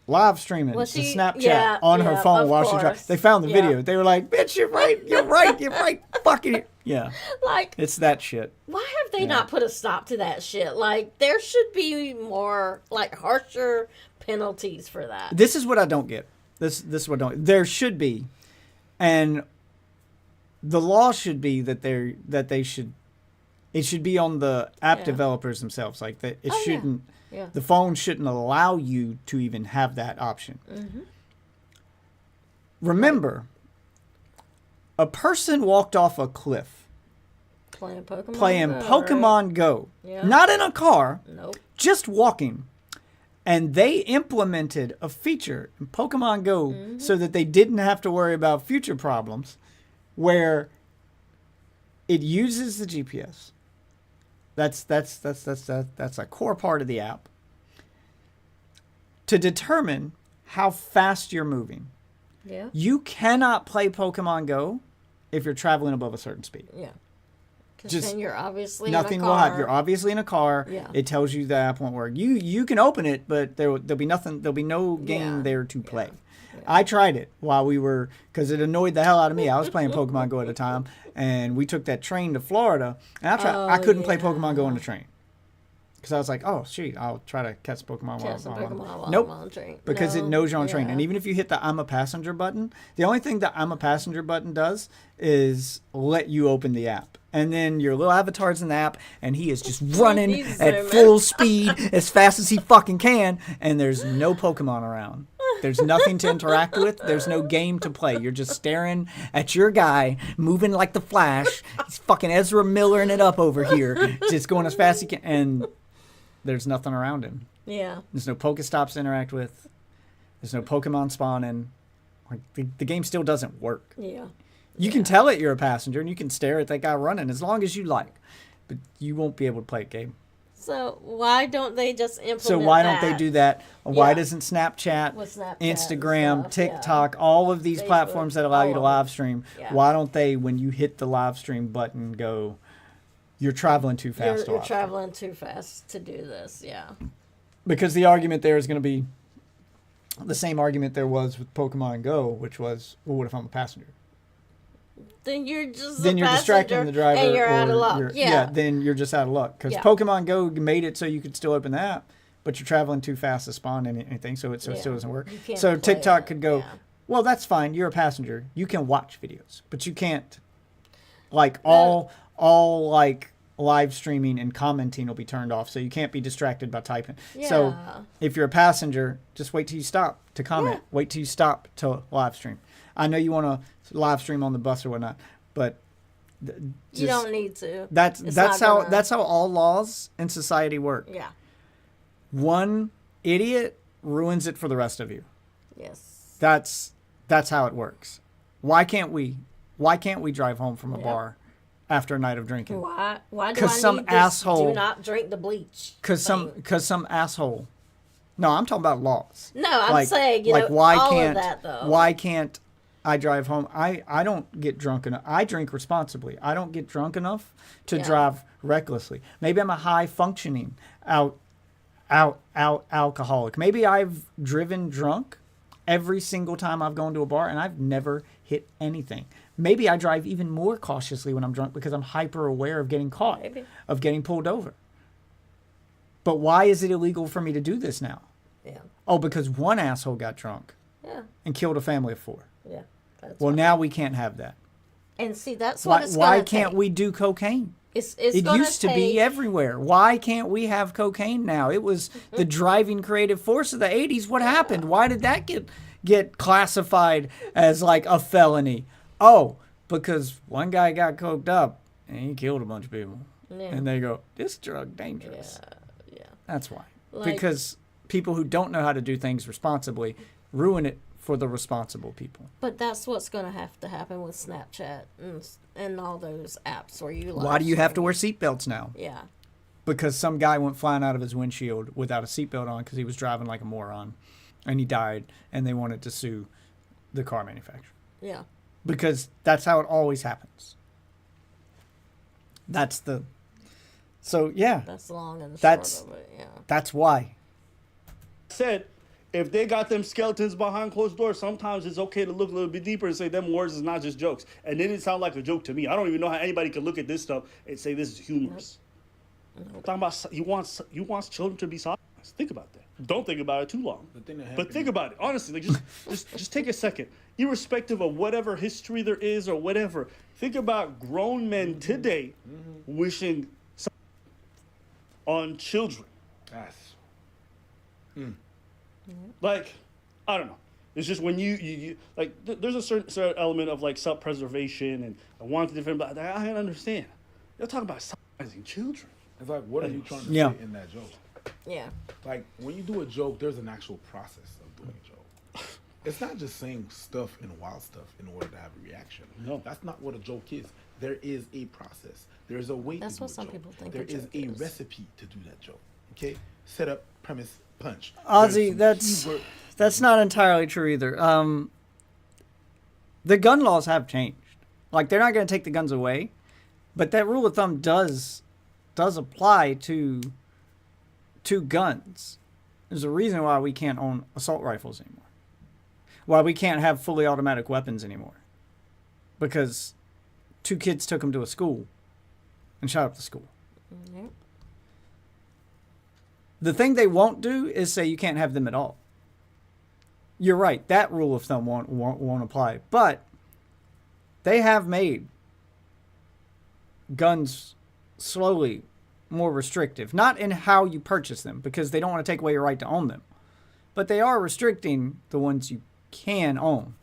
live streaming to Snapchat on her phone while she drove. They found the video. They were like, bitch, you're right. Fucking yeah. Like, it's that shit. Why have they not put a stop to that shit? Like, there should be more, like, harsher penalties for that. This is what I don't get. This is what I don't. There should be, and the law should be that they should. It should be on the app developers themselves. Like that, it shouldn't. Yeah. The phone shouldn't allow you to even have that option. Mm-hmm. Remember, a person walked off a cliff playing Pokemon Go. Yeah. Not in a car. Nope. Just walking. And they implemented a feature in Pokemon Go so that they didn't have to worry about future problems where it uses the GPS. That's a core part of the app to determine how fast you're moving. Yeah. You cannot play Pokemon Go if you're traveling above a certain speed. Yeah. Because then you're obviously nothing in a car. will happen. You're obviously in a car. Yeah. It tells you the app won't work. You can open it, but there'll be nothing. There'll be no game there to play. Yeah. I tried it while we were because it annoyed the hell out of me. I was playing Pokemon Go at a time, and we took that train to Florida. And I couldn't play Pokemon Go on the train because I was like, oh shit, I'll try to catch Pokemon while I'm on the train. Because it knows you're on train. And even if you hit the I'm a passenger button, the only thing the I'm a passenger button does is let you open the app. And then your little avatar's in the app, and he is just running at full speed as fast as he fucking can, and there's no Pokemon around. There's nothing to interact with. There's no game to play. You're just staring at your guy, moving like the Flash. He's fucking Ezra Millering it up over here, just going as fast as he can, and there's nothing around him. Yeah. There's no Pokestops to interact with. There's no Pokemon spawning. Like the game still doesn't work. Yeah. You can tell it you're a passenger, and you can stare at that guy running as long as you like, but you won't be able to play a game. So why don't they just implement So why don't they do that? Why doesn't Snapchat, Instagram, TikTok, all of these platforms that allow you to live stream, why don't they, when you hit the live stream button, go, you're traveling too fast. You're traveling too fast to do this, yeah. Because the argument there is going to be the same argument there was with Pokemon Go, which was, well, what if I'm a passenger? Then you're just distracting the driver, and you're out of luck. Then you're just out of luck because Pokemon Go made it so you could still open the app, but you're traveling too fast to spawn anything, so it still doesn't work. So TikTok could go, well, that's fine. You're a passenger. You can watch videos, but you can't. Like all like live streaming and commenting will be turned off, so you can't be distracted by typing. Yeah. So if you're a passenger, just wait till you stop to comment. Yeah. Wait till you stop to live stream. I know you want to live stream on the bus or whatnot, but you don't need to. That's how all laws in society work. Yeah. One idiot ruins it for the rest of you. Yes. That's how it works. Why can't we drive home from a bar after a night of drinking? Why do I need this do not drink the bleach? Because some asshole. No, I'm talking about laws. No, I'm saying why all can't of that though. Why can't I drive home? I don't get drunk enough. I drink responsibly. I don't get drunk enough to drive recklessly. Maybe I'm a high functioning alcoholic. Maybe I've driven drunk every single time I've gone to a bar, and I've never hit anything. Maybe I drive even more cautiously when I'm drunk because I'm hyper aware of getting caught, of getting pulled over. But why is it illegal for me to do this now? Yeah. Oh, because one asshole got drunk Yeah. and killed a family of 4. Yeah. That's Well, now we can't have that. And see, that's what it's Why gonna can't take. we do cocaine? It's It gonna used to be take- everywhere. Why can't we have cocaine now? It was the driving creative force of the 80s. What happened? Why did that get classified as like a felony? Oh, because one guy got coked up and he killed a bunch of people. Yeah. And they go, this drug dangerous. Yeah. That's why. Like- Because people who don't know how to do things responsibly ruin it for the responsible people. But that's what's going to have to happen with Snapchat and all those apps where you. Why do you have to wear seatbelts now? Yeah. Because some guy went flying out of his windshield without a seatbelt on because he was driving like a moron, and he died, and they wanted to sue the car manufacturer. Yeah. Because that's how it always happens. That's the. So yeah. That's long and the that's, short of it. Yeah. That's why. Said, if they got them skeletons behind closed doors, sometimes it's okay to look a little bit deeper and say them words is not just jokes. And it didn't sound like a joke to me. I don't even know how anybody can look at this stuff and say this is humorous. Talking about he wants children to be sodomized. Think about that. Don't think about it too long. But think about it. Honestly, like just take a second. Irrespective of whatever history there is or whatever, think about grown men today wishing on children. That's. Like, I don't know. It's just when you like, there's a certain element of like self-preservation and I want to defend, but I understand. You're talking about sodomizing children. It's like, what are you trying to Yeah. say in that joke? Yeah. Like, when you do a joke, there's an actual process of doing a joke. It's not just saying stuff and wild stuff in order to have a reaction. No. That's not what a joke is. There is a process. There's a way That's to do what a some joke. people think There a is joke a is. recipe to do that joke. Okay? Set up, premise, punch. Ozzy, There's some keyword- that's not entirely true either. The gun laws have changed. Like, they're not going to take the guns away, but that rule of thumb does apply to guns. There's a reason why we can't own assault rifles anymore. Why we can't have fully automatic weapons anymore. Because 2 kids took them to a school and shot up the school. Yep. The thing they won't do is say you can't have them at all. You're right. That rule of thumb won't apply. But they have made guns slowly more restrictive. Not in how you purchase them, because they don't want to take away your right to own them. But they are restricting the ones you can own.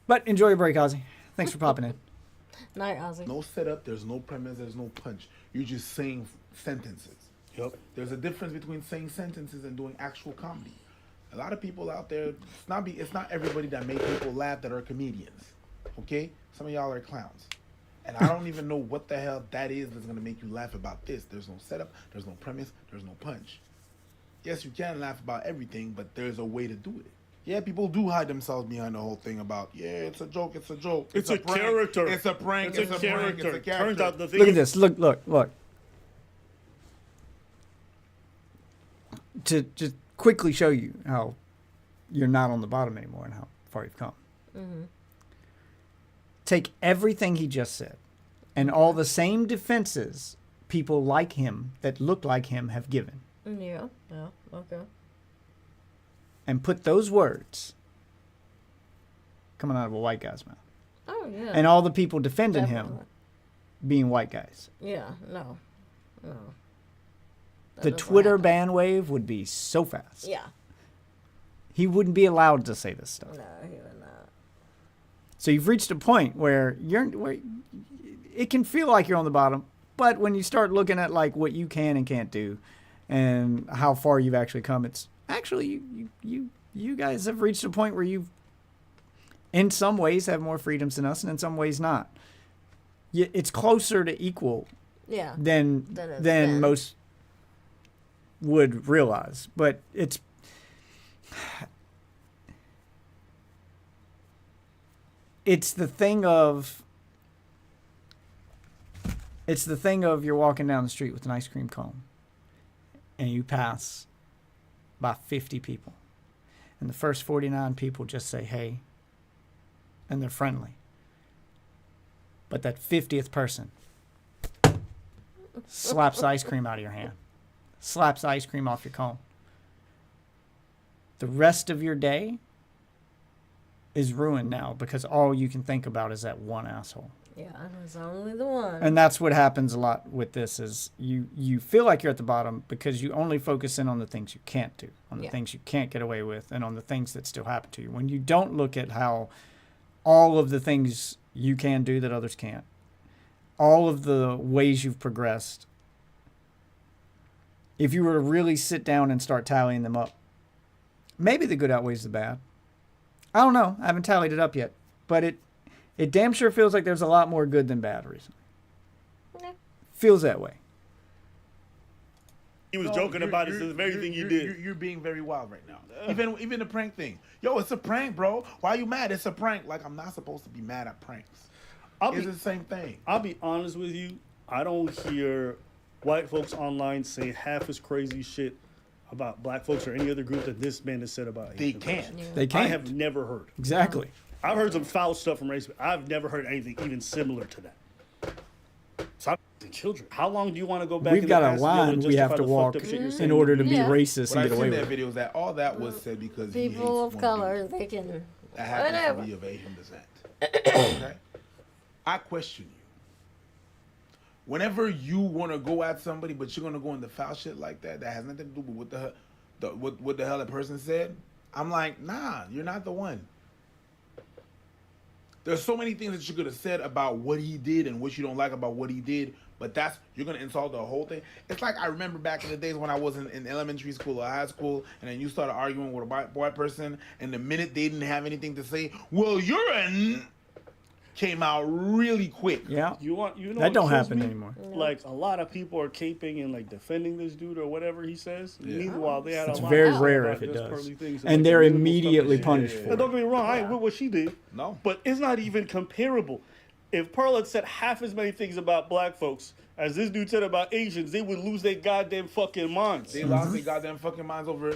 But enjoy your break, Ozzy. Thanks for popping in. Night, Ozzy. No setup, there's no premise, there's no punch. You're just saying sentences. Yep. There's a difference between saying sentences and doing actual comedy. A lot of people out there, it's not everybody that make people laugh that are comedians. Okay? Some of y'all are clowns. And I don't even know what the hell that is that's gonna make you laugh about this. There's no setup, there's no premise, there's no punch. Yes, you can laugh about everything, but there's a way to do it. Yeah, people do hide themselves behind the whole thing about, yeah, it's a joke, it's a joke. It's a prank, character. It's a prank, it's a prank, character. it's a character. Turns out the thing Look at this. Look. To just quickly show you how you're not on the bottom anymore and how far you've come. Mm-hmm. Take everything he just said and all the same defenses people like him that look like him have given Yeah. Yeah. Okay. and put those words coming out of a white guy's mouth. Oh yeah. And all the people defending him Definitely. being white guys. Yeah. No. No. That The doesn't Twitter happen. ban wave would be so fast. Yeah. He wouldn't be allowed to say this stuff. No, he would not. So you've reached a point where it can feel like you're on the bottom, but when you start looking at like what you can and can't do and how far you've actually come, it's actually you guys have reached a point where you in some ways have more freedoms than us and in some ways not. It's closer to equal Yeah. than it's been. most would realize, but it's the thing of you're walking down the street with an ice cream cone and you pass by 50 people and the first 49 people just say hey, and they're friendly. But that 50th person slaps ice cream out of your hand, slaps ice cream off your cone. The rest of your day is ruined now because all you can think about is that one asshole. Yeah, it's only the one. And that's what happens a lot with this is you feel like you're at the bottom because you only focus in on the things you can't do, on the things you can't get away with, and on the things that still happen to you. When you don't look at how all of the things you can do that others can't, all of the ways you've progressed, if you were to really sit down and start tallying them up, maybe the good outweighs the bad. I don't know. I haven't tallied it up yet, but it damn sure feels like there's a lot more good than bad recently. Yeah. Feels that way. He was joking about it. The very thing you did. You're being very wild right now. Even the prank thing. Yo, it's a prank, bro. Why are you mad? It's a prank. Like, I'm not supposed to be mad at pranks. It's the same thing. I'll be honest with you. I don't hear white folks online say half as crazy shit about black folks or any other group that this man has said about They Asian can't. folks. They can't. I have never heard. Exactly. I've heard some foul stuff from race, but I've never heard anything even similar to that. Stop children. How long do you want to go back? We've in got the a past line we have to walk in order to be racist What and I get away seen with that it. video is that all that was said because he hates People of one color, dude they can that happens whatever. to be of Asian descent. Okay? I question you. Whenever you want to go at somebody, but you're gonna go into foul shit like that has nothing to do with what the hell that person said, I'm like, nah, you're not the one. There's so many things that you could have said about what he did and what you don't like about what he did, but you're gonna insult the whole thing. It's like I remember back in the days when I was in elementary school or high school, and then you started arguing with a white person, and the minute they didn't have anything to say, well, came out really quick. Yeah. You know that what don't kills happen me? anymore. Like a lot of people are caping and like defending this dude or whatever he says. Yeah. Meanwhile, they had It's a lot very of rare about if it just does. pearly things And like they're the minimal immediately stuff that she punished did. for Now, it. don't get me wrong, I ain't with what she did. No. But it's not even comparable. If Pearl had said half as many things about black folks as this dude said about Asians, they would lose their goddamn fucking minds. They lost their goddamn fucking minds over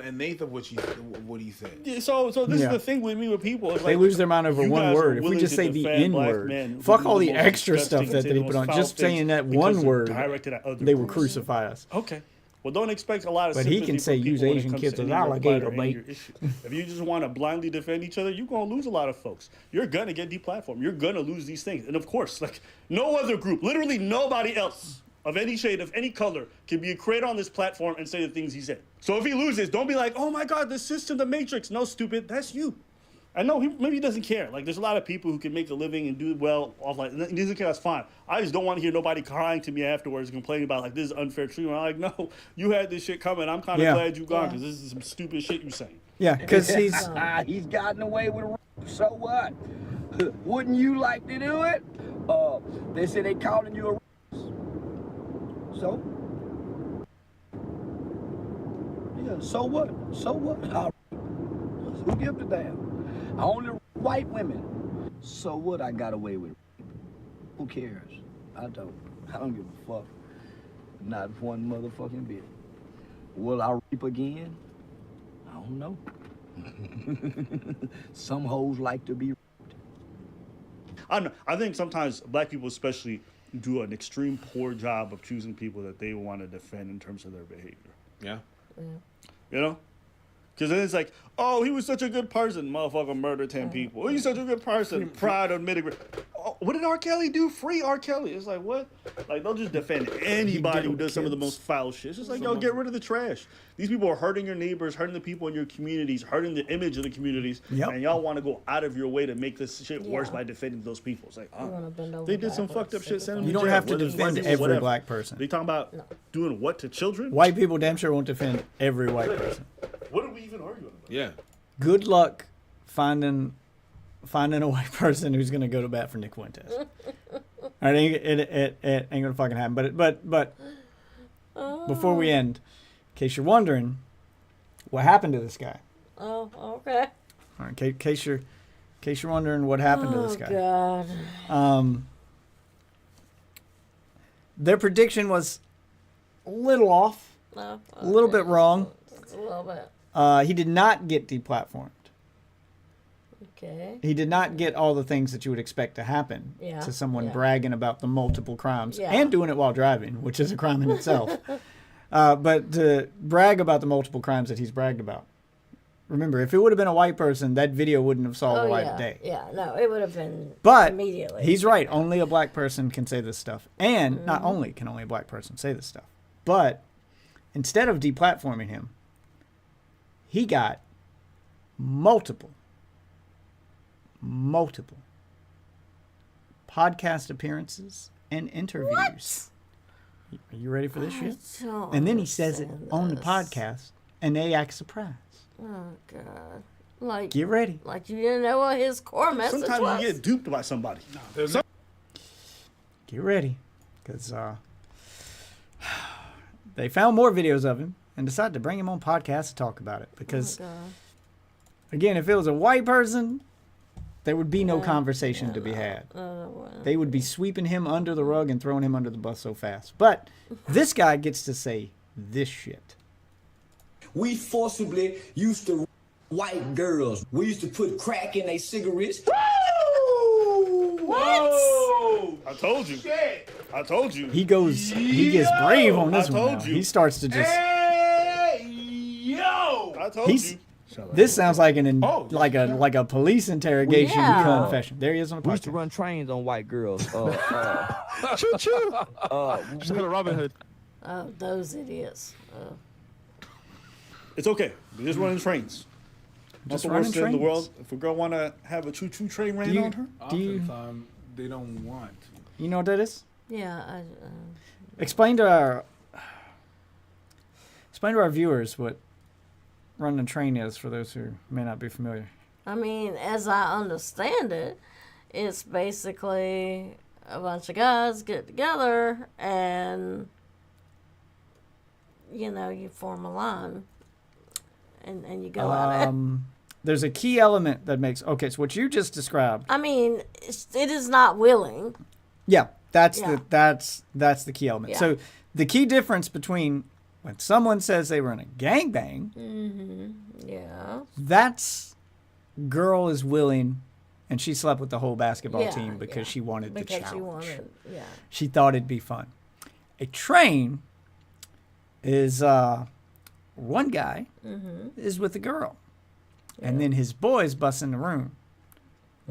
an eighth of what he said. Yeah, so this is the thing with me with people. It's They like, lose their mind over you one guys are word. If we willing just to say the defend N black word, men who fuck do all the the most extra disgusting stuff that and they the put most on. foul Just saying things that because one they're word, directed at other they will groups. crucify us. Okay. Well, don't expect a lot of But he sympathy can from say people use when it Asian comes kids to as any of your alligator fight or any of bait. your issues. If you just want to blindly defend each other, you're going to lose a lot of folks. You're going to get deplatformed. You're going to lose these things. And of course, like no other group, literally nobody else of any shade, of any color, can be a creator on this platform and say the things he said. So if he loses, don't be like, oh my God, the system, the matrix. No, stupid, that's you. I know maybe he doesn't care. Like, there's a lot of people who can make a living and do well off like, he doesn't care, that's fine. I just don't want to hear nobody crying to me afterwards complaining about, like, this is unfair treatment. I'm like, no, you had this shit coming. I'm kind of glad you gone because this is some stupid shit you're saying. Yeah, because he's He's gotten away with it. So what? Wouldn't you like to do it? They say they calling you a so? Yeah, so what? So what? Who gives a damn? Only white women. So what? I got away with it. Who cares? I don't give a fuck. Not one motherfucking bit. Will I rape again? I don't know. Some hoes like to be raped. I don't know. I think sometimes black people especially do an extreme poor job of choosing people that they want to defend in terms of their behavior. Yeah. You know? Because then it's like, oh, he was such a good person. Motherfucker murdered 10 people. Oh, he's such a good person. Pride of mid. Oh, what did R. Kelly do? Free R. Kelly. It's like, what? Like, they'll just defend anybody who does some of the most foul shit. It's just like, yo, get rid of the trash. These people are hurting your neighbors, hurting the people in your communities, hurting the image of the communities. Yep. And y'all want to go out of your way to make this shit worse by defending those people. It's like, they did some fucked up shit. Send them You to don't jail. have to Whether it's white defend people, every whatever. black person. They talking about doing what to children? White people damn sure won't defend every white person. What are we even arguing about? Yeah. Good luck finding a white person who's gonna go to bat for Nick Fuentes. All right, it ain't gonna fucking happen. But before we end, in case you're wondering, what happened to this guy? Oh, okay. All right, in case you're wondering what happened to this guy. Oh, God. Their prediction was a little off, No, a little bit wrong. Just a little bit. He did not get deplatformed. Okay. He did not get all the things that you would expect to happen to someone bragging about the multiple crimes and doing it while driving, which is a crime in itself. But to brag about the multiple crimes that he's bragged about. Remember, if it would have been a white person, that video wouldn't have saw the light of day. Yeah, no, it would have been But immediately. he's right. Only a black person can say this stuff. And not only can only a black person say this stuff, but instead of deplatforming him, he got multiple podcast appearances and interviews. What? Are you ready for this shit? And then he says it on the podcast, and they act surprised. Oh God! Like, get ready. Like you didn't know what his core message was. Sometimes you get duped by somebody. Get ready, because they found more videos of him and decided to bring him on podcast to talk about it. Because, again, if it was a white person, there would be no conversation to be had. They would be sweeping him under the rug and throwing him under the bus so fast. But this guy gets to say this shit. We forcibly used to white girls. We used to put crack in their cigarettes. Whoa! I told you. Shit. I told you. He goes, he gets brave on this one now. He starts to just... Hey, yo! I told you. This sounds like like a police interrogation confession. There he is on the podcast. We used to run trains on white girls. Choo choo. She's got a Robin Hood. Oh, those idiots. It's okay. We're just running trains. Not the worst thing in the world. If a girl want to have a choo choo train ran on her, oftentimes they don't want. You know what that is? Yeah. Explain to our viewers what running a train is for those who may not be familiar. I mean, as I understand it, it's basically a bunch of guys get together and, you form a line and you go at it. There's a key element that makes... Okay, so what you just described... I mean, it is not willing. Yeah, that's the key element. Yeah. So the key difference between when someone says they were in a gangbang... Mm-hmm. Yeah. That's girl is willing, and she slept with the whole basketball team because she wanted the challenge. She thought it'd be fun. A train is one guy is with a girl, and then his boys bust in the room.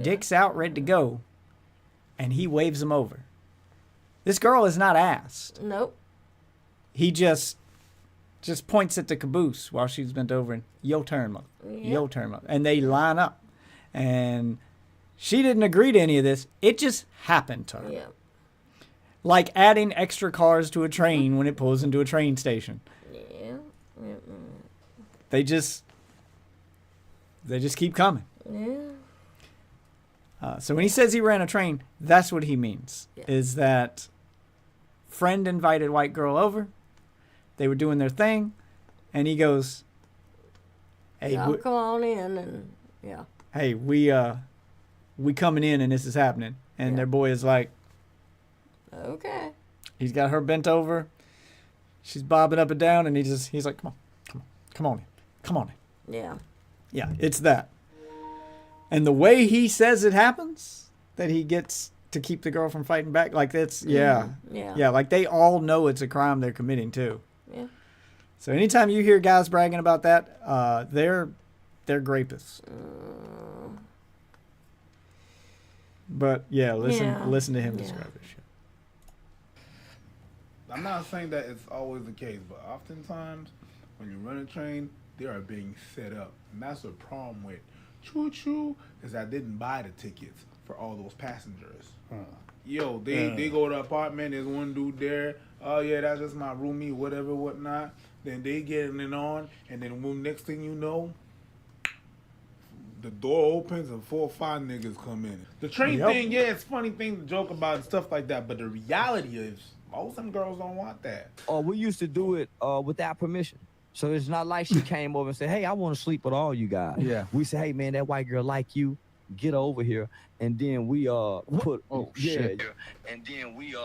Dick's out, ready to go, and he waves them over. This girl is not asked. Nope. He just points at the caboose while she's bent over and, your turn, mother. Your turn, mother. And they line up. And she didn't agree to any of this. It just happened to her. Yeah. Like adding extra cars to a train when it pulls into a train station. Yeah. They just keep coming. Yeah. So when he says he ran a train, that's what he means. Yeah. Is that friend invited white girl over. They were doing their thing, and he goes, "Hey, Y'all come on in and hey, we coming in and this is happening." And their boy is like, okay. He's got her bent over. She's bobbing up and down, and he's like, come on in. Yeah. Yeah, it's that. And the way he says it happens, that he gets to keep the girl from fighting back, like that's Yeah. like they all know it's a crime they're committing too. Yeah. So anytime you hear guys bragging about that, they're grapists. But yeah, listen to him describe this shit. I'm not saying that it's always the case, but oftentimes when you run a train, they are being set up, and that's the problem with Choo Choo is I didn't buy the tickets for all those passengers. Yo, they go to the apartment. There's one dude there. Oh yeah, that's just my roomie, whatever, whatnot. Then they getting it on, and then when next thing you know, the door opens and 4 or 5 niggas come in. The train thing, yeah, it's a funny thing to joke about and stuff like that, but the reality is most of them girls don't want that. We used to do it without permission. So it's not like she came over and said, "Hey, I want to sleep with all you guys." Yeah. We said, "Hey, man, that white girl like you. get over here, and then we put shit. and then we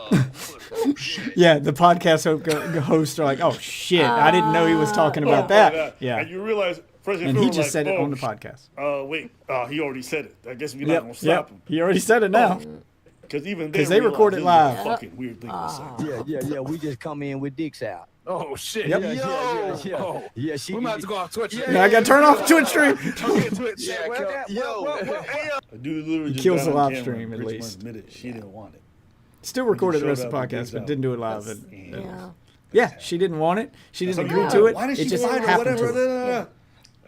Yeah, the podcast hosts are like, oh shit, I didn't know he was talking about that. Yeah, And you realize, President and he Phil was just like, said it oh, on the podcast. Wait, he already said it. I guess we're not gonna stop him. He already said it now. Because even because they record it realize live. this is a fucking weird thing to say. Yeah. We just come in with dicks out. Oh shit! Yep. Yeah. She. We might have to go off Twitch. Yeah, I got to turn off Twitch stream. Okay, Twitch. A dude literally just kills got the on live camera stream, and at Richmond least. admitted she didn't want it. Still recorded the rest of the showed up with podcast, dicks but out. didn't do it live. Yeah. She didn't want it. She didn't So agree you're to like, it. Why did It she just fight or happened whatever? to her.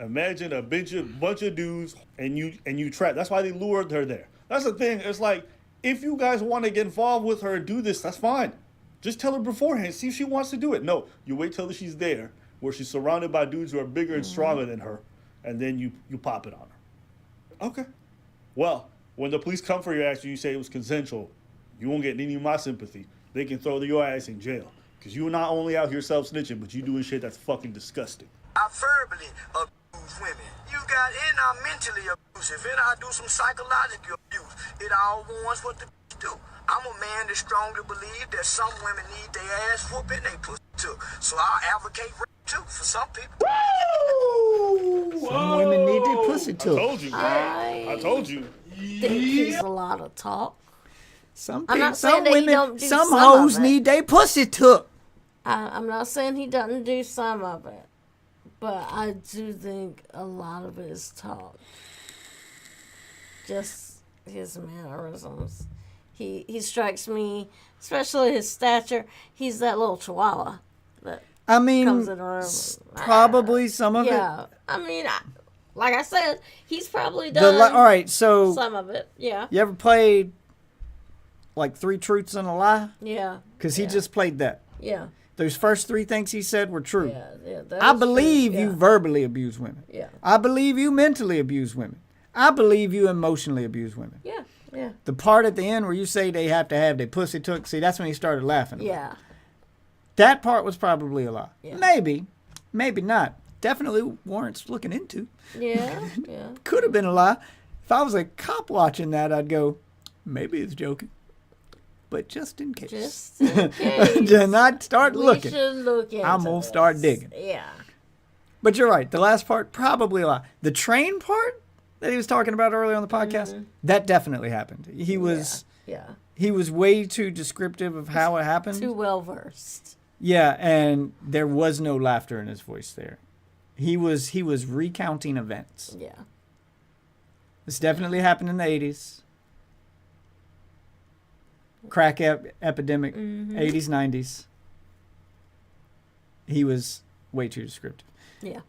Imagine a bunch of dudes and you trap. That's why they lured her there. That's the thing. It's like, if you guys want to get involved with her and do this, that's fine. Just tell her beforehand. See if she wants to do it. No, you wait till she's there, where she's surrounded by dudes who are bigger and stronger than her, and then you pop it on her. Okay. Well, when the police come for your ass and you say it was consensual, you won't get any of my sympathy. They can throw your ass in jail. Because you're not only out here self-snitching, but you doing shit that's fucking disgusting. I verbally abuse women. You got, and I'm mentally abusive, and I do some psychological abuse. It all warrants what the bitch do. I'm a man that strongly believe that some women need their ass whooped and they pussy too. So I'll advocate rape too for some people. Some women need their pussy too. I told you. I told you. Think he's a lot of talk. Some I'm people, not saying some that he women, don't do some some hoes of it. need their pussy took. I'm not saying he doesn't do some of it, but I do think a lot of it is talk. Just his mannerisms. He strikes me, especially his stature. He's that little chihuahua that I mean, comes in the room. probably some of it. Yeah, I mean, like I said, he's probably done. All right, so some of it. Yeah. You ever played like 3 Truths and a Lie? Yeah. Because he just played that. Yeah. Those first 3 things he said were true. Yeah, that I is believe true. you Yeah. verbally abuse women. Yeah. I believe you mentally abuse women. I believe you emotionally abuse women. Yeah. Yeah. The part at the end where you say they have to have their pussy took, see, that's when he started laughing. Yeah. That part was probably a lie. Yeah. Maybe. Maybe not. Definitely warrants looking into. Yeah. Yeah. Could have been a lie. If I was a cop watching that, I'd go, maybe it's joking. But just in case. Just in case. Do not start We looking. should look into I'm going to start this. digging. Yeah. But you're right. The last part, probably a lie. The train part that he was talking about earlier on the podcast, that definitely happened. He was he was way too descriptive of how it happened. Too well versed. Yeah, and there was no laughter in his voice there. He was recounting events. Yeah. This definitely happened in the 80s. Crack epidemic, 80s, 90s. He was way too descriptive. Yeah.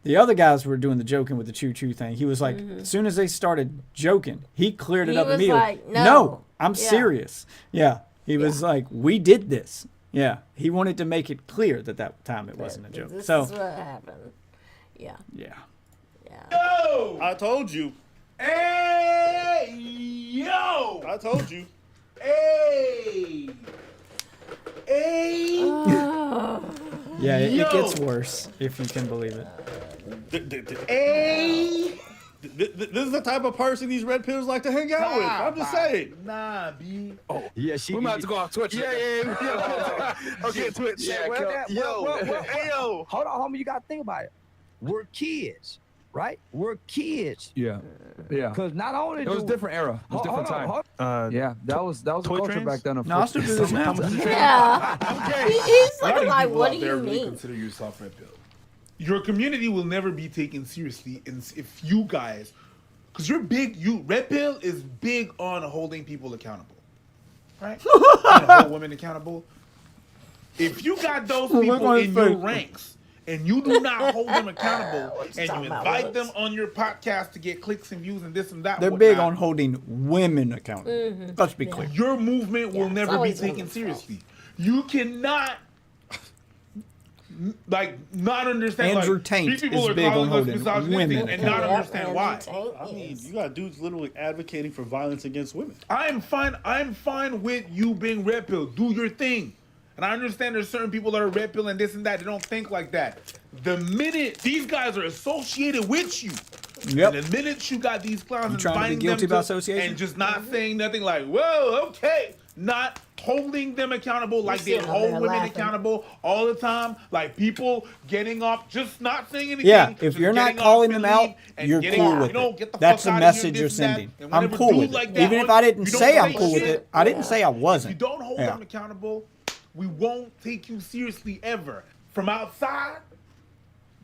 The other guys were doing the joking with the choo-choo thing. He was like, as soon as they started joking, he cleared it He up was immediately. like, no. I'm Yeah. serious. Yeah. He was like, we did this. Yeah. He wanted to make it clear that time it wasn't a joke. This So, is what happened. Yeah. yeah. Yo! I told you. Hey, yo! I told you. Hey! Hey! Yeah, it Yo! gets worse, if you can believe it. Hey! This is the type of person these red pills like to hang out with. I'm just saying. Nah, B. Oh, Yeah, she. we might have to go off Twitch. Yeah. Okay, Twitch. Yeah, Hey, yo. Hold on, homie. You gotta think about it. We're kids, right? We're kids. Yeah. Because not only It was a different era. It was a different time. Yeah, that was a toy culture trains? back then. No, I'll still do this now. Yeah. He's looking like, what do you really mean? consider yourself red pill. Your community will never be taken seriously if you guys, because you're big. Red pill is big on holding people accountable, right? And hold women accountable. If you got those people in your ranks and you do not hold them accountable, and you invite them on your podcast to get clicks and views and this and that, They're big on holding women accountable. Let's be clear. Your movement will never be always taken women's seriously. You cannot not understand. Andrew Tate these people is are big on calling us holding misogynistic women and not Yep, understand Andrew why. Tate I mean, is. you got dudes literally advocating for violence against women. I'm fine with you being red pill. Do your thing. And I understand there's certain people that are red pill and this and that. They don't think like that. The minute these guys are associated with you, Yep. And the minute you got these clowns You trying to be inviting guilty them by to, association? and just not saying nothing like, whoa, okay, not holding them accountable like they sitting up hold there women laughing. accountable all the time, like people getting up, just not saying anything. Yeah, if just you're not getting up calling and them out, leave and you're getting cool out. with You know, it. get the That's fuck the out of here, message this you're and that. sending. And I'm whenever cool dude with it. like that Even if on- I didn't you don't say I'm cool with shit. it, I didn't say I If wasn't. you don't hold Yeah. them accountable, we won't take you seriously ever. From outside,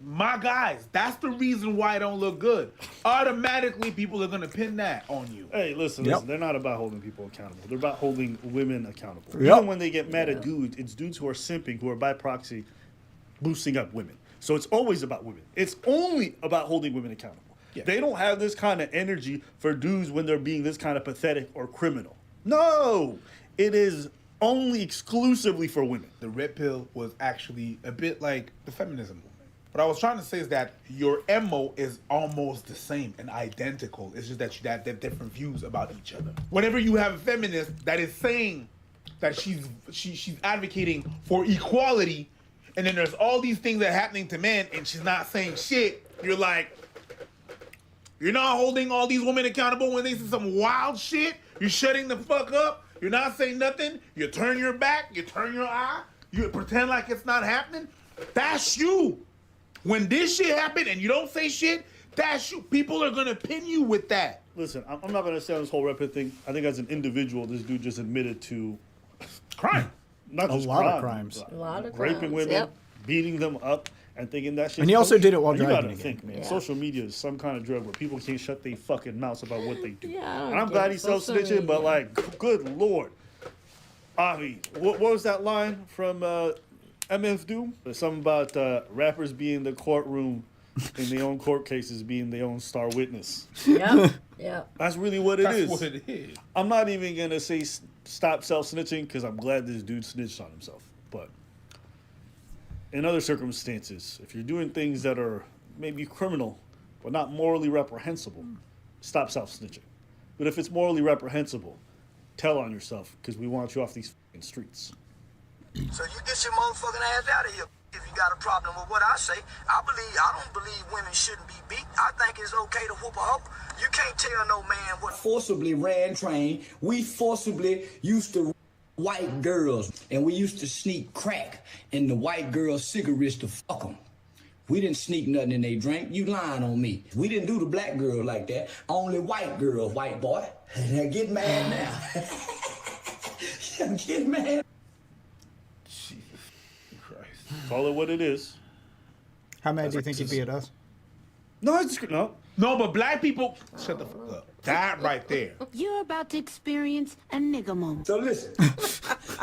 my guys, that's the reason why it don't look good. Automatically, people are gonna pin that on you. Hey, listen, Yep. listen. They're not about holding people accountable. They're about holding women accountable. Yep. Even when they get mad at dudes, it's dudes who are simping, who are by proxy boosting up women. So it's always about women. It's only about holding women accountable. Yeah. They don't have this kind of energy for dudes when they're being this kind of pathetic or criminal. No, it is only exclusively for women. The red pill was actually a bit like the feminism movement. What I was trying to say is that your MO is almost the same and identical. It's just that you have different views about each other. Whenever you have a feminist that is saying that she's advocating for equality, and then there's all these things that are happening to men, and she's not saying shit, you're like, you're not holding all these women accountable when they say some wild shit. You're shutting the fuck up. You're not saying nothing. You turn your back. You turn your eye. You pretend like it's not happening. That's you. When this shit happened and you don't say shit, that's you. People are gonna pin you with that. Listen, I'm not going to say on this whole rep thing. I think as an individual, this dude just admitted to crime. Not A just lot of crime, crimes. A lot of raping crimes, women, yep. beating them up, and thinking that shit. And he also did it while you driving gotta again. think, man. Yeah. Social media is some kind of drug where people can't shut their fucking mouths about what they do. Yeah, I don't and I'm get glad it. he's Social self-snitching, but media. like, good lord, Avi, what was that line from MF Doom? There's something about rappers being the courtroom in their own court cases, being their own star witness. Yep. Yep. That's really what it is. That's what it is. I'm not even gonna say stop self-snitching because I'm glad this dude snitched on himself. But in other circumstances, if you're doing things that are maybe criminal but not morally reprehensible, stop self-snitching. But if it's morally reprehensible, tell on yourself because we want you off these fucking streets. So you get your motherfucking ass out of here if you got a problem with what I say. I don't believe women shouldn't be beat. I think it's okay to whoop a hoe. You can't tell no man what. Forcibly ran train. We forcibly used to white girls, and we used to sneak crack in the white girls' cigarettes to fuck them. We didn't sneak nothing in they drink. You lying on me. We didn't do the black girl like that. Only white girl, white boy. Now get mad now. Get mad. Jesus Christ. Call it what it is. How mad do you think he'd be at us? No, it's no. No, but black people, shut the fuck up. That right there. You're about to experience a nigga moment. So listen,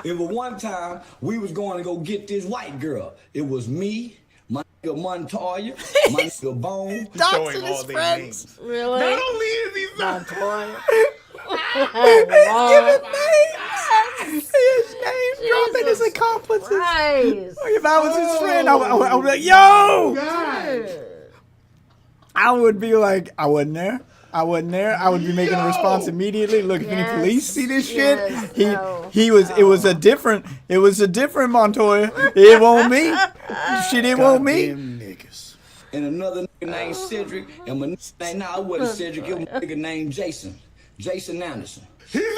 it was one time we was going to go get this white girl. It was me, my nigga Montoya, my nigga Bone. Showing all their names. Really? Not only is he Montoya. His name dropping his accomplices. Christ. Oh, if I was his friend, I would be like, yo! I would be like, I wasn't there. I wasn't there. I would be making a response immediately. Look, if any police see this shit, it was a different Montoya. It won't me. Shit, it won't me. Goddamn niggas. And another nigga named Cedric, and my nigga named, nah, it wasn't Cedric, it was a nigga named Jason. Jason Anderson. He said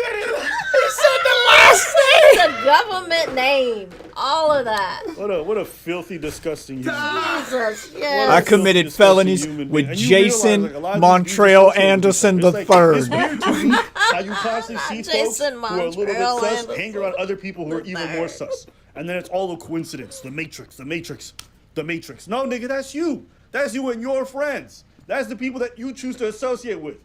the last name. The government name. All of that. What a filthy, disgusting human being. Jesus, yes. I committed felonies with Jason Montreal Anderson It's III. weird to me how you constantly see folks Jason who are a little bit Montreal sus Anderson hang around other people who are even III. more sus. And then it's all a coincidence. The Matrix, the Matrix, the Matrix. No, nigga, that's you. That's you and your friends. That's the people that you choose to associate with.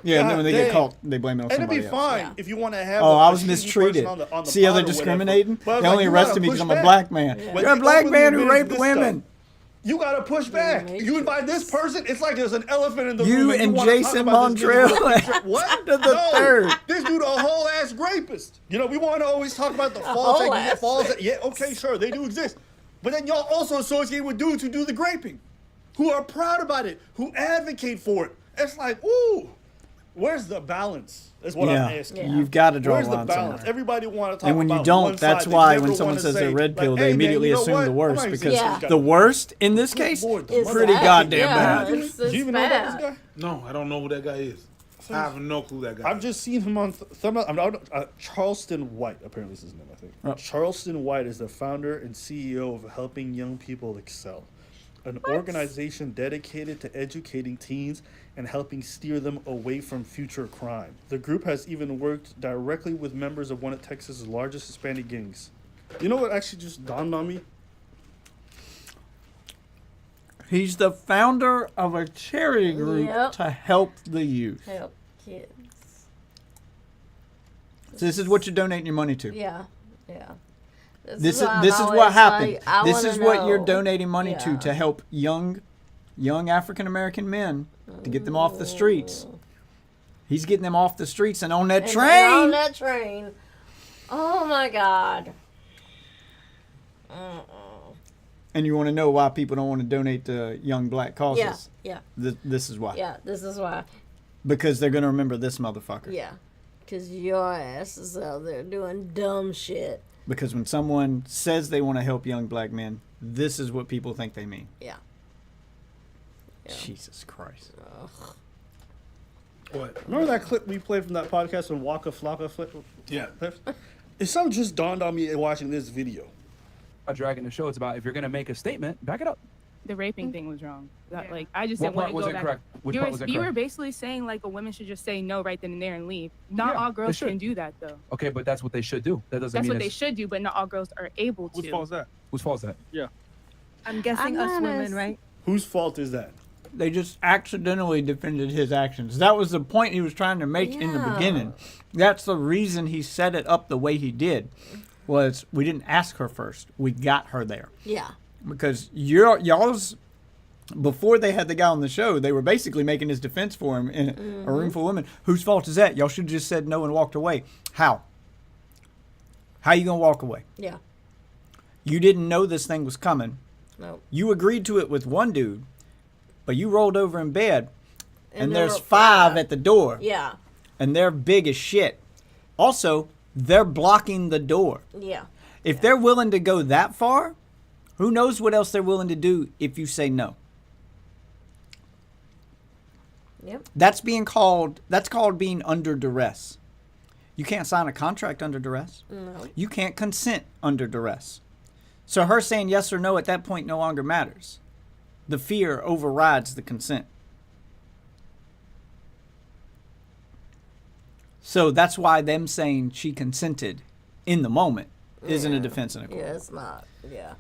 Yeah, and then when they get damn. caught, they blame it on And it'd somebody be else. fine if you want to have. Oh, a I was shitty mistreated. person on the See how pod they're or whatever. discriminating? But They only you gotta arrested me push because I'm a back. black man. When You're a they black openly man who admit raped this women. stuff, you gotta push back. You invite this person, it's like there's an elephant in the You room. and wanna talk Jason about this Montreal nigga with a picture. What? the third. This dude a whole ass rapist. You know, we want to always talk about the false whole that ass falls. Yeah, okay, sure, they do exist. But then y'all also associate with dudes who do the graping, who are proud about it, who advocate for it. It's like, ooh, Where's the balance? Is what I'm asking. You've got to draw Where's a the line balance? somewhere. Everybody want to talk And when you about don't, one that's side. why They when never someone wanna says say, they're red like, pill, hey, they man, immediately you know assume what? the worst Somebody because said this guy- the worst in this Good case, Lord, the It's pretty bad. goddamn Yeah, bad. it's Do you even know about bad. this guy? No, I don't know who that guy is. I have no clue who that guy I've is. just seen him on Charleston White. Apparently, is his name. I think Charleston White is the founder and CEO of Helping Young People Excel, an organization dedicated to educating teens and helping steer them away from future crime. The group has even worked directly with members of one of Texas's largest Hispanic gangs. You know what actually just dawned on me? He's the founder of a charity group Yep. to help the youth. Help kids. So this is what you're donating your money to. Yeah, yeah. This is why I'm this is always what happened. like, I This wanna is what you're know. donating money Yeah. to help young African American men to get them off the streets. He's getting them off the streets and on that And train. on that train. Oh my God. And you want to know why people don't want to donate to young black causes? Yeah, This is why. yeah. This is why. Because they're going to remember this motherfucker. Yeah, because your ass is out there doing dumb shit. Because when someone says they want to help young black men, this is what people think they mean. Yeah. Jesus Christ. Ugh. What? Remember that clip we played from that podcast when Waka Flocka flip? Yeah. It's something just dawned on me watching this video. Dragging the show. It's about if you're gonna make a statement, back it up. The raping thing was wrong. Like I just What didn't want part to was go back. incorrect? Which you part were, was you were incorrect? basically saying like a woman should just say no right then and there and leave. Not Yeah, all they girls should. can do that though. Okay, but that's what they should do. That doesn't That's mean what they it's- should do, but not all girls are able to. Whose fault is that? Whose fault is that? Yeah. I'm guessing us women, right? Whose fault is that? They just accidentally defended his actions. That was the point he was trying to make in the Yeah. beginning. That's the reason he set it up the way he did. Was we didn't ask her first. We got her there. Yeah. Because y'all's before they had the guy on the show, they were basically making his defense for him in a room full of women. Whose fault is that? Y'all should have just said no and walked away. How? How you gonna walk away? Yeah. You didn't know this thing was coming. Nope. You agreed to it with one dude, but you rolled over in bed, and there there's were 5 at the door. Yeah. And they're big as shit. Also, they're blocking the door. Yeah. If they're willing to go that far, who knows what else they're willing to do if you say no. Yep. That's called being under duress. You can't sign a contract under duress. No. You can't consent under duress. So her saying yes or no at that point no longer matters. The fear overrides the consent. So that's why them saying she consented in the moment isn't a defense in a court. Yeah, it's not. Yeah.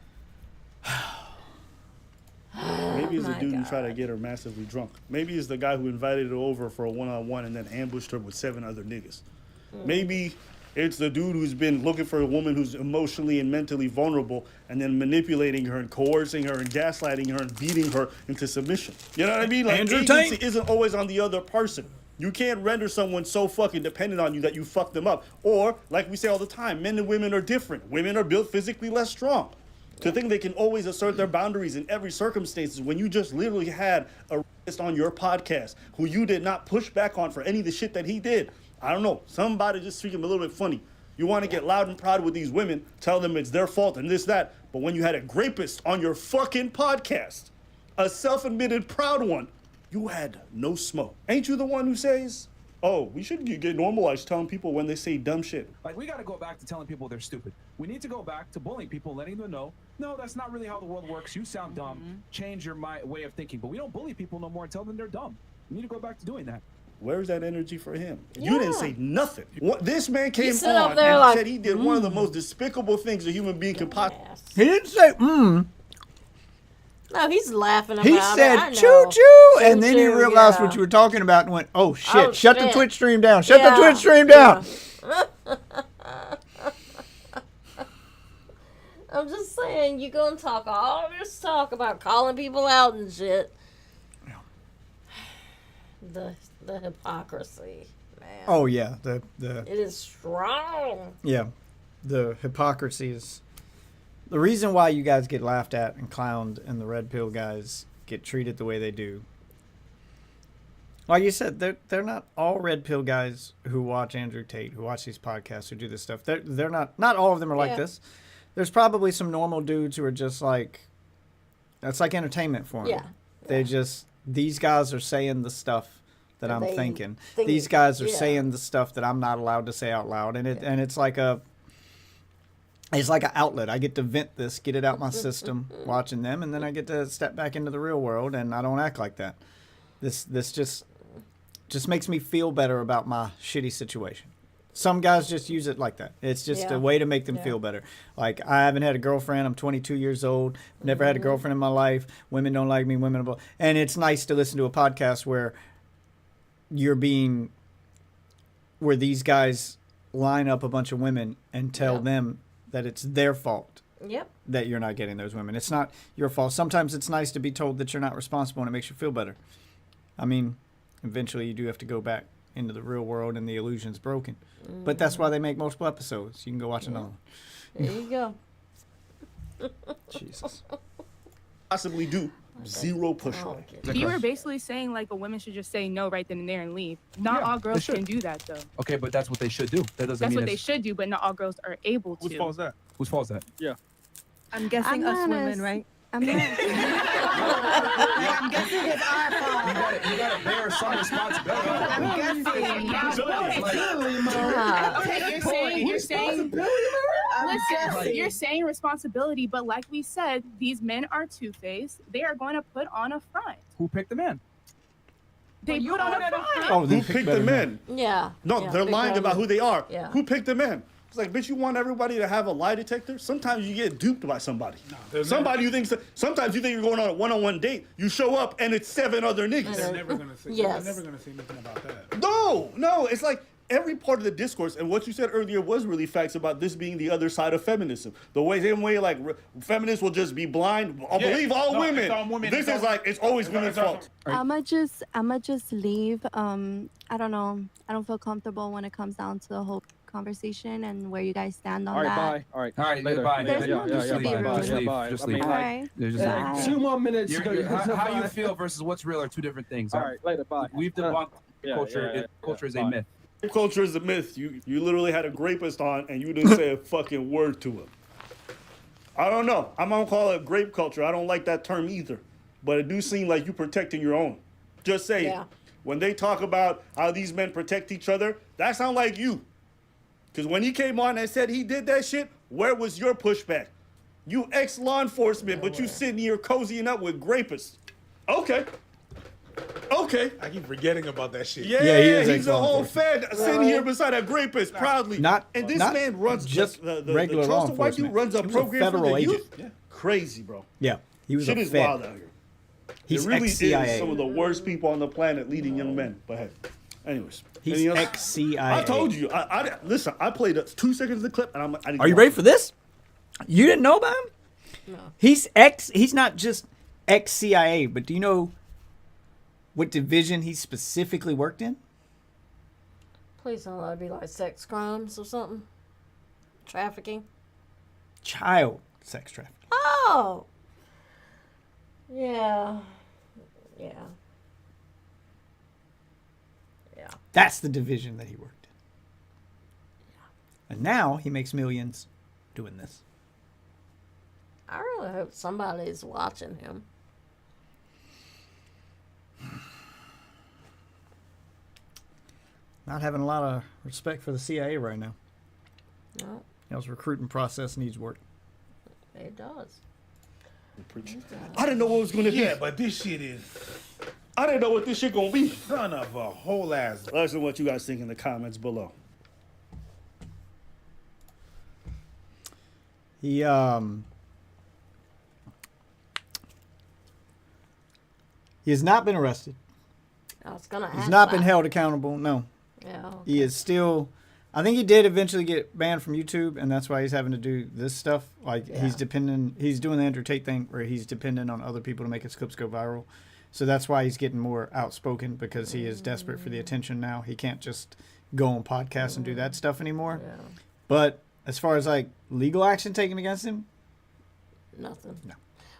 Maybe it's the my dude who tried to get her massively drunk. Maybe it's the guy who invited her over for a one-on-one and then ambushed her with 7 other niggas. Maybe it's the dude who's been looking for a woman who's emotionally and mentally vulnerable and then manipulating her and coercing her and gaslighting her and beating her into submission. You know what I mean? Like, Andrew agency Tate. isn't always on the other person. You can't render someone so fucking dependent on you that you fuck them up. Or, like we say all the time, men and women are different. Women are built physically less strong. To think they can always assert their boundaries in every circumstance when you just literally had a racist on your podcast who you did not push back on for any of the shit that he did. I don't know. Somebody just treated him a little bit funny. You want to get loud and proud with these women, tell them it's their fault and this, that. But when you had a rapist on your fucking podcast, a self-admitted proud one, you had no smoke. Ain't you the one who says, oh, we should get normalized telling people when they say dumb shit? Like, we got to go back to telling people they're stupid. We need to go back to bullying people, letting them know, no, that's not really how the world works. You sound dumb. Change your way of thinking. But we don't bully people no more and tell them they're dumb. We need to go back to doing that. Where's that energy for him? You didn't say nothing. This man came sit up on there and like, said he did one of the most despicable things a human being could possibly. He didn't say, No, he's laughing about He it. I said, know. choo-choo, and then he Choo-choo, realized yeah. what you were talking about and went, oh, shit, Oh, shut the shit. Twitch stream down. Shut the Yeah, Twitch stream down. I'm just saying, you gonna talk all this talk about calling people out and shit. The hypocrisy, man. Oh, yeah. The It is strong. Yeah, the hypocrisy is the reason why you guys get laughed at and clowned and the red pill guys get treated the way they do. Like you said, they're not all red pill guys who watch Andrew Tate, who watch these podcasts, who do this stuff. They're not all of them are like this. There's probably some normal dudes who are just like, that's like entertainment for them. Yeah. They just, these guys are saying the stuff that I'm thinking. think These guys are saying the stuff that I'm not allowed to say out loud, and it's like an outlet. I get to vent this, get it out my system, watching them, and then I get to step back into the real world, and I don't act like that. This just makes me feel better about my shitty situation. Some guys just use it like that. It's just a way to make them feel better. Like, I haven't had a girlfriend. I'm 22 years old. Never had a girlfriend in my life. Women don't like me. And it's nice to listen to a podcast where where these guys line up a bunch of women and tell them that it's their fault. Yep. That you're not getting those women. It's not your fault. Sometimes it's nice to be told that you're not responsible, and it makes you feel better. I mean, eventually you do have to go back into the real world and the illusion's broken. But that's why they make multiple episodes. You can go watch another one. There you go. Jesus. Possibly do zero pushback. You were basically saying like a woman should just say no right then and there and leave. Not all girls can do that though. Okay, but that's what they should do. That doesn't That's mean what they should do, but not all girls are able to. Whose fault is that? Whose fault is that? Yeah. I'm guessing us women, right? I'm not. I'm guessing it's our fault. You gotta bear some responsibility. I'm guessing. You're saying responsibility, but like we said, these men are two-faced. They are going to put on a front. Who picked the man? They put on a front. Oh, who picked the men? Yeah. No, they're lying about who they are. Yeah. Who picked the men? It's like, bitch, you want everybody to have a lie detector? Sometimes you get duped by somebody. Sometimes you think you're going on a one-on-one date. You show up and it's 7 other niggas. They're never gonna say. Yes. They're never gonna say anything about that. No, it's like every part of the discourse, and what you said earlier was really facts about this being the other side of feminism. Same way, like, feminists will just be blind. I'll believe all women. It's all women. This is like, it's always women's fault. I'ma just leave. I don't know. I don't feel comfortable when it comes down to the whole conversation and where you guys stand on that. Bye. All right, later. bye. There's no need to be rude. Just leave. All right. Just 2 more minutes. how you feel versus what's real are two different things. All right, later, bye. We've debunked culture. Culture is a myth. Culture is a myth. You literally had a grapist on and you didn't say a fucking word to him. I don't know. I'm gonna call it grape culture. I don't like that term either. But it do seem like you protecting your own. Just say it. When they talk about how these men protect each other, that sound like you. Because when he came on and said he did that shit, where was your pushback? You ex-law enforcement, but you sitting here cozying up with grapists. Okay. I keep forgetting about that shit. Yeah, he's a whole fed sitting here beside a rapist proudly. And this man runs just the regular law Charleston White dude enforcement. runs a He was a program for federal the agent. youth. Crazy, bro. Yeah, he was Shit a is fed. wild out here. He's it really ex-CIA. is some of the worst people on the planet leading young men. But hey, anyways. He's anything else? ex-CIA. I told you. Listen, I played 2 seconds of the clip, and I Are you ready for this? You didn't know about him? No. He's not just ex-CIA, but do you know what division he specifically worked in? Please don't let it be like sex crimes or something. Trafficking. Child sex trafficking. Oh. Yeah. That's the division that he worked in. And now he makes millions doing this. I really hope somebody's watching him. Not having a lot of respect for the CIA right now. No, His recruiting process needs work. it does. I didn't know what was going to be. Yeah, but this shit is I didn't know what this shit going to be. son of a whole ass. Let us know what you guys think in the comments below. He has not been arrested. I was gonna He's ask not been that. held accountable. No. Yeah. Okay. He is still. I think he did eventually get banned from YouTube, and that's why he's having to do this stuff. Like he's dependent. He's doing the Andrew Tate thing, where he's dependent on other people to make his clips go viral. So that's why he's getting more outspoken, because he is desperate for the attention now. He can't just go on podcasts and do that stuff anymore. Yeah. But as far as like legal action taken against him, Nothing. No.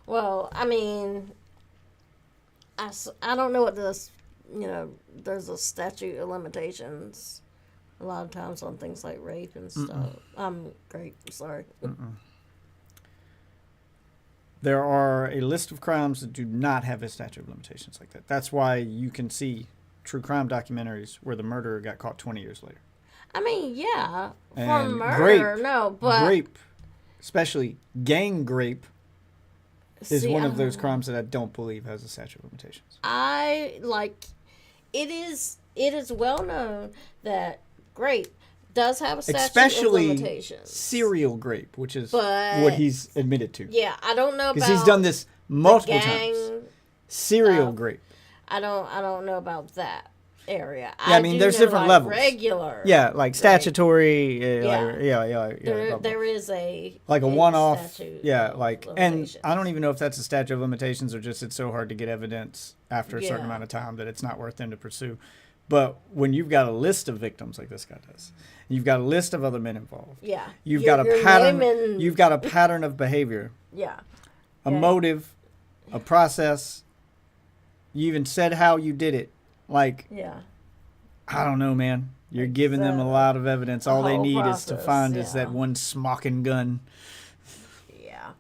Well, I mean, I don't know what this there's a statute of limitations a lot of times on things like rape and stuff. Grape, sorry. There are a list of crimes that do not have a statute of limitations like that. That's why you can see true crime documentaries where the murderer got caught 20 years later. I mean, yeah, for And murder, no, but grape, especially gang grape, is See, one of those crimes that I don't believe has a statute of limitations. It is well known that grape does have a statute Especially of limitations. serial grape, which is But- what he's admitted to. Yeah, I don't know about Because he's done this multiple the gang times. Serial stuff. grape. I don't know about that area. Yeah, I mean, do there's know, different like, levels. Regular. Yeah, like statutory. Yeah. Yeah. There is a Like a one-off. statute Yeah, of like, and limitations. I don't even know if that's a statute of limitations or just it's so hard to get evidence after a certain Yeah. amount of time that it's not worth them to pursue. But when you've got a list of victims like this guy does, you've got a list of other men involved. Yeah. You've You're- got a you're pattern. naming- You've got a pattern of behavior. Yeah. A Yeah. motive, a process. You even said how you did it. Like, Yeah. I don't know, man. You're giving them a lot of evidence. All they whole need is to process, find is that yeah. one smocking gun. Yeah.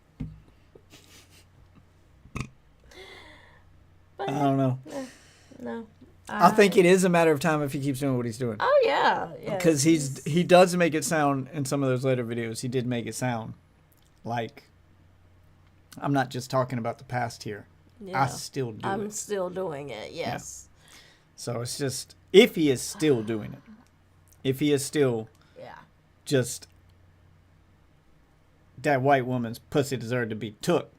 I don't know. No. I think it is a matter of time if he keeps doing what he's doing. Oh yeah. Yeah. Because he does make it sound in some of those later videos. He did make it sound like I'm not just talking about the past here. Yeah. I still do I'm it. still doing it. Yes. So it's just if he is still doing it, if he is still just that white woman's pussy deserved to be took.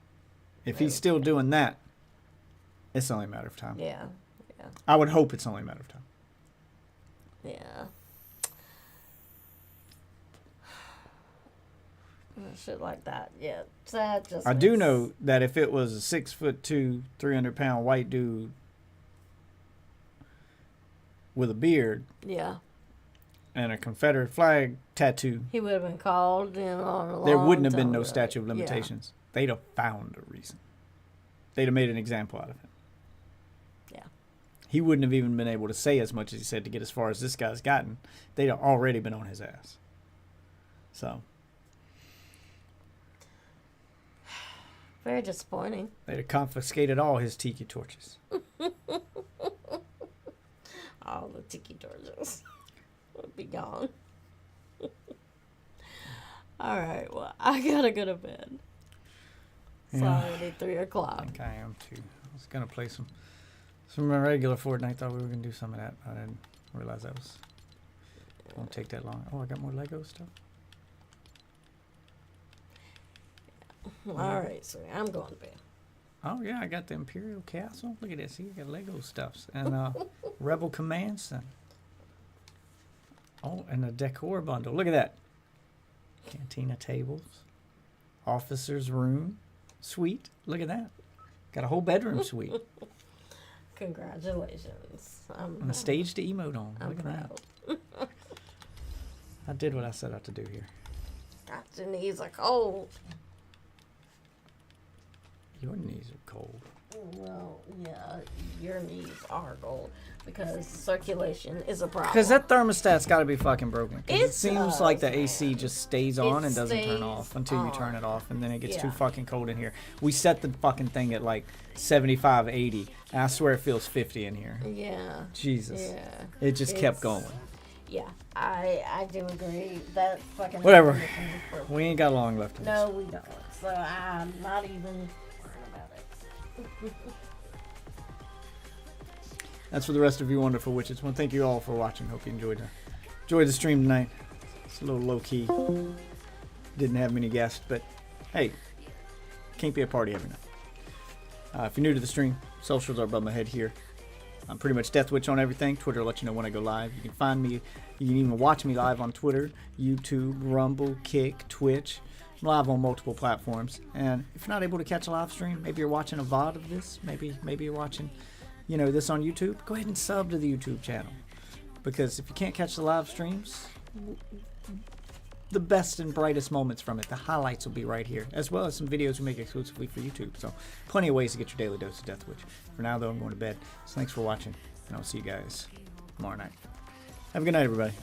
If he's still doing that, it's only a matter of time. Yeah. Yeah. I would hope it's only a matter of time. Yeah. Shit like that. Yeah. That just I do makes- know that if it was a 6'2", 300-pound white dude with a beard Yeah. and a Confederate flag tattoo, He would have been called in on a there long wouldn't have been time no ago. statute of Yeah. limitations. They'd have found a reason. They'd have made an example out of him. Yeah. He wouldn't have even been able to say as much as he said to get as far as this guy's gotten. They'd have already been on his ass. So Very disappointing. they'd have confiscated all his tiki torches. All the tiki torches would be gone. All right. Well, I gotta go to bed. It's Yeah. already 3 o'clock. I think I am too. I was gonna play some regular Fortnite. Thought we were gonna do some of that. I didn't realize that won't take that long. Oh, I got more Lego stuff. All right, so I'm going to bed. Oh yeah, I got the Imperial Castle. Look at this. See, I got Lego stuffs and Rebel Command Center. Oh, and a decor bundle. Look at that. Cantina tables, officer's room, suite. Look at that. Got a whole bedroom suite Congratulations. and a stage to emote on. I'm Look at proud. that. I did what I set out to do here. God, your knees are cold. Your knees are cold. Well, yeah, your knees are cold because circulation is a problem. Because that thermostat's got to be fucking broken. 'Cause it It seems does, like the AC just stays on and doesn't turn stays off until you turn it off, and then it gets too Yeah. fucking cold in here. We set the fucking thing at like 75, 80, and I swear it feels 50 in here. Yeah. Jesus. Yeah. It just kept It's- going. Yeah, I do agree. That fucking Whatever. condition is perfect. We ain't got long left in No, we don't. So I'm not even worried about it. That's for the rest of you wonderful witches. Well, thank you all for watching. Hope you enjoyed the stream tonight. It's a little low key. Didn't have many guests, but hey, can't be a party every night. If you're new to the stream, socials are above my head here. I'm pretty much Death Witch on everything. Twitter will let you know when I go live. You can find me. You can even watch me live on Twitter, YouTube, Rumble, Kick, Twitch. I'm live on multiple platforms. And if you're not able to catch a live stream, maybe you're watching a VOD of this. Maybe you're watching, this on YouTube. Go ahead and sub to the YouTube channel, because if you can't catch the live streams, the best and brightest moments from it, the highlights will be right here, as well as some videos we make exclusively for YouTube. So plenty of ways to get your daily dose of Death Witch. For now, though, I'm going to bed. So thanks for watching. And I'll see you guys tomorrow night. Have a good night, everybody.